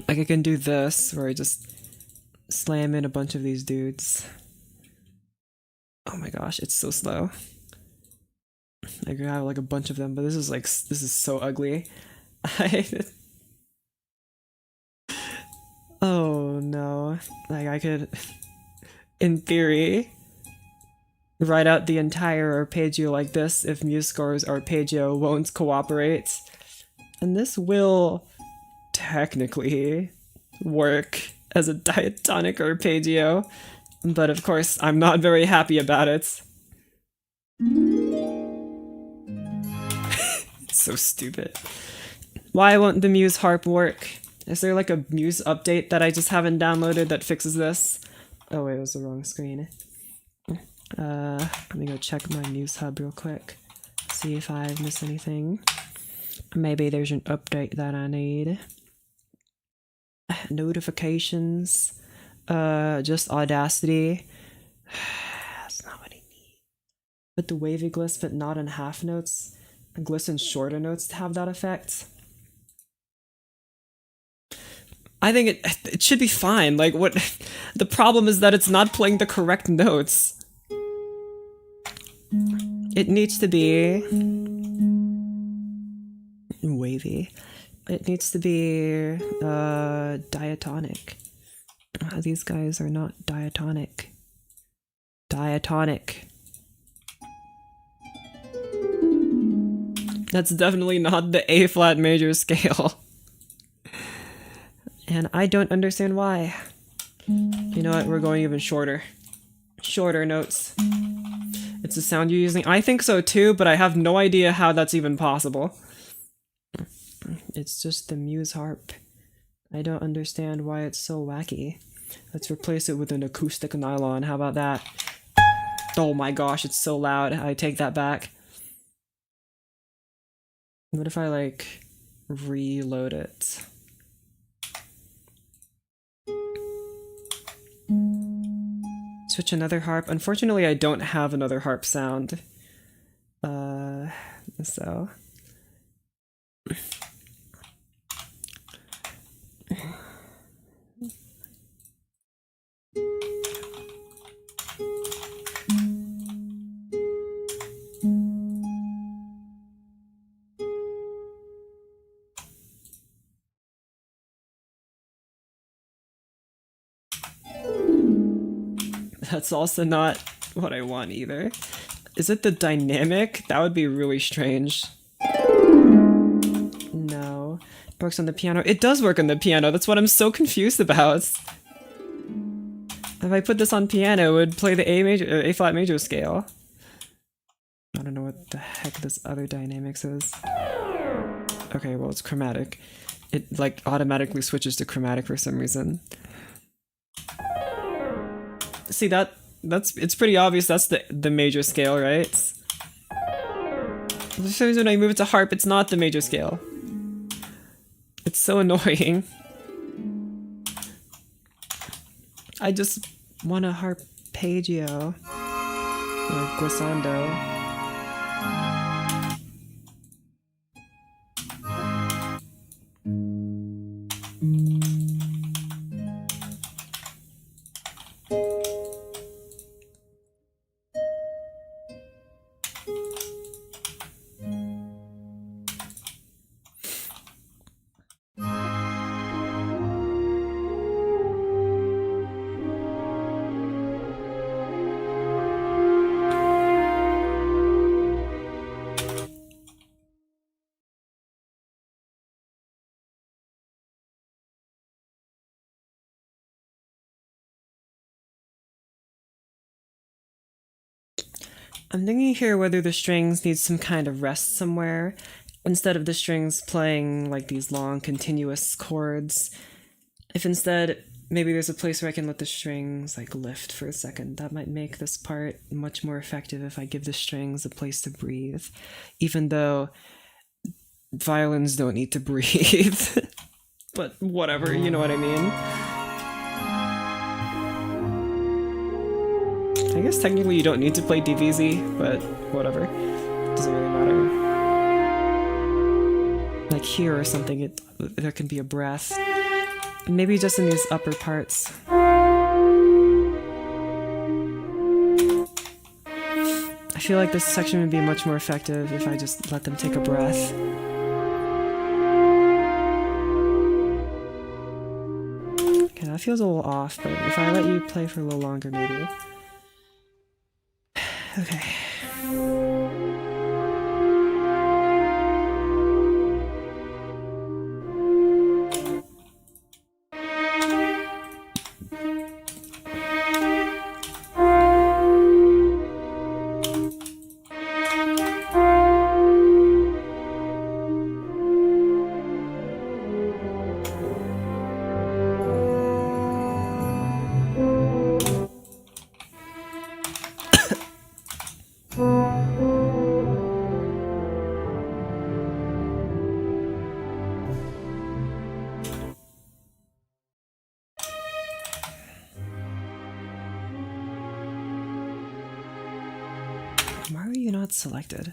Like I can do this where I just slam in a bunch of these dudes. Oh my gosh, it's so slow. I could have like a bunch of them, but this is so ugly. Oh no. Like I could, in theory, write out the entire arpeggio like this if MuseScore's arpeggio won't cooperate. And this will technically work as a diatonic arpeggio, but of course I'm not very happy about it. It's so stupid. Why won't the Muse harp work? Is there like a Muse update that I just haven't downloaded that fixes this? Oh wait, it was the wrong screen. Let me go check my Muse hub real quick. See if I've missed anything. Maybe there's an update that I need. Notifications. Just Audacity. That's not what I need. Put the wavy gliss, but not in half notes. Gliss in shorter notes to have that effect. I think it should be fine. Like what the problem is that it's not playing the correct notes. It needs to be wavy. It needs to be diatonic. These guys are not diatonic. Diatonic. That's definitely not the A flat major scale. And I don't understand why. You know what? We're going even shorter. Shorter notes. It's the sound you're using. I think so too, but I have no idea how that's even possible. It's just the Muse harp. I don't understand why it's so wacky. Let's replace it with an acoustic nylon. How about that? Oh my gosh, it's so loud. I take that back. What if I like reload it? Switch another harp. Unfortunately, I don't have another harp sound. So. That's also not what I want either. Is it the dynamic? That would be really strange. No. It works on the piano. It does work on the piano. That's what I'm so confused about. If I put this on piano, it would play the A flat major scale. I don't know what the heck this other dynamics is. Okay, well it's chromatic. It like automatically switches to chromatic for some reason. See it's pretty obvious that's the major scale, right? For some reason when I move it to harp, it's not the major scale. It's so annoying. I just want a harpeggiio or glissando. I'm thinking here whether the strings need some kind of rest somewhere, instead of the strings playing like these long continuous chords. If instead maybe there's a place where I can let the strings like lift for a second, that might make this part much more effective if I give the strings a place to breathe, even though violins don't need to breathe. But whatever, you know what I mean? I guess technically you don't need to play DVZ, but whatever. Doesn't really matter. Like here or something, there can be a breath. Maybe just in these upper parts. I feel like this section would be much more effective if I just let them take a breath. Okay, that feels a little off, but if I let you play for a little longer, maybe. Okay. Why are you not selected?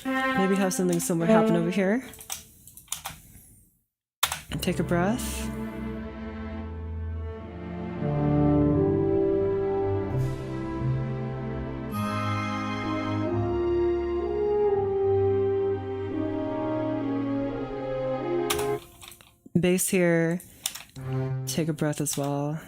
Maybe have something similar happen over here. Take a breath. Bass here. Take a breath as well.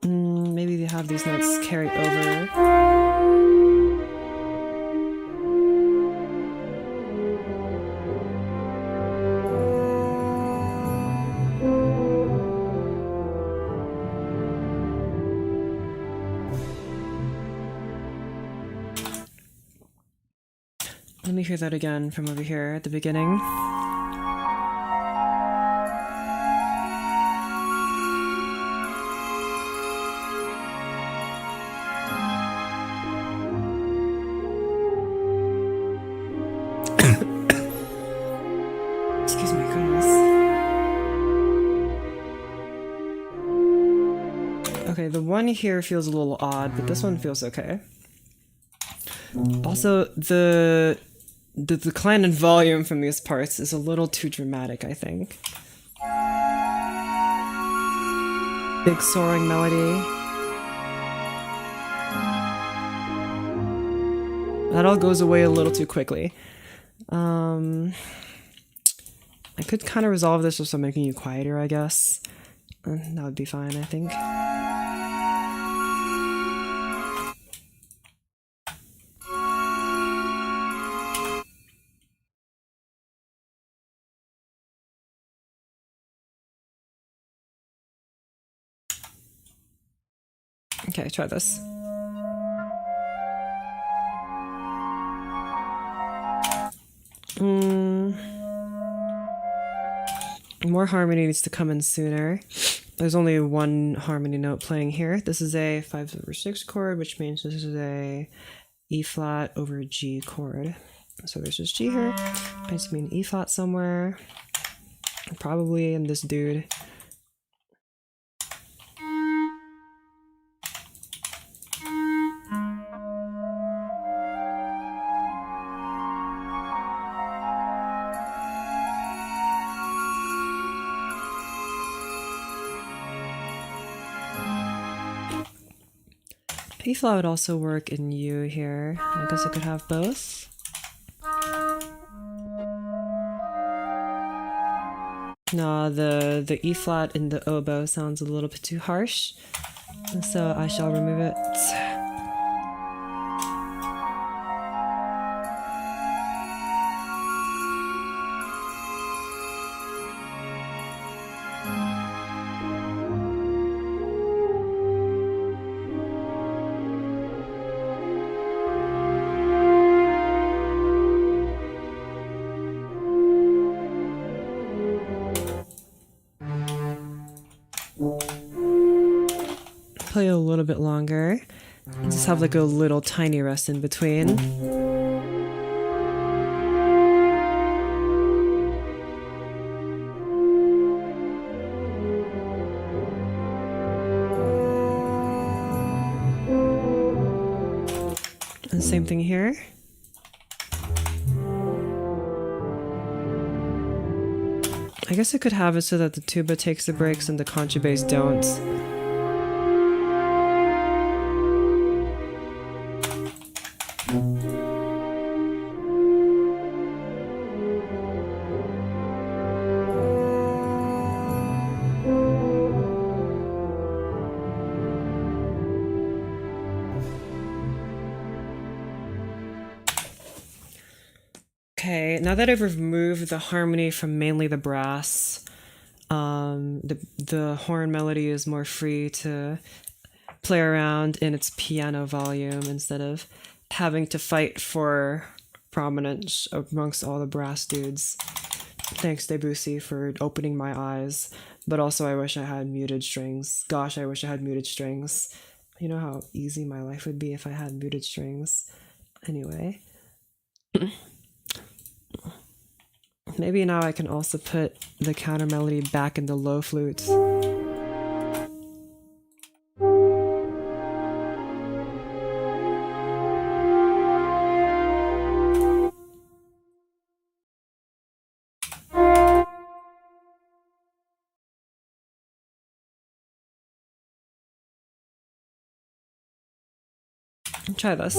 Maybe they have these notes carry over. Let me hear that again from over here at the beginning. Excuse me, goodness. Okay, the one here feels a little odd, but this one feels okay. Also, the decline in volume from these parts is a little too dramatic, I think. Big soaring melody. That all goes away a little too quickly. I could kind of resolve this just by making you quieter, I guess. That would be fine, I think. Okay, try this. More harmony needs to come in sooner. There's only one harmony note playing here. This is a 5/6 chord, which means this is a E flat over G chord. So there's just G here. It needs to be an E flat somewhere. Probably in this dude. E flat would also work in U here. I guess I could have both. No, the E flat in the oboe sounds a little bit too harsh, so I shall remove it. Play a little bit longer. Just have like a little tiny rest in between. And same thing here. I guess I could have it so that the tuba takes the breaks and the contrabass don't. Okay, now that I've removed the harmony from mainly the brass, the horn melody is more free to play around in its piano volume instead of having to fight for prominence amongst all the brass dudes. Thanks, Debussy, for opening my eyes. But also, I wish I had muted strings. Gosh, I wish I had muted strings. You know how easy my life would be if I had muted strings. Anyway. Maybe now I can also put the counter melody back in the low flute. Try this.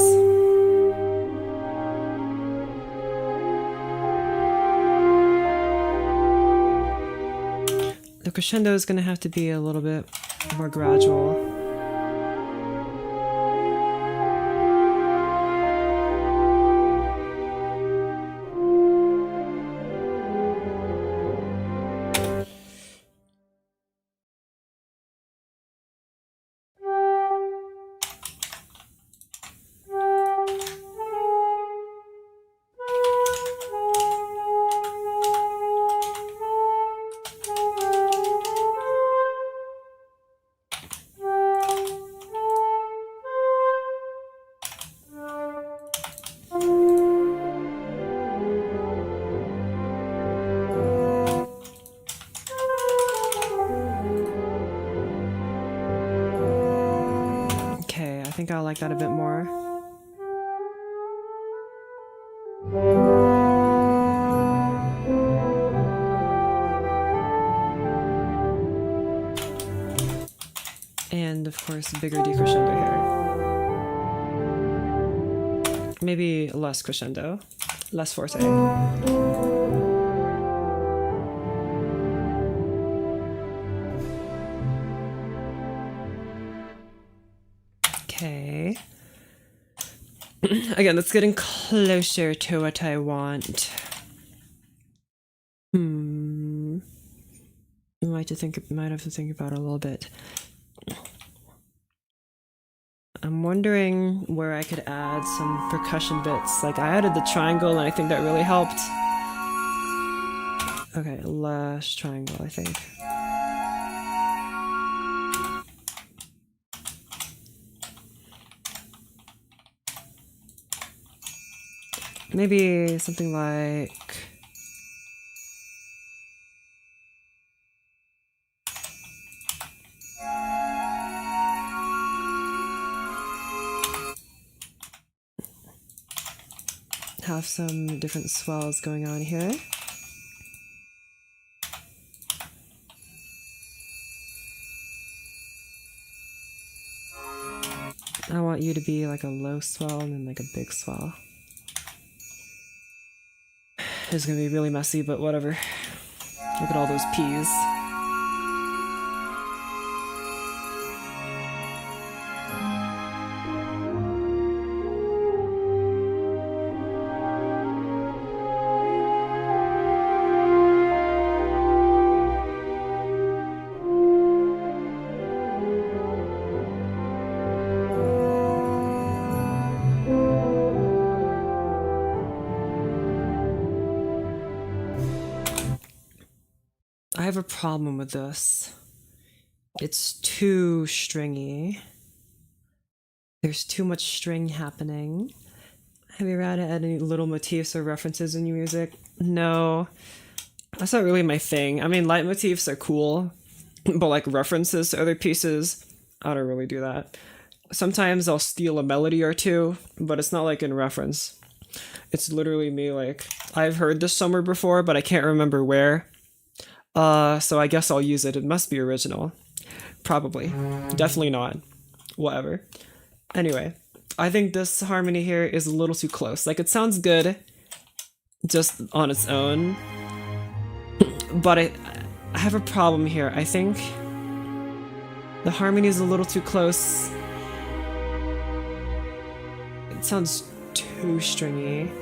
The crescendo is going to have to be a little bit more gradual. I think I like that a bit more. And of course, bigger decrescendo here. Maybe less crescendo, less forte. Okay. Again, that's getting closer to what I want. I might have to think about it a little bit. I'm wondering where I could add some percussion bits. Like I added the triangle and I think that really helped. Okay, less triangle, I think. Maybe something like... have some different swells going on here. I want you to be like a low swell and then like a big swell. It's gonna be really messy, but whatever. Look at all those P's. I have a problem with this. It's too stringy. There's too much string happening. Have you ever had to add any little motifs or references in your music? No. That's not really my thing. I mean, leitmotifs are cool, but like references to other pieces, I don't really do that. Sometimes I'll steal a melody or two, but it's not like in reference. It's literally me like, I've heard this somewhere before, but I can't remember where. So I guess I'll use it. It must be original. Probably. Definitely not. Whatever. Anyway, I think this harmony here is a little too close. Like, it sounds good just on its own, but I have a problem here. I think the harmony is a little too close. It sounds too stringy.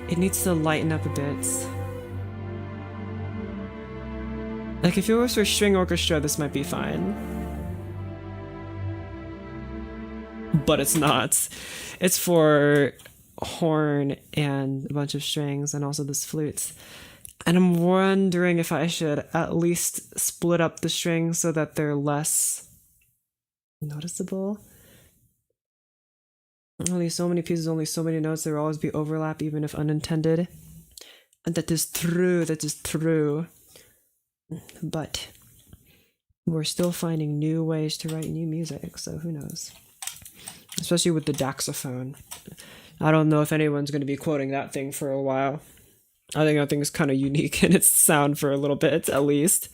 It needs to lighten up a bit. Like, if it was for string orchestra, this might be fine. But it's not. It's for horn and a bunch of strings and also this flute. And I'm wondering if I should at least split up the strings so that they're less noticeable. Only so many pieces, only so many notes. There will always be overlap, even if unintended. And that is true, that is true. But we're still finding new ways to write new music, so who knows? Especially with the daxophone. I don't know if anyone's going to be quoting that thing for a while. I think that thing is kind of unique in its sound for a little bit, at least.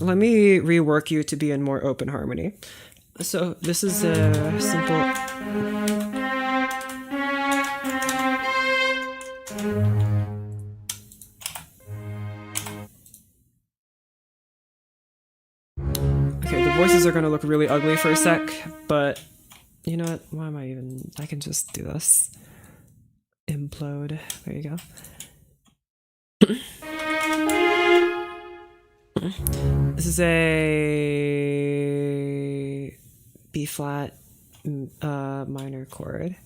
Let me rework you to be in more open harmony. So this is a simple... Okay, the voices are gonna look really ugly for a sec, but you know what? Why am I even... I can just do this. Implode. There you go. This is a B flat minor chord.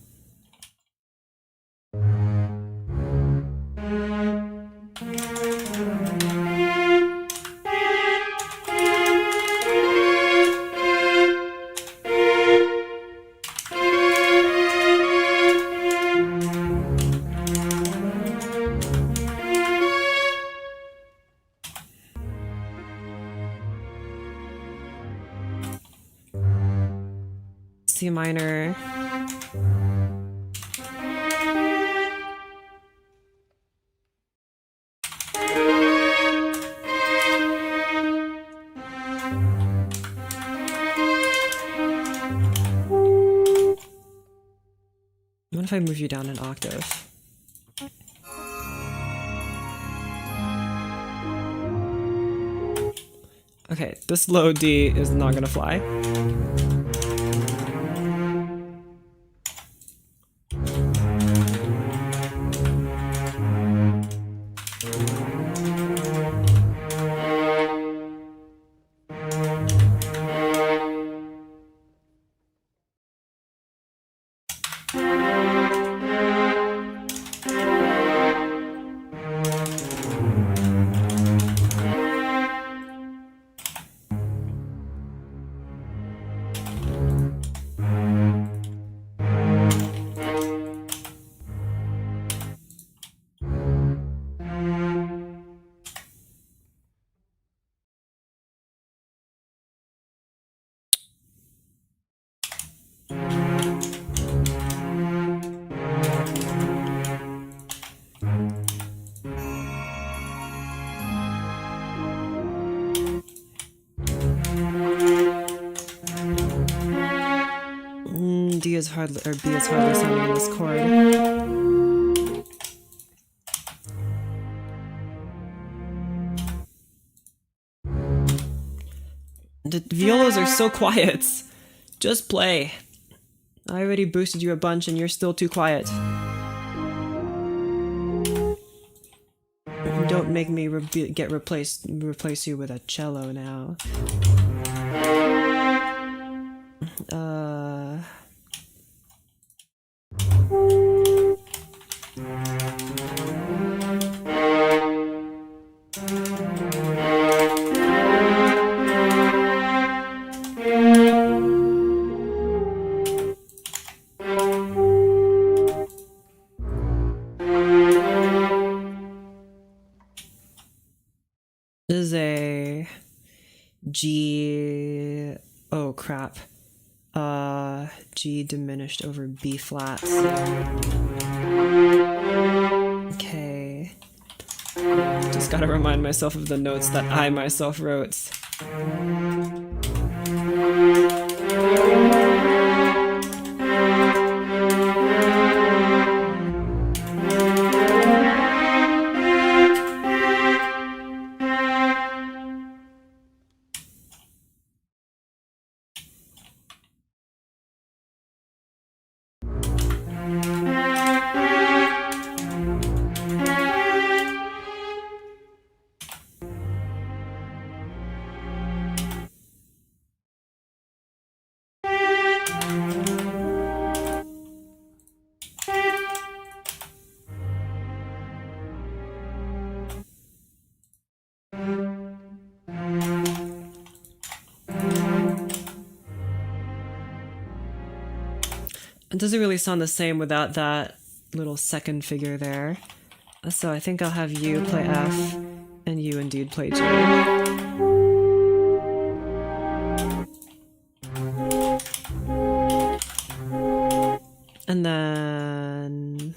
C minor. What if I move you down an octave? Okay, this low D is not gonna fly. D is hardly, or B is hardly sounding in this chord. The violas are so quiet. Just play. I already boosted you a bunch and you're still too quiet. Don't make me replace you with a cello now. This is a G. Oh crap. G diminished over B flat. Okay. Just gotta remind myself of the notes that I myself wrote. It doesn't really sound the same without that little second figure there. So I think I'll have you play F and you indeed play G. And then...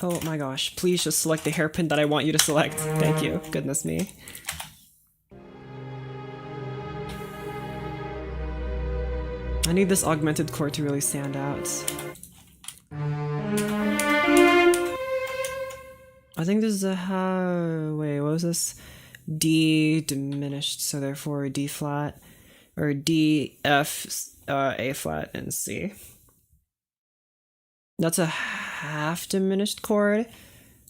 Oh my gosh, please just select the hairpin that I want you to select. Thank you. Goodness me. I need this augmented chord to really stand out. I think this is a wait, what was this? D diminished, so therefore D flat, or D, F, A flat, and C. That's a half diminished chord.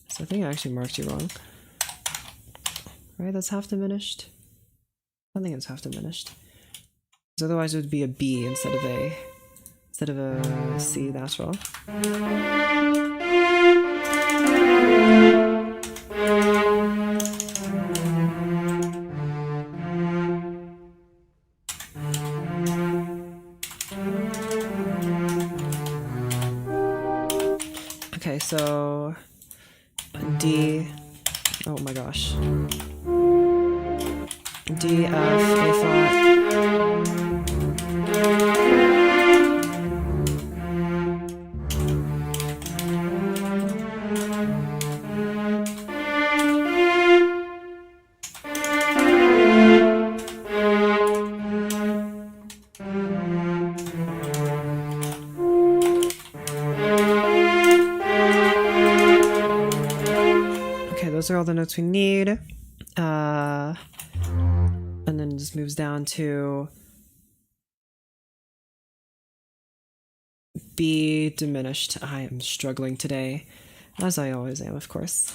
So I think I actually marked you wrong. Right, that's half diminished? I think it's half diminished. Because otherwise it would be a B instead of a C natural. Okay, so D, oh my gosh. D, F, A flat. are all the notes we need. And then it just moves down to B diminished. I am struggling today, as I always am, of course.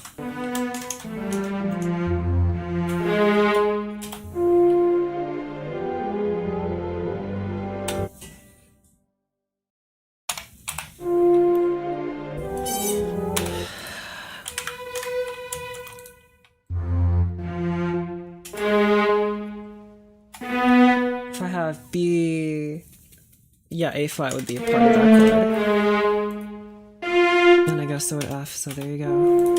If I have B, yeah, A flat would be a part of that chord. And I guess so would F, so there you go.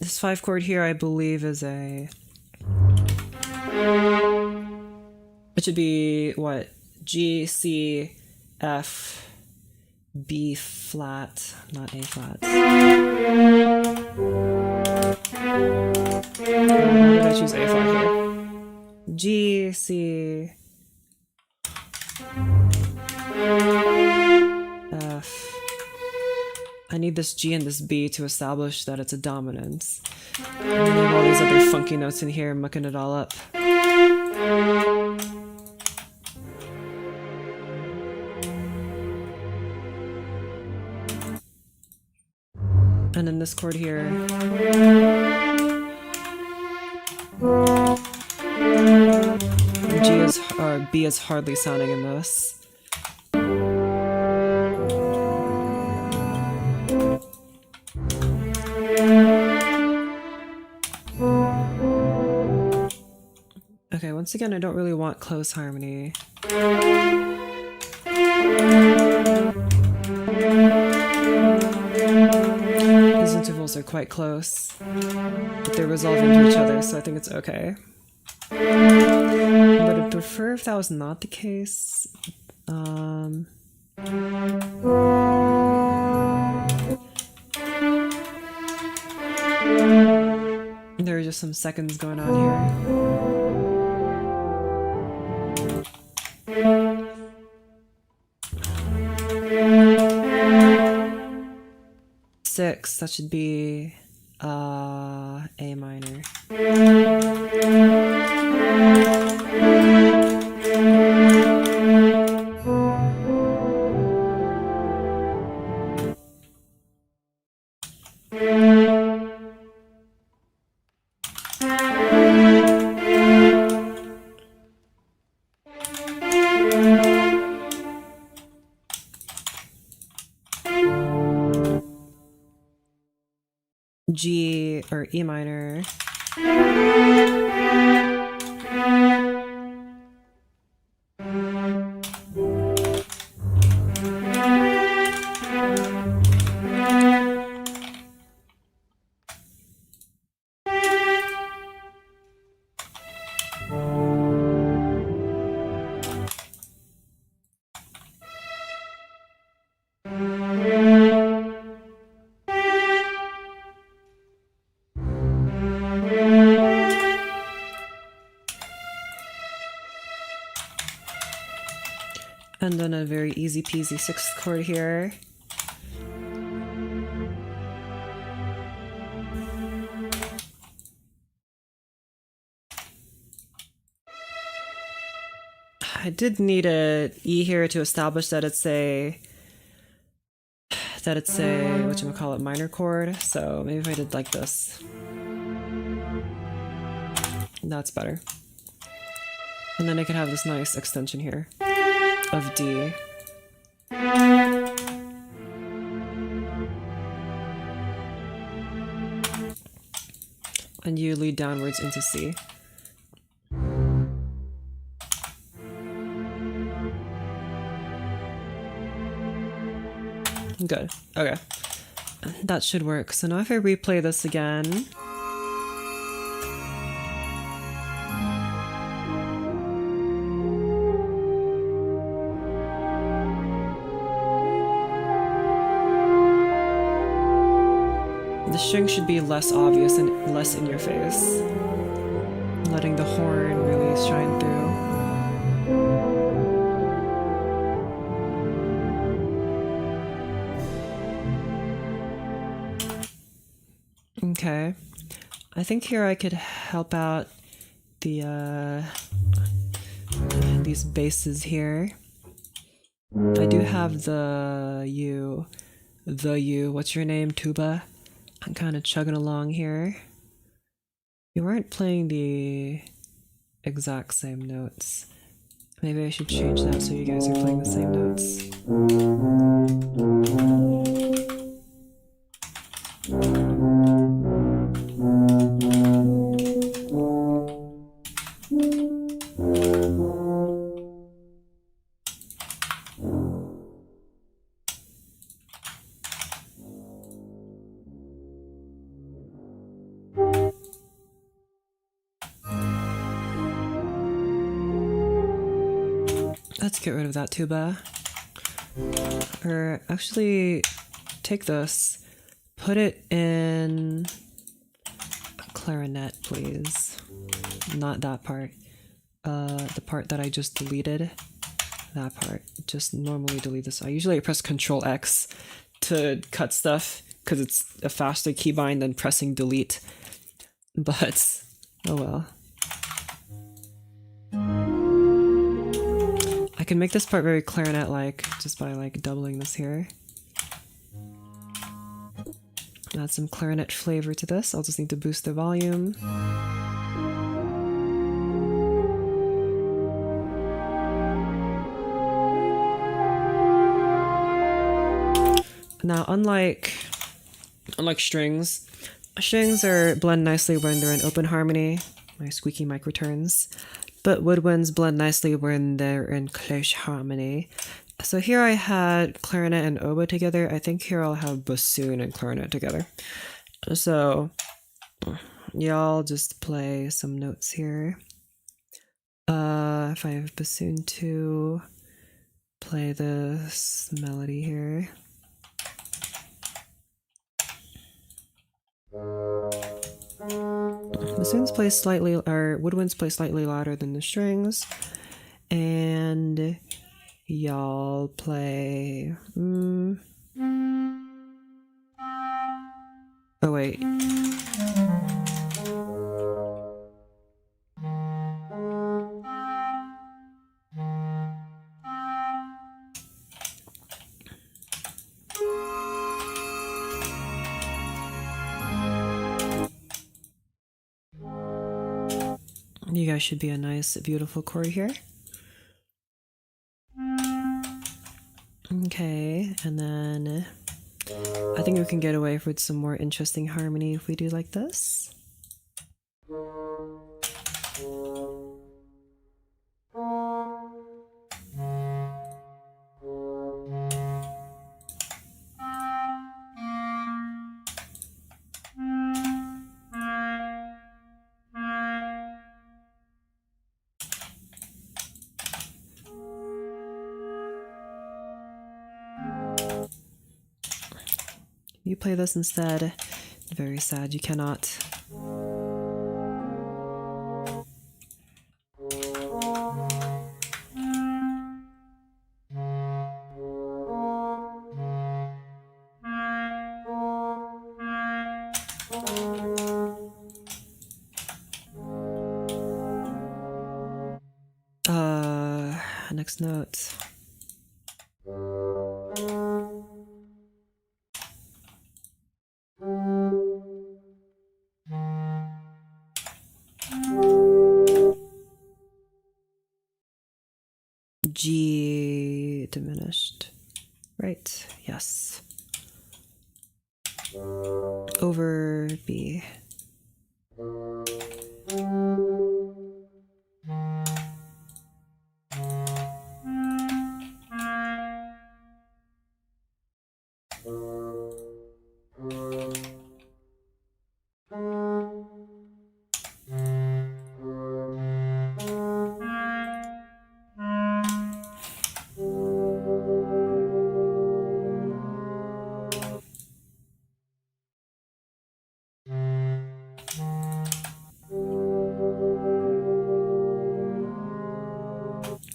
This 5 chord here, I believe, is a... It should be, what? G, C, F, B flat, not A flat. Why did I choose A flat here? G, C, F. I need this G and this B to establish that it's a dominant. And then I have all these other funky notes in here, mucking it all up. And then this chord here. G is, or B is hardly sounding in this. Okay, once again, I don't really want close harmony. These intervals are quite close, but they're resolving to each other, so I think it's okay. But I'd prefer if that was not the case. There are just some seconds going on here. 6, that should be A minor. G or E minor. And then a very easy peasy 6th chord here. I did need a E here to establish that it's a whatchamacallit, minor chord. So maybe if I did like this. That's better. And then I could have this nice extension here of D. And you lead downwards into C. Good. Okay. That should work. So now if I replay this again, the string should be less obvious and less in your face, letting the horn really shine through. Okay. I think here I could help out the these basses here. I do have the U. What's your name, tuba? I'm kind of chugging along here. You aren't playing the exact same notes. Maybe I should change that so you guys are playing the same notes. Let's get rid of that tuba. Or actually, take this, put it in a clarinet, please. Not that part. The part that I just deleted. That part. Just normally delete this. I usually press Control X to cut stuff because it's a faster keybind than pressing delete. But, oh well. I can make this part very clarinet-like just by like doubling this here. Add some clarinet flavor to this. I'll just need to boost the volume. Now, unlike strings, strings blend nicely when they're in open harmony. My squeaky mic returns. But woodwinds blend nicely when they're in close harmony. So here I had clarinet and oboe together. I think here I'll have bassoon and clarinet together. So y'all just play some notes here. If I have bassoon 2, play this melody here. Bassoons play slightly, or woodwinds play slightly louder than the strings, and y'all play. Oh wait. You guys should be a nice, beautiful chord here. Okay, and then I think we can get away with some more interesting harmony if we do like this. You play this instead. Very sad, you cannot. Next note. G diminished. Right, yes. Over B.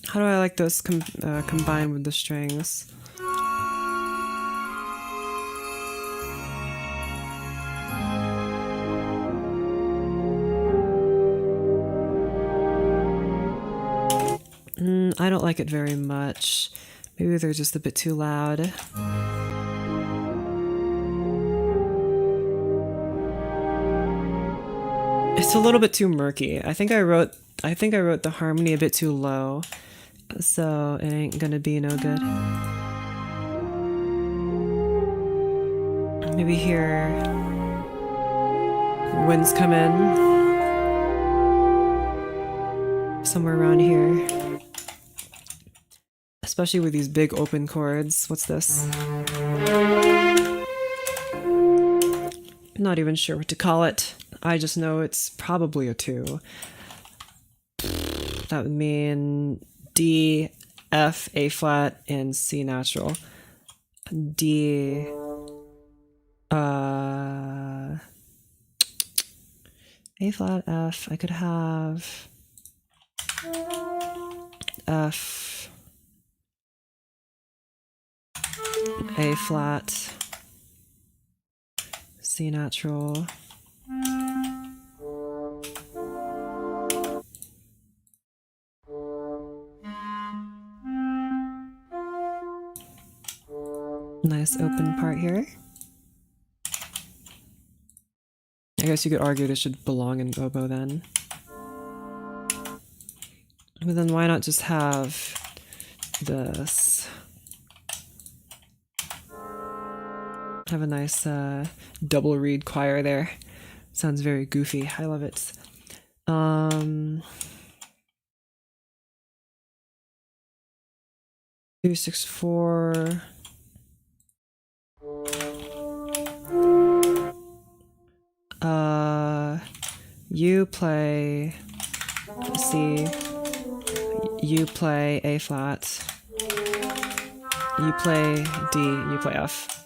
How do I like this combined with the strings? I don't like it very much. Maybe they're just a bit too loud. It's a little bit too murky. I think I wrote the harmony a bit too low, so it ain't gonna be no good. Maybe here, winds come in somewhere around here, especially with these big open chords. What's this? Not even sure what to call it. I just know it's probably a 2. That would mean D, F, A flat, and C natural. D, A flat, F. I could have F, A flat, C natural. Nice open part here. I guess you could argue this should belong in oboe then. But then why not just have this? Have a nice double reed choir there. Sounds very goofy. I love it. 2, 6, 4. You play C, you play A flat, you play D, you play F.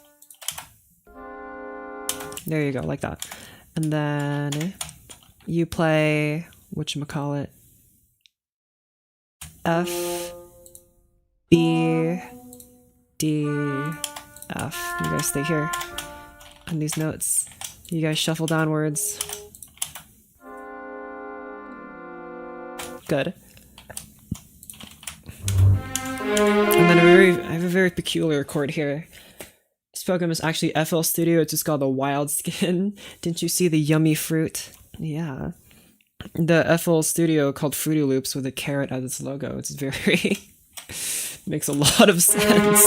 There you go, like that. And then you play, whatchamacallit, F, B, D, F. You guys stay here on these notes. You guys shuffle downwards. Good. And then I have a very peculiar chord here. This program is actually FL Studio. It's just called the Wild Skin. Didn't you see the yummy fruit? Yeah. The FL Studio called Fruity Loops with a carrot as its logo. It's very... makes a lot of sense.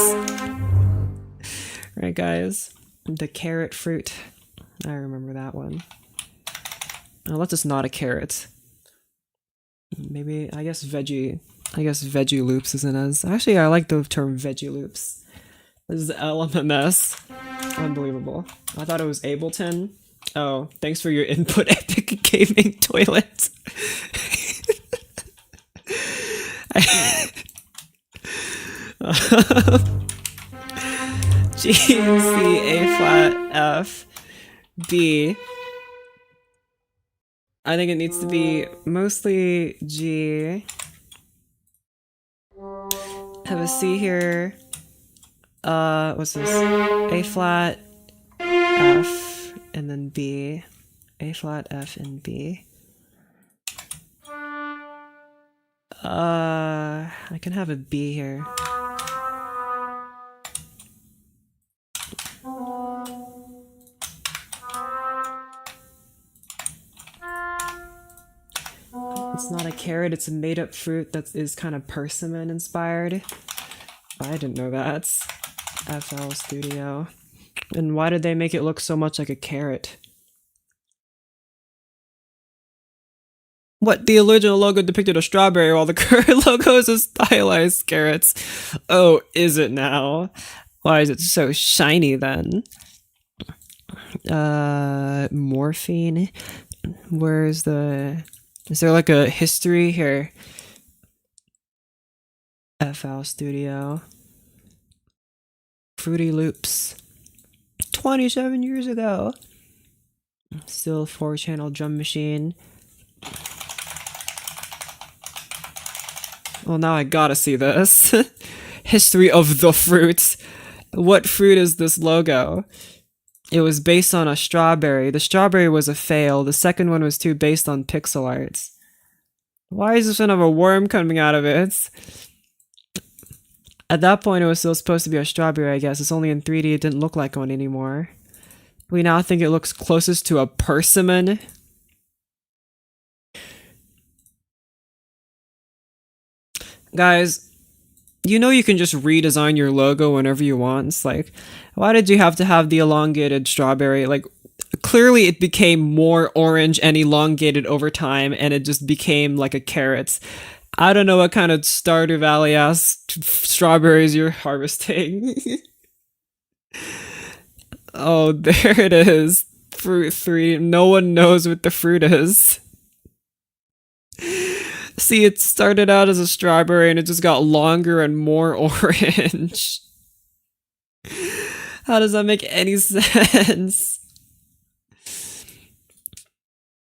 Right, guys? The carrot fruit. I remember that one. Unless it's not a carrot. Maybe, I guess veggie loops isn't as... Actually, I like the term veggie loops. This is LMMS. Unbelievable. I thought it was Ableton. Oh, thanks for your input, Epic Gaming Toilet. G, C, A flat, F, B. I think it needs to be mostly G. Have a C here. What's this? A flat, F, and then B. A flat, F, and B. I can have a B here. It's not a carrot, it's a made-up fruit that is kind of persimmon inspired. I didn't know that. FL Studio. And why did they make it look so much like a carrot? What? The original logo depicted a strawberry while the current logo is a stylized carrots. Oh, is it now? Why is it so shiny then? Morphine. Where's the... Is there like a history here? FL Studio. Fruity Loops. 27 years ago. Still 4-channel drum machine. Well, now I gotta see this. History of the fruit. What fruit is this logo? It was based on a strawberry. The strawberry was a fail. The second one was based on pixel arts. Why is this one of a worm coming out of it? At that point, it was still supposed to be a strawberry, I guess. It's only in 3D, it didn't look like one anymore. We now think it looks closest to a persimmon. Guys, you know you can just redesign your logo whenever you want. It's like, why did you have to have the elongated strawberry? Like, clearly it became more orange and elongated over time, and it just became like a carrot. I don't know what kind of Stardew Valley ass strawberries you're harvesting. Oh, there it is. Fruit 3. No one knows what the fruit is. See, it started out as a strawberry and it just got longer and more orange. How does that make any sense?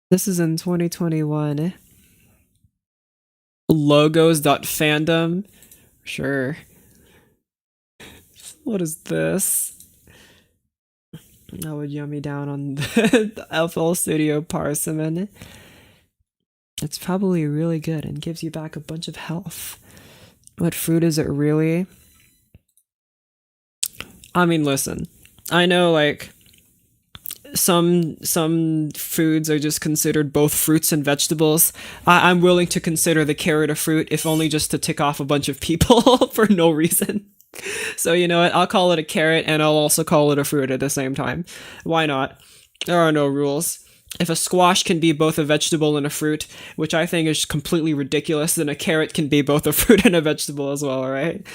This is in 2021. Logos.fandom? Sure. What is this? That would yum me down on the FL Studio Parsimon. It's probably really good and gives you back a bunch of health. What fruit is it really? I mean, listen. I know, like, some foods are just considered both fruits and vegetables. I'm willing to consider the carrot a fruit, if only just to tick off a bunch of people for no reason. So you know what, I'll call it a carrot and I'll also call it a fruit at the same time. Why not? There are no rules. If a squash can be both a vegetable and a fruit, which I think is completely ridiculous, then a carrot can be both a fruit and a vegetable as well, right?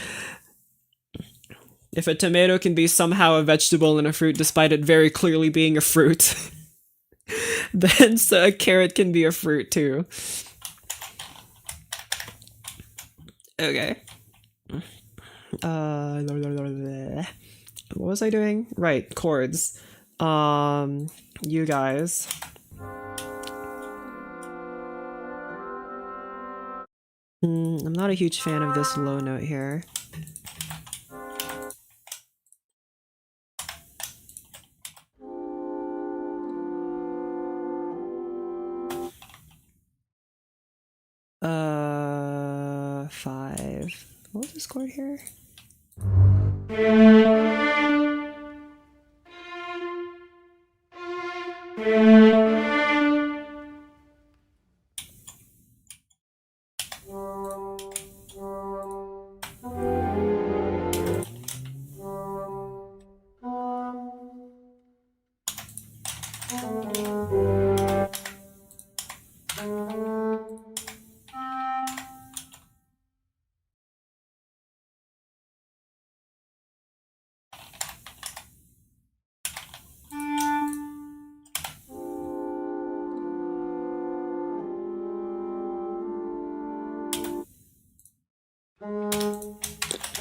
If a tomato can be somehow a vegetable and a fruit despite it very clearly being a fruit, then so a carrot can be a fruit too. Okay. What was I doing? Right, chords. You guys. I'm not a huge fan of this low note here. Five. What was this chord here?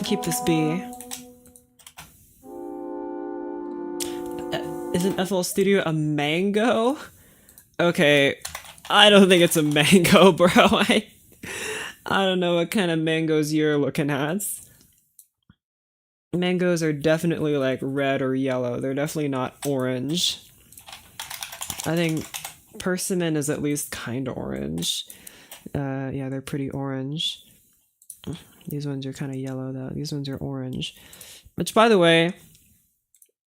Keep this B. Isn't FL Studio a mango? Okay, I don't think it's a mango, bro. I don't know what kind of mangoes you're looking at. Mangoes are definitely like red or yellow. They're definitely not orange. I think persimmon is at least kind of orange. Yeah, they're pretty orange. These ones are kind of yellow though. These ones are orange. Which, by the way,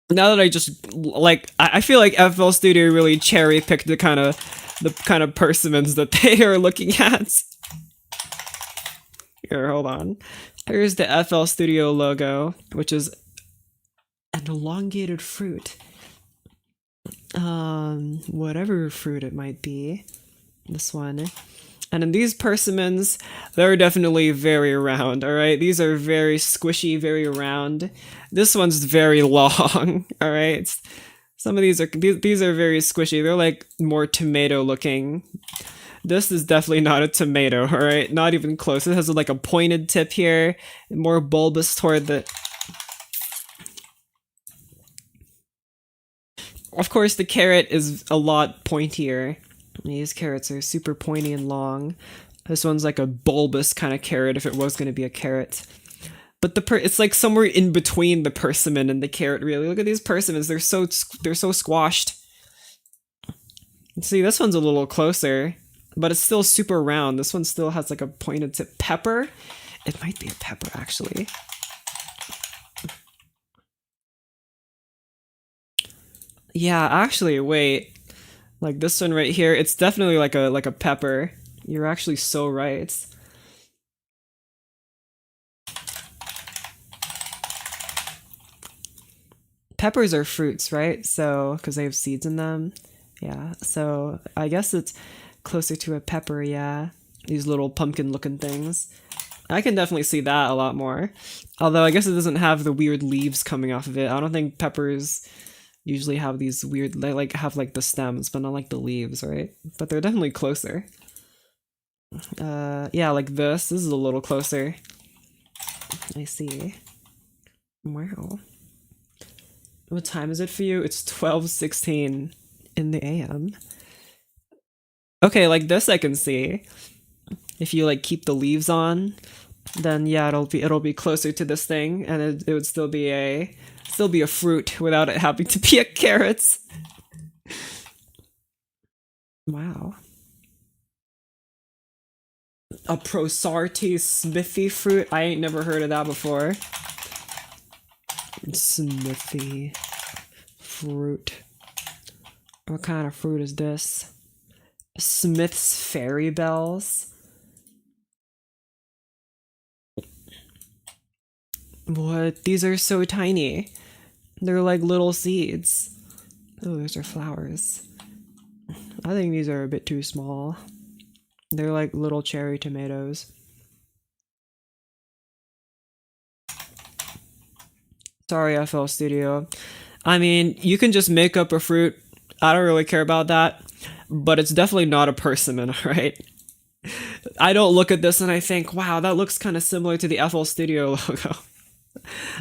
now that I just like, I feel like FL Studio really cherry picked the kind of persimmons that they are looking at. Here, hold on. Here's the FL Studio logo, which is an elongated fruit. Whatever fruit it might be. This one. And in these persimmons, they're definitely very round, alright? These are very squishy, very round. This one's very long, alright? Some of these are very squishy. They're like more tomato looking. This is definitely not a tomato, alright? Not even close. It has like a pointed tip here, more bulbous toward the... Of course, the carrot is a lot pointier. These carrots are super pointy and long. This one's like a bulbous kind of carrot if it was going to be a carrot. But it's like somewhere in between the persimmon and the carrot, really. Look at these persimmons. They're so squashed. See, this one's a little closer, but it's still super round. This one still has like a pointed tip. Pepper? It might be a pepper, actually. Yeah, actually, wait. Like this one right here, it's definitely like a pepper. You're actually so right. Peppers are fruits, right? So, because they have seeds in them. Yeah. So, I guess it's closer to a pepper, yeah. These little pumpkin looking things. I can definitely see that a lot more. Although I guess it doesn't have the weird leaves coming off of it. I don't think peppers usually have these weird, they like have like the stems, but not like the leaves, right? But they're definitely closer. Yeah, like this. This is a little closer. I see. Wow. What time is it for you? It's 12:16 in the AM. Okay, like this I can see. If you like keep the leaves on, then yeah, it'll be closer to this thing, and it would still be a fruit without it having to be a carrot. Wow. A Prosarti smithy fruit? I ain't never heard of that before. Smithy fruit. What kind of fruit is this? Smith's Fairy Bells? What? These are so tiny. They're like little seeds. Oh, those are flowers. I think these are a bit too small. They're like little cherry tomatoes. Sorry, FL Studio. I mean, you can just make up a fruit. I don't really care about that. But it's definitely not a persimmon, right? I don't look at this and I think, wow, that looks kind of similar to the FL Studio logo.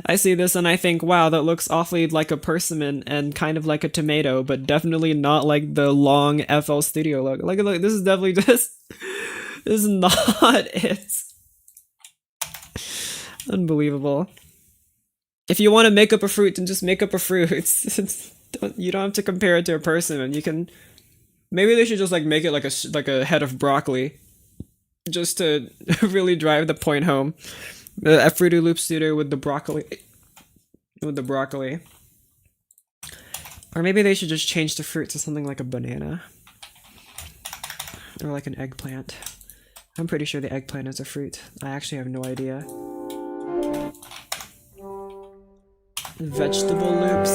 I see this and I think, wow, that looks awfully like a persimmon and kind of like a tomato, but definitely not like the long FL Studio logo. Like, look, this is definitely just. This is not it. Unbelievable. If you want to make up a fruit, then just make up a fruit. You don't have to compare it to a persimmon. You can. Maybe they should just like make it like a head of broccoli, just to really drive the point home. A Fruity Loop studio with the broccoli. With the broccoli. Or maybe they should just change the fruit to something like a banana. Or like an eggplant. I'm pretty sure the eggplant is a fruit. I actually have no idea. Vegetable loops.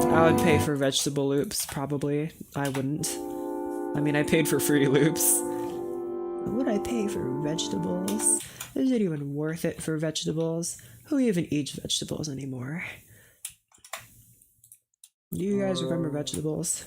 I would pay for vegetable loops, probably. I wouldn't. I mean, I paid for Fruity Loops. Would I pay for vegetables? Is it even worth it for vegetables? Who even eats vegetables anymore? Do you guys remember vegetables?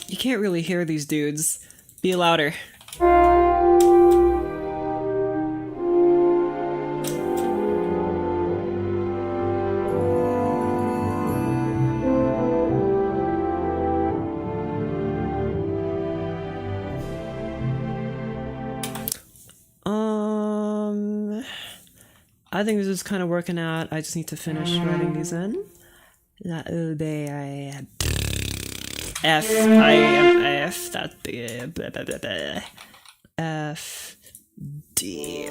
You can't really hear these dudes. Be louder. I think this is kind of working out. I just need to finish writing these in. That will be a F. I am F. That F D.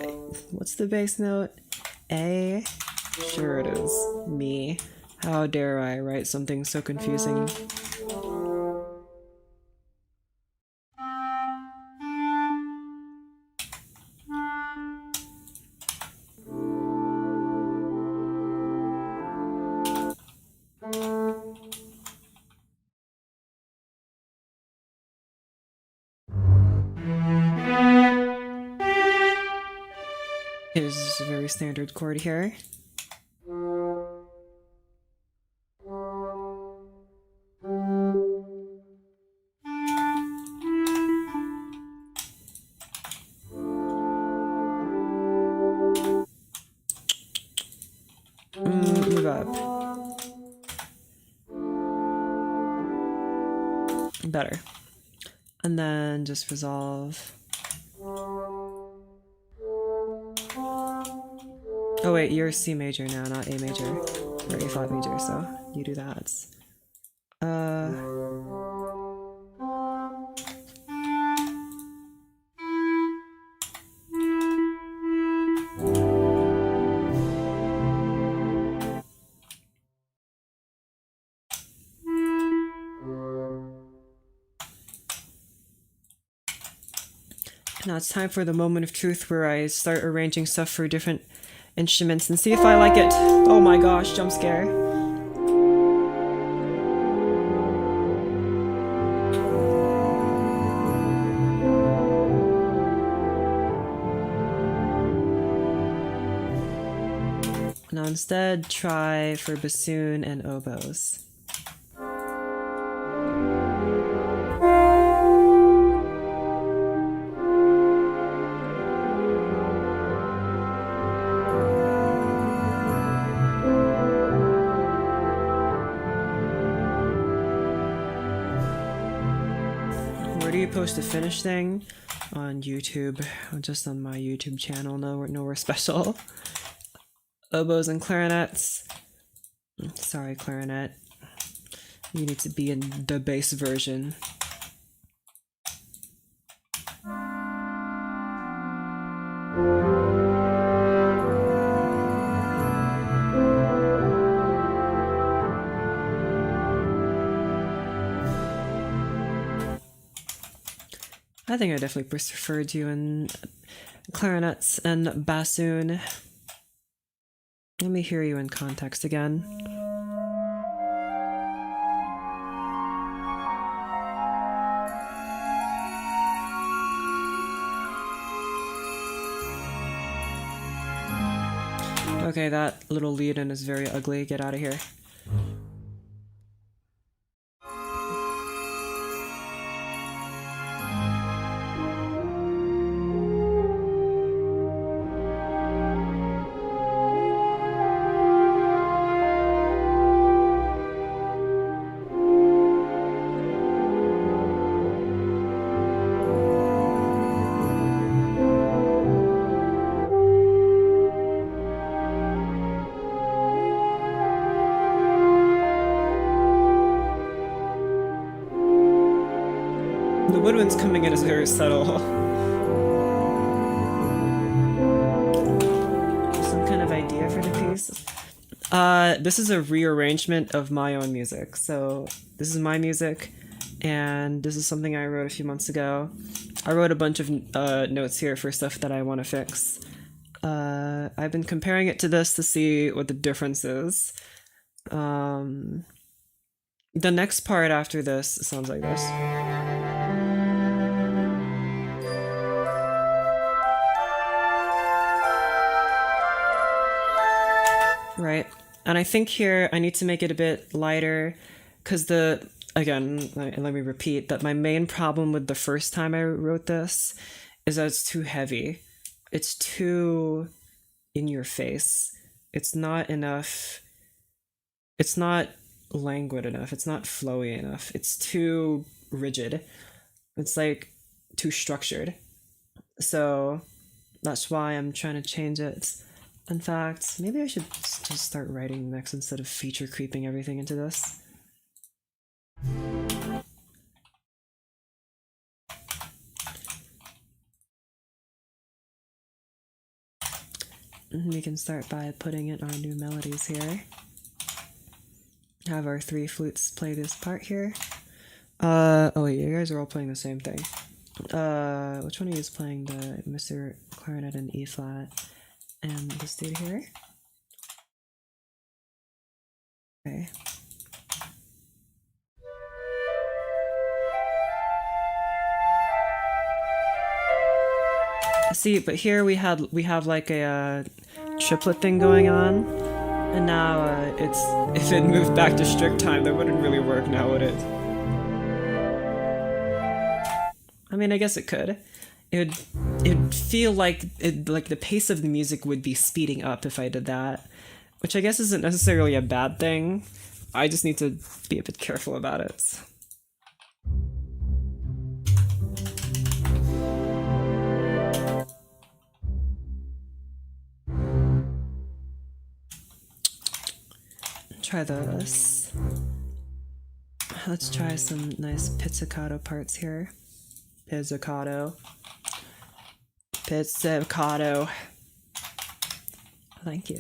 What's the bass note? A. Sure it is. Me. How dare I write something so confusing? Is a very standard chord here. Move up. Better. And then just resolve. Oh wait, you're C major now, not A major. Or A flat major, so you do that. Now it's time for the moment of truth where I start arranging stuff for different instruments and see if I like it. Oh my gosh, jump scare. Now instead, try for bassoon and oboes. Where do you post a finished thing? On YouTube, just on my YouTube channel, nowhere special. Oboes and clarinets. Sorry, clarinet. You need to be in the bass version. I think I definitely preferred you in clarinets and bassoon. Let me hear you in context again. Okay, that little lead-in is very ugly. Get out of here. The woodwind's coming in is very subtle. Some kind of idea for the piece. This is a rearrangement of my own music. So this is my music, and this is something I wrote a few months ago. I wrote a bunch of notes here for stuff that I want to fix. I've been comparing it to this to see what the difference is. The next part after this sounds like this. Right, and I think here I need to make it a bit lighter, because again, let me repeat that my main problem with the first time I wrote this is that it's too heavy. It's too in your face. It's not enough. It's not languid enough. It's not flowy enough. It's too rigid. It's like too structured. So that's why I'm trying to change it. In fact, maybe I should just start writing next instead of feature creeping everything into this. We can start by putting in our new melodies here. Have our three flutes play this part here. Oh wait, you guys are all playing the same thing. Which one of you is playing the Mr. Clarinet in E flat? And this dude here. Okay. See, but here we have like a triplet thing going on, and now it's if it moved back to strict time, that wouldn't really work now, would it? I mean, I guess it could. It'd feel like the pace of the music would be speeding up if I did that, which I guess isn't necessarily a bad thing. I just need to be a bit careful about it. Try this. Let's try some nice pizzicato parts here. Pizzicato. Pizzicato. Thank you.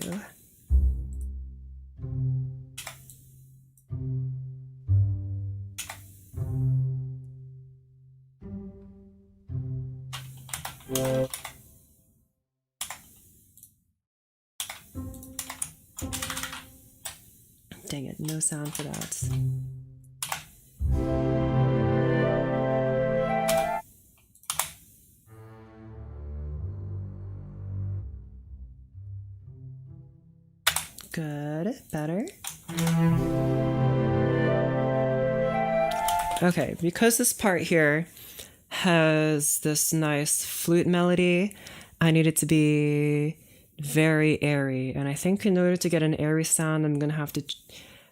Dang it, no sound for that. Good, better. Okay, because this part here has this nice flute melody, I need it to be very airy, and I think in order to get an airy sound, I'm going to have to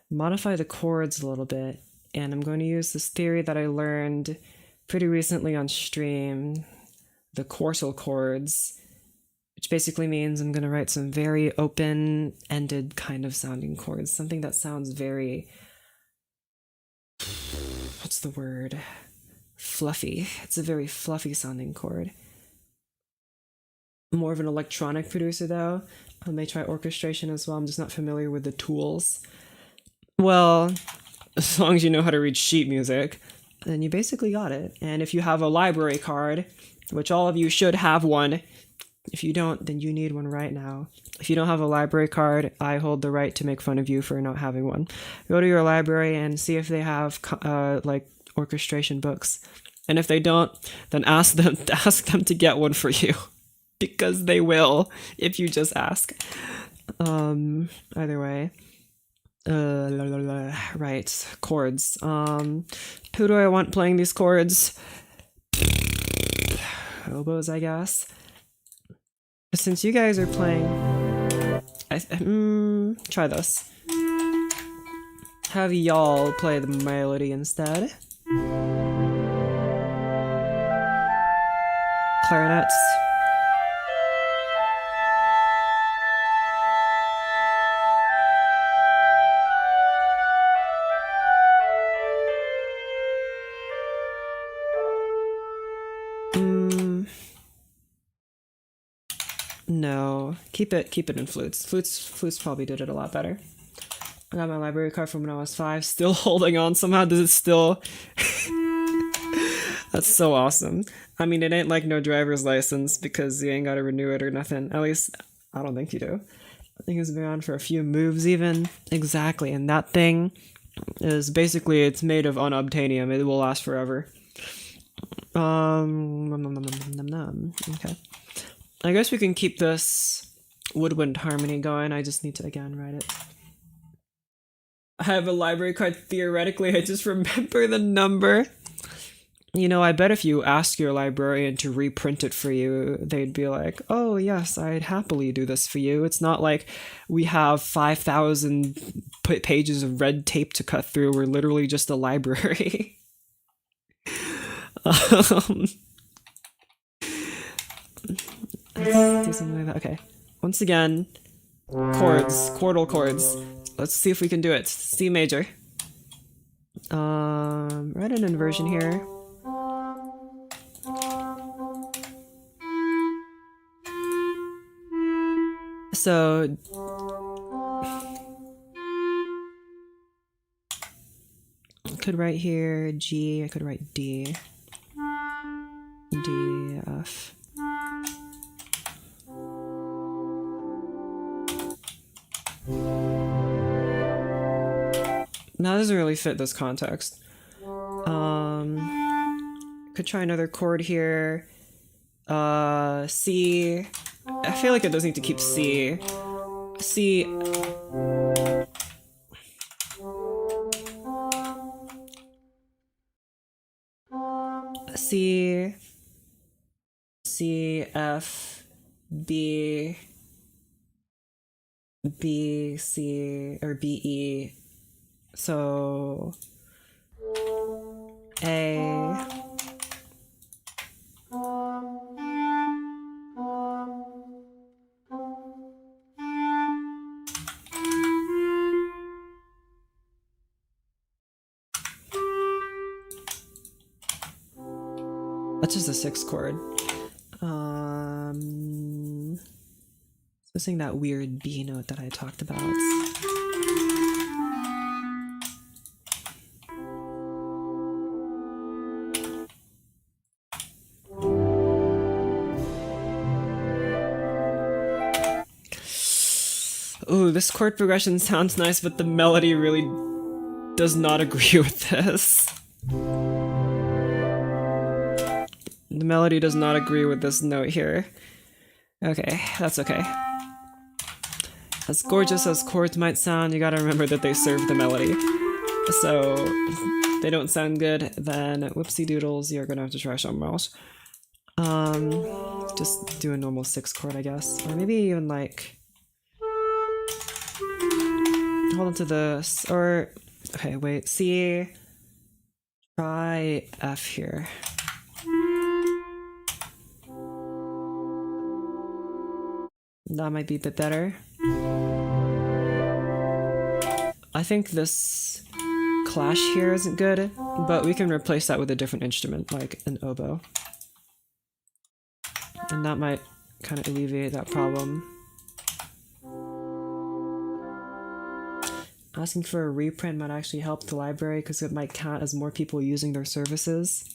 modify the chords a little bit, and I'm going to use this theory that I learned pretty recently on stream, the quartal chords, which basically means I'm going to write some very open-ended kind of sounding chords, something that sounds very, what's the word? Fluffy. It's a very fluffy sounding chord. More of an electronic producer though. I may try orchestration as well. I'm just not familiar with the tools. Well, as long as you know how to read sheet music, then you basically got it. And if you have a library card, which all of you should have one, if you don't, then you need one right now. If you don't have a library card, I hold the right to make fun of you for not having one. Go to your library and see if they have like orchestration books. And if they don't, then ask them to get one for you. Because they will, if you just ask. Either way. Right, chords. Who do I want playing these chords? Oboes, I guess. Since you guys are playing... try this. Have y'all play the melody instead. Clarinets. No, keep it in flutes. Flutes probably did it a lot better. I got my library card from when I was 5, still holding on somehow. Does it still? That's so awesome. I mean, it ain't like no driver's license because you ain't gotta renew it or nothing. At least, I don't think you do. I think it's been on for a few moves even. Exactly, and that thing is basically, it's made of unobtainium. It will last forever. Okay. I guess we can keep this woodwind harmony going. I just need to, again, write it. I have a library card, theoretically. I just remember the number. You know, I bet if you ask your librarian to reprint it for you, they'd be like, oh, yes, I'd happily do this for you. It's not like we have 5,000 pages of red tape to cut through. We're literally just a library. Let's do something like that. Okay. Once again, chords, quartal chords. Let's see if we can do it. C major. Write an inversion here. So I could write here G, I could write D. D, F. Now that doesn't really fit this context. Could try another chord here. C. I feel like it does need to keep C. C. C. C, F, B, B, C, or B, E. So A. That's just a 6th chord. It's missing that weird B note that I talked about. Ooh, this chord progression sounds nice, but the melody really does not agree with this. The melody does not agree with this note here. Okay, that's okay. As gorgeous as chords might sound, you gotta remember that they serve the melody. So, if they don't sound good, then whoopsie doodles, you're gonna have to try something else. Just do a normal 6th chord, I guess. Or maybe even like... hold on to this, or... okay, wait, C... try F here. That might be a bit better. I think this clash here isn't good, but we can replace that with a different instrument, like an oboe. And that might kind of alleviate that problem. Asking for a reprint might actually help the library because it might count as more people using their services.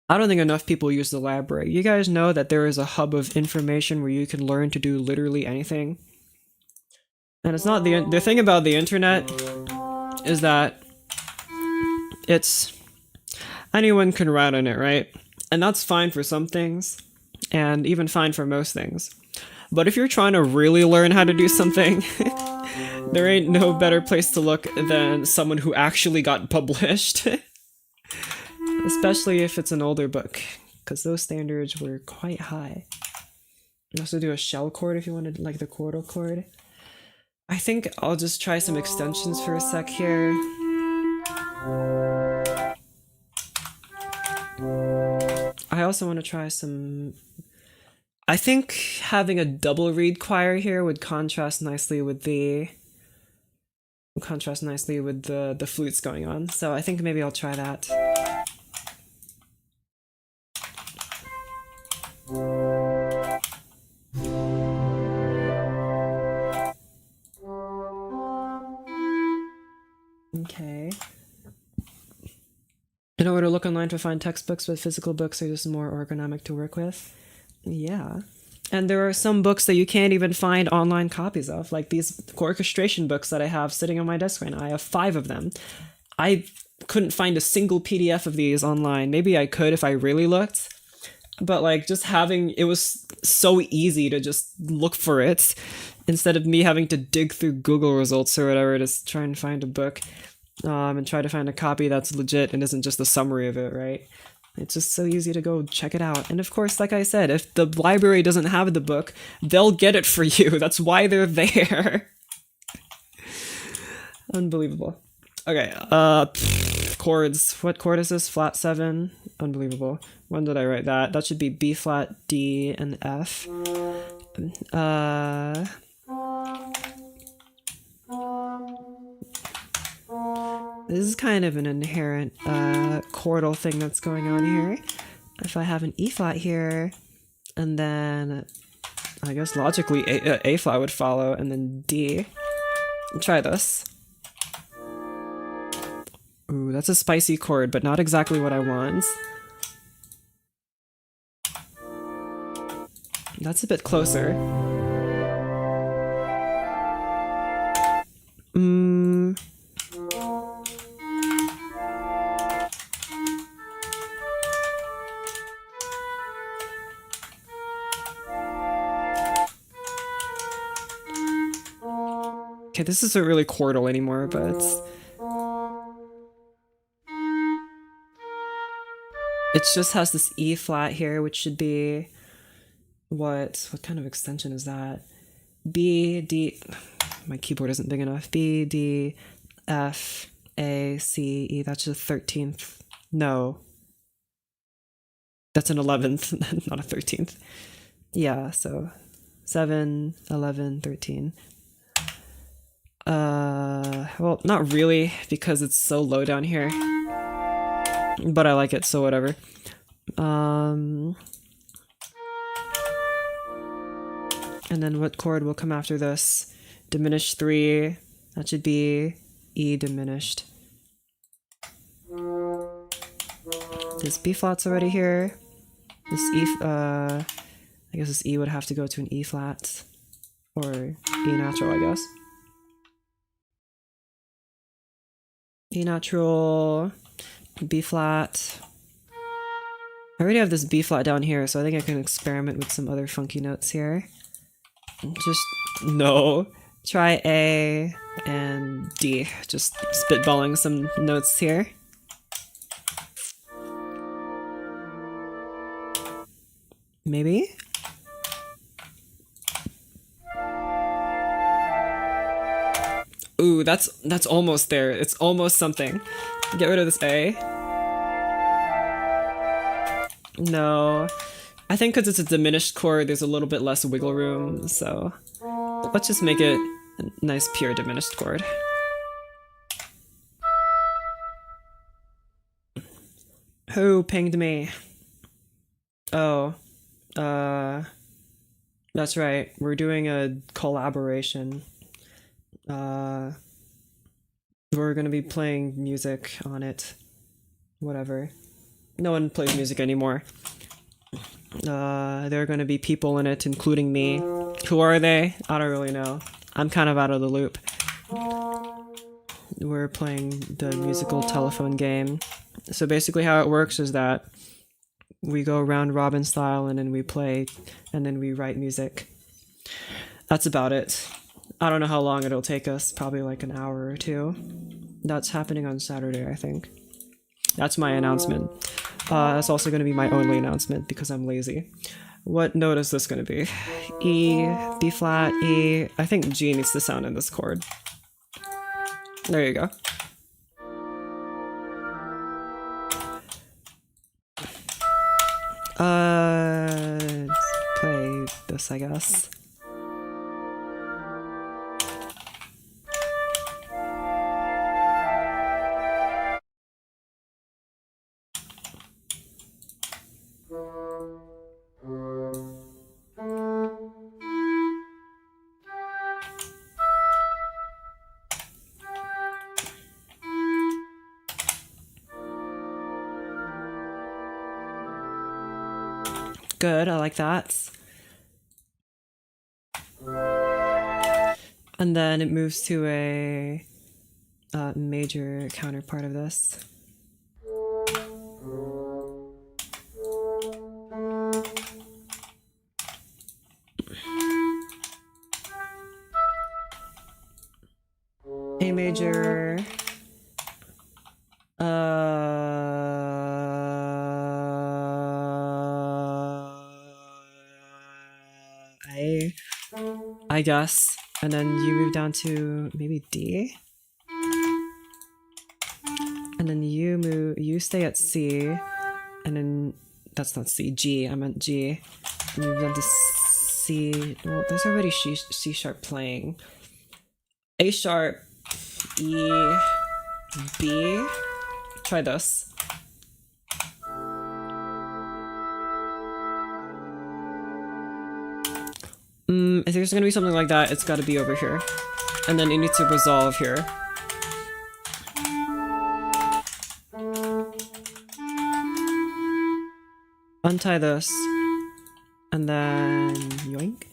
I don't think enough people use the library. You guys know that there is a hub of information where you can learn to do literally anything. And it's not the thing about the internet is that it's anyone can write on it, right? And that's fine for some things and even fine for most things. But if you're trying to really learn how to do something, there ain't no better place to look than someone who actually got published. Especially if it's an older book, because those standards were quite high. You also do a shell chord if you wanted like the chordal chord. I think I'll just try some extensions for a sec here. I also want to try some... I think having a double reed choir here would contrast nicely with the... the flutes going on. So I think maybe I'll try that. Okay. You know where to look online to find textbooks, but physical books are just more ergonomic to work with? Yeah. And there are some books that you can't even find online copies of, like these orchestration books that I have sitting on my desk right now. I have 5 of them. I couldn't find a single PDF of these online. Maybe I could if I really looked. But like just having, it was so easy to just look for it instead of me having to dig through Google results or whatever to try and find a book and try to find a copy that's legit and isn't just a summary of it, right? It's just so easy to go check it out. And of course, like I said, if the library doesn't have the book, they'll get it for you. That's why they're there. Unbelievable. Okay, chords. What chord is this? Flat 7. Unbelievable. When did I write that? That should be B flat, D, and F. This is kind of an inherent chordal thing that's going on here. If I have an E flat here, and then I guess logically A flat would follow, and then D. Try this. Ooh, that's a spicy chord, but not exactly what I want. That's a bit closer. Okay, this isn't really chordal anymore, but it just has this E flat here, which should be what kind of extension is that? B, D, my keyboard isn't big enough. B, D, F, A, C, E, that's a 13th. No. That's an 11th, not a 13th. Yeah, so 7, 11, 13. Well, not really, because it's so low down here. But I like it, so whatever. And then what chord will come after this? Diminished 3. That should be E diminished. This B flat's already here. This E, I guess this E would have to go to an E flat. Or E natural, I guess. E natural, B flat. I already have this B flat down here, so I think I can experiment with some other funky notes here. Just, no. Try A and D. Just spitballing some notes here. Maybe? Ooh, that's almost there. It's almost something. Get rid of this A. No. I think because it's a diminished chord, there's a little bit less wiggle room, so let's just make it a nice pure diminished chord. Who pinged me? Oh. That's right. We're doing a collaboration. We're gonna be playing music on it. Whatever. No one plays music anymore. There are gonna be people in it, including me. Who are they? I don't really know. I'm kind of out of the loop. We're playing the musical telephone game. So basically how it works is that we go round robin style and then we play and then we write music. That's about it. I don't know how long it'll take us, probably like an hour or two. That's happening on Saturday, I think. That's my announcement. That's also going to be my only announcement because I'm lazy. What note is this going to be? E, B flat, E. I think G needs to sound in this chord. There you go. Let's play this, I guess. Good, I like that. And then it moves to a major counterpart of this. A major. I guess. And then you move down to maybe D. And then you stay at C. And then that's not C, G. I meant G. And you move down to C. Well, there's already C sharp playing. A sharp, E, B. Try this. If there's gonna be something like that, it's gotta be over here. And then you need to resolve here. Untie this. And then yoink.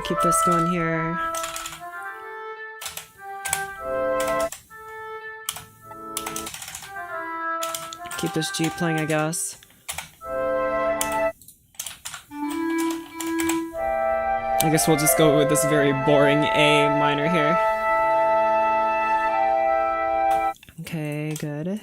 keep this going here. Keep this G playing, I guess. I guess we'll just go with this very boring A minor here. Okay, good.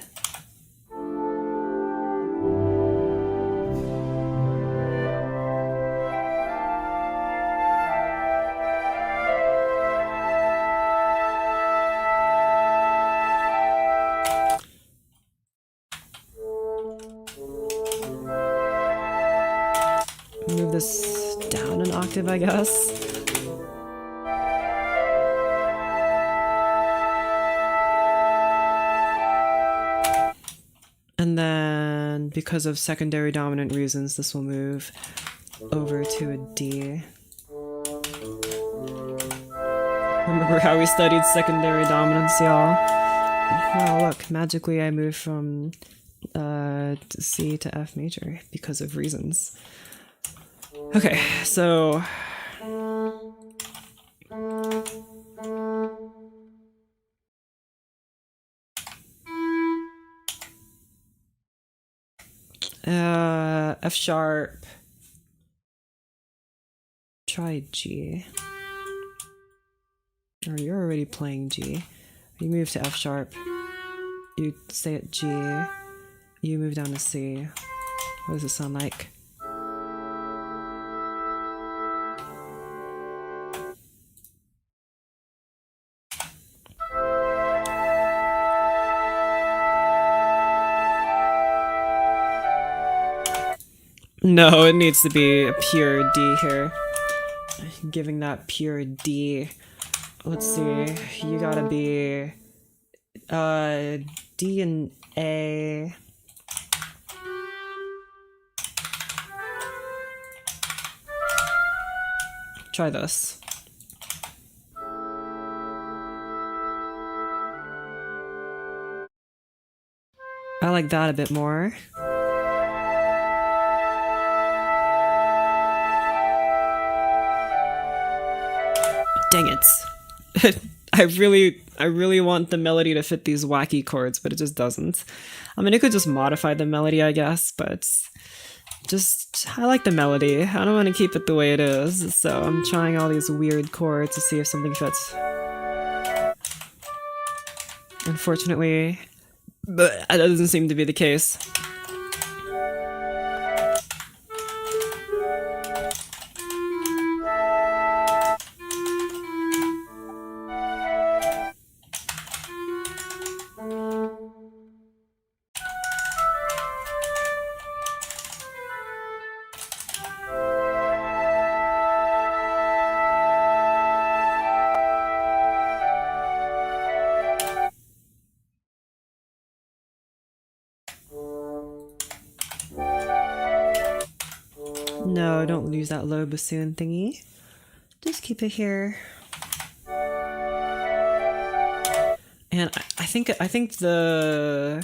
Move this down an octave, I guess. And then, because of secondary dominant reasons, this will move over to a D. Remember how we studied secondary dominance, y'all? Wow, look, magically I moved from C to F major because of reasons. Okay, so... F sharp. Try G. Or you're already playing G. You move to F sharp. You stay at G. You move down to C. What does it sound like? No, it needs to be a pure D here. Giving that pure D. Let's see. You gotta be D and A. Try this. I like that a bit more. Dang it. I really want the melody to fit these wacky chords, but it just doesn't. I mean, it could just modify the melody, I guess, but just, I like the melody. I don't want to keep it the way it is, so I'm trying all these weird chords to see if something fits. Unfortunately, but that doesn't seem to be the case. No, don't lose that low bassoon thingy. Just keep it here. And I think it needs to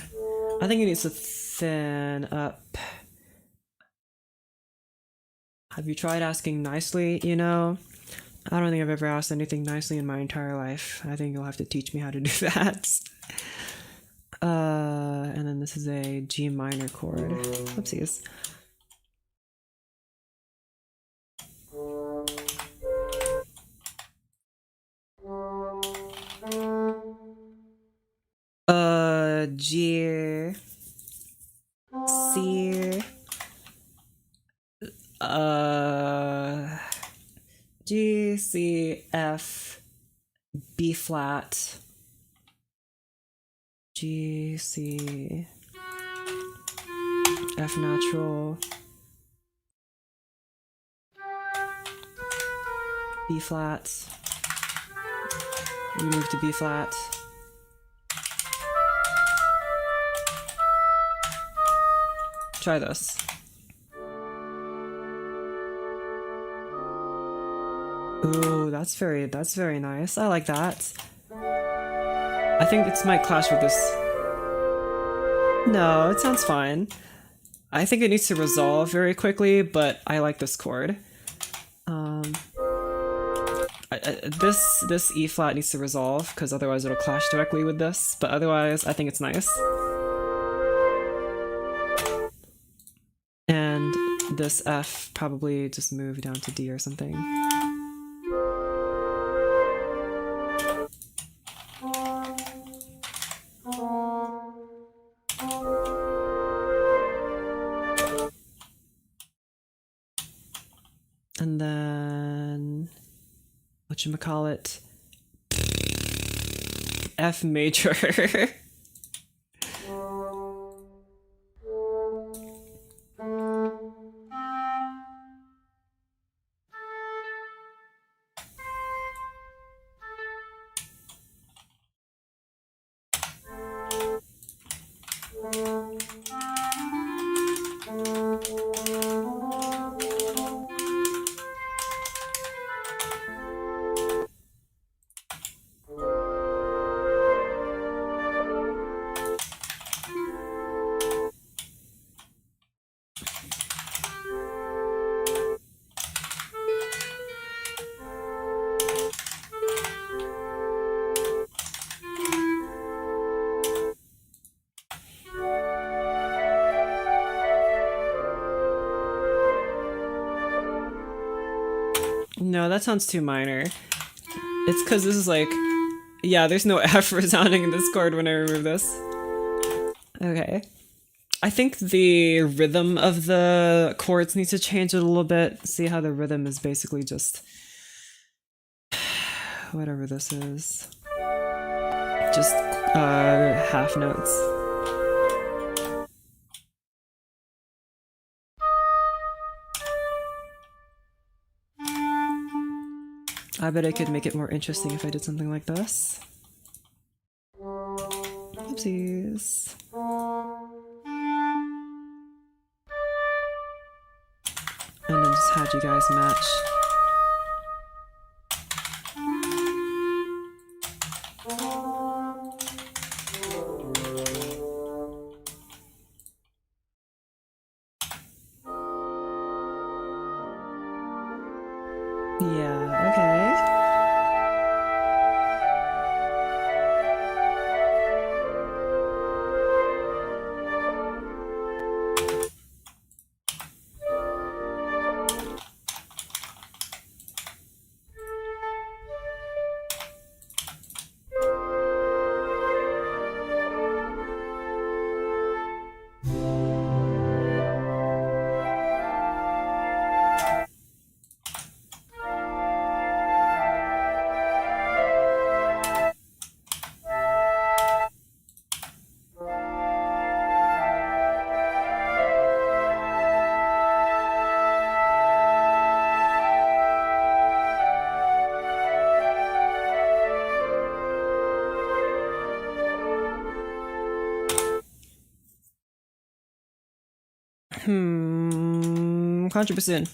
thin up. Have you tried asking nicely? You know, I don't think I've ever asked anything nicely in my entire life. I think you'll have to teach me how to do that. And then this is a G minor chord. Whoopsies. G, C, G, C, F, B flat, G, C, F natural, B flat, we move to B flat. Try this. Ooh, that's very nice. I like that. I think it might clash with this. No, it sounds fine. I think it needs to resolve very quickly, but I like this chord. This E flat needs to resolve because otherwise it'll clash directly with this. But otherwise, I think it's nice. And this F probably just move down to D or something. And then whatchamacallit? F major. No, that sounds too minor. It's because this is like, yeah, there's no F resounding in this chord when I remove this. Okay. I think the rhythm of the chords needs to change a little bit. See how the rhythm is basically just whatever this is. Just half notes. I bet I could make it more interesting if I did something like this. Oopsies. And then just had you guys match. Yeah, okay. Contrabassoon.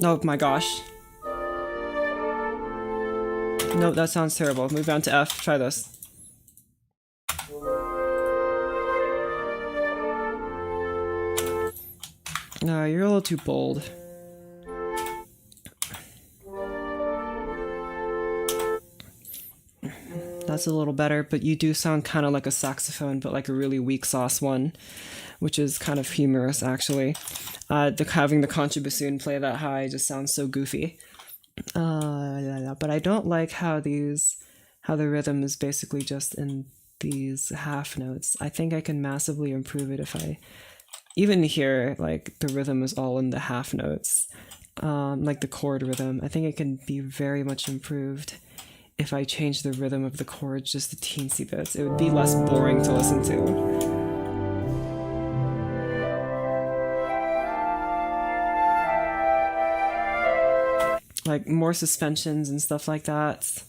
Oh my gosh. No, that sounds terrible. Move down to F. Try this. No, you're a little too bold. That's a little better, but you do sound kind of like a saxophone, but like a really weak sauce one, which is kind of humorous, actually. Having the contrabassoon play that high just sounds so goofy. But I don't like how the rhythm is basically just in these half notes. I think I can massively improve it if I, even here, like the rhythm is all in the half notes, like the chord rhythm. I think it can be very much improved if I change the rhythm of the chords just a teensy bits. It would be less boring to listen to. Like more suspensions and stuff like that.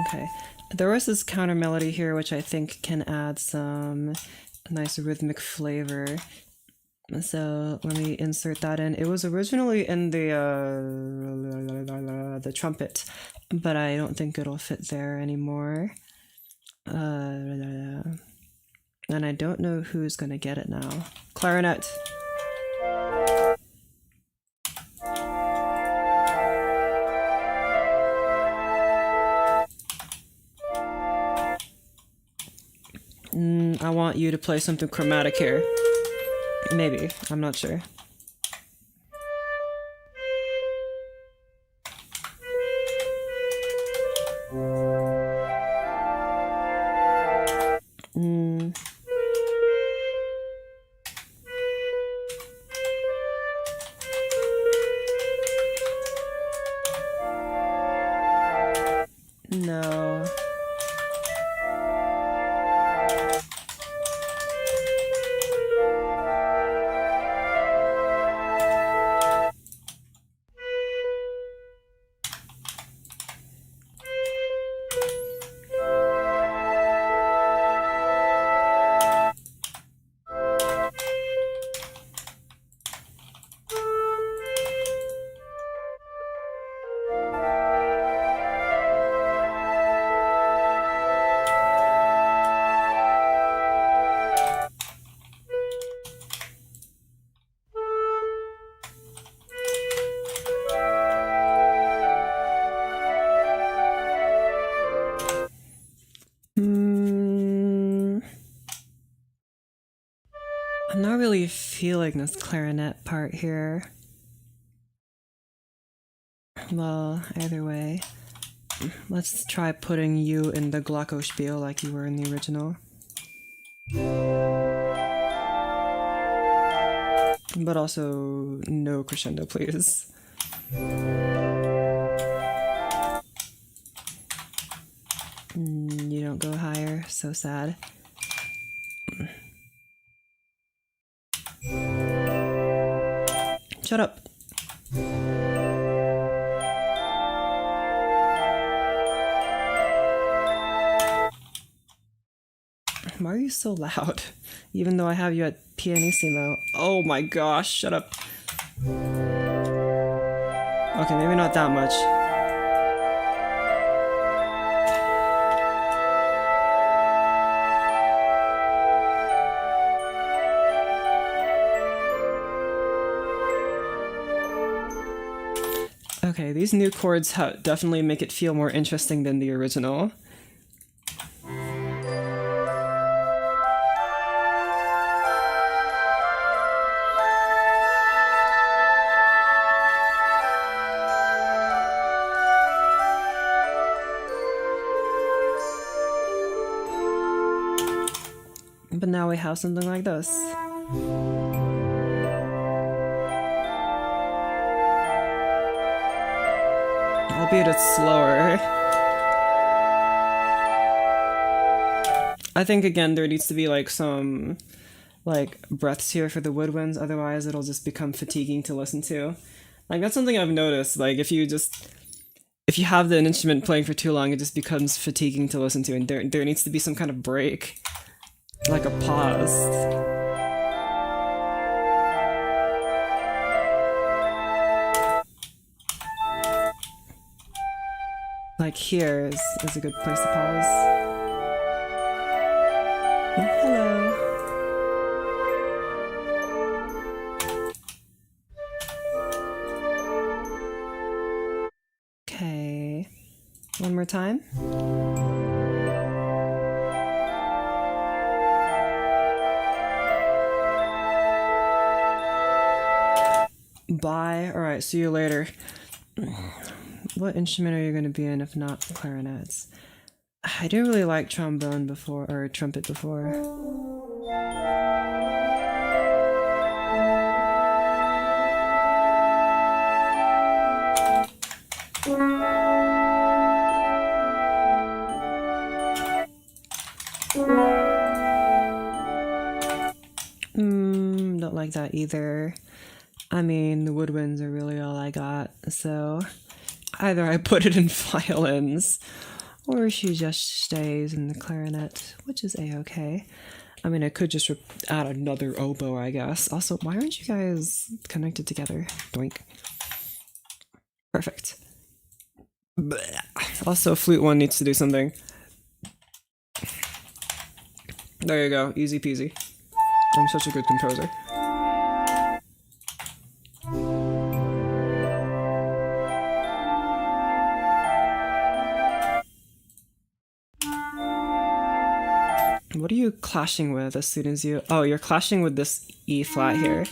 Okay, there was this counter melody here which I think can add some nice rhythmic flavor. So let me insert that in. It was originally in the trumpet, but I don't think it'll fit there anymore. And I don't know who's gonna get it now. Clarinet. I want you to play something chromatic here. Maybe. I'm not sure. No. I'm not really feeling this clarinet part here. Well, either way, let's try putting you in the glockenspiel like you were in the original. But also, no crescendo, please. You don't go higher, so sad. Shut up. Why are you so loud? Even though I have you at pianissimo. Oh my gosh, shut up. Okay, maybe not that much. Okay, these new chords definitely make it feel more interesting than the original. But now we have something like this. Albeit it's slower. I think again there needs to be like some breaths here for the woodwinds, otherwise it'll just become fatiguing to listen to. Like that's something I've noticed. Like if you have an instrument playing for too long, it just becomes fatiguing to listen to, and there needs to be some kind of break. Like a pause. Like here is a good place to pause. Hello. Okay. One more time. Bye. Alright, see you later. What instrument are you going to be in if not clarinets? I didn't really like trombone before, or trumpet before. Don't like that either. I mean, the woodwinds are really all I got, so either I put it in violins, or she just stays in the clarinet, which is a-okay. I mean, I could just add another oboe, I guess. Also, why aren't you guys connected together? Doink. Perfect. Blech. Also, flute one needs to do something. There you go, easy peasy. I'm such a good composer. What are you clashing with as soon as you... Oh, you're clashing with this E flat here.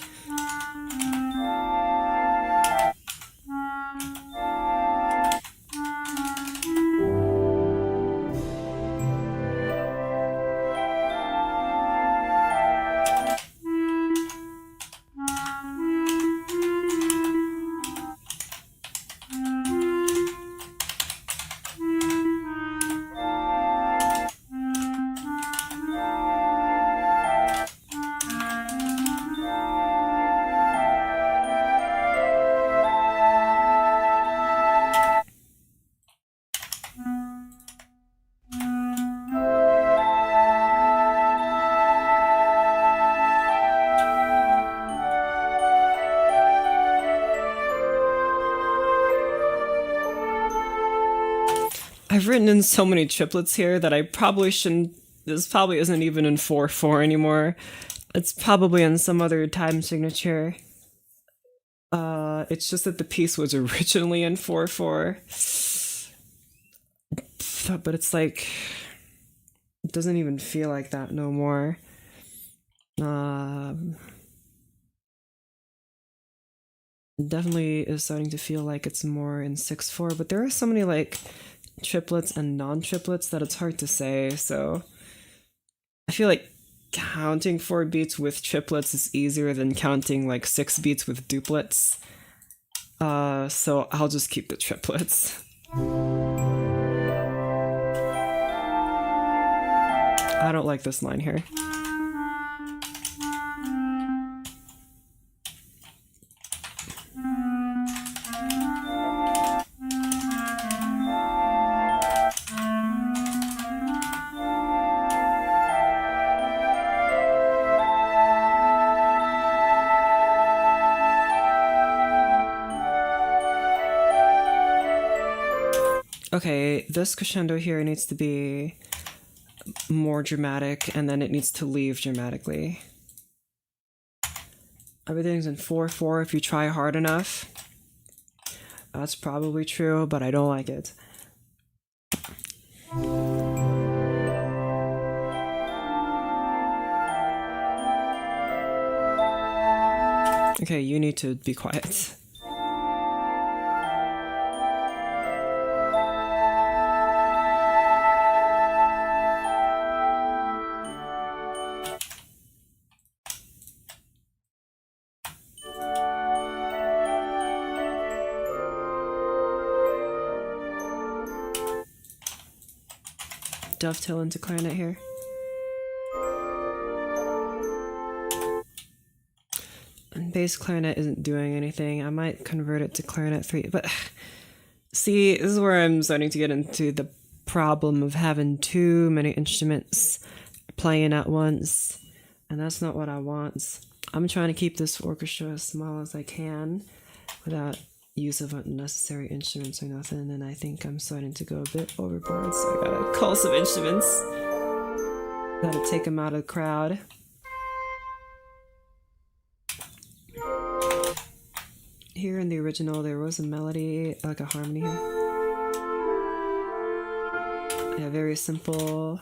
I've written in so many triplets here that I probably shouldn't... This probably isn't even in 4/4 anymore. It's probably in some other time signature. It's just that the piece was originally in 4/4. But it's like... It doesn't even feel like that no more. It definitely is starting to feel like it's more in 6/4, but there are so many like triplets and non-triplets that it's hard to say, so I feel like counting 4 beats with triplets is easier than counting like 6 beats with duplets. So I'll just keep the triplets. I don't like this line here. Okay, this crescendo here needs to be more dramatic, and then it needs to leave dramatically. Everything's in 4/4 if you try hard enough. That's probably true, but I don't like it. Okay, you need to be quiet. Dovetail into clarinet here. And bass clarinet isn't doing anything. I might convert it to clarinet 3, but see, this is where I'm starting to get into the problem of having too many instruments playing at once, and that's not what I want. I'm trying to keep this orchestra as small as I can without use of unnecessary instruments or nothing, and I think I'm starting to go a bit overboard, so I gotta call some instruments. Gotta take them out of the crowd. Here in the original, there was a melody, like a harmony here. Yeah, very simple.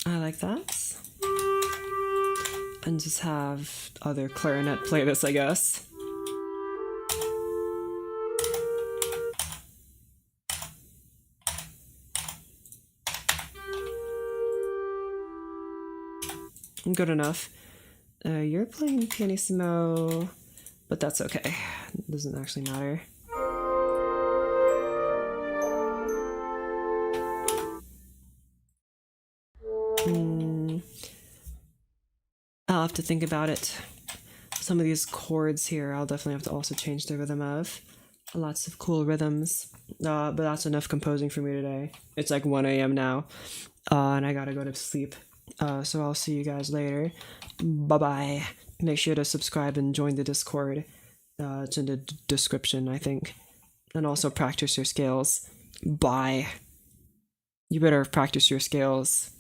I like that. And just have other clarinet playlists, I guess. Good enough. You're playing pianissimo, but that's okay. It doesn't actually matter. I'll have to think about it. Some of these chords here, I'll definitely have to also change the rhythm of. Lots of cool rhythms. But that's enough composing for me today. It's like 1 a.m. now, and I gotta go to sleep. So I'll see you guys later. Bye-bye. Make sure to subscribe and join the Discord. It's in the description, I think. And also practice your scales. Bye. You better practice your scales.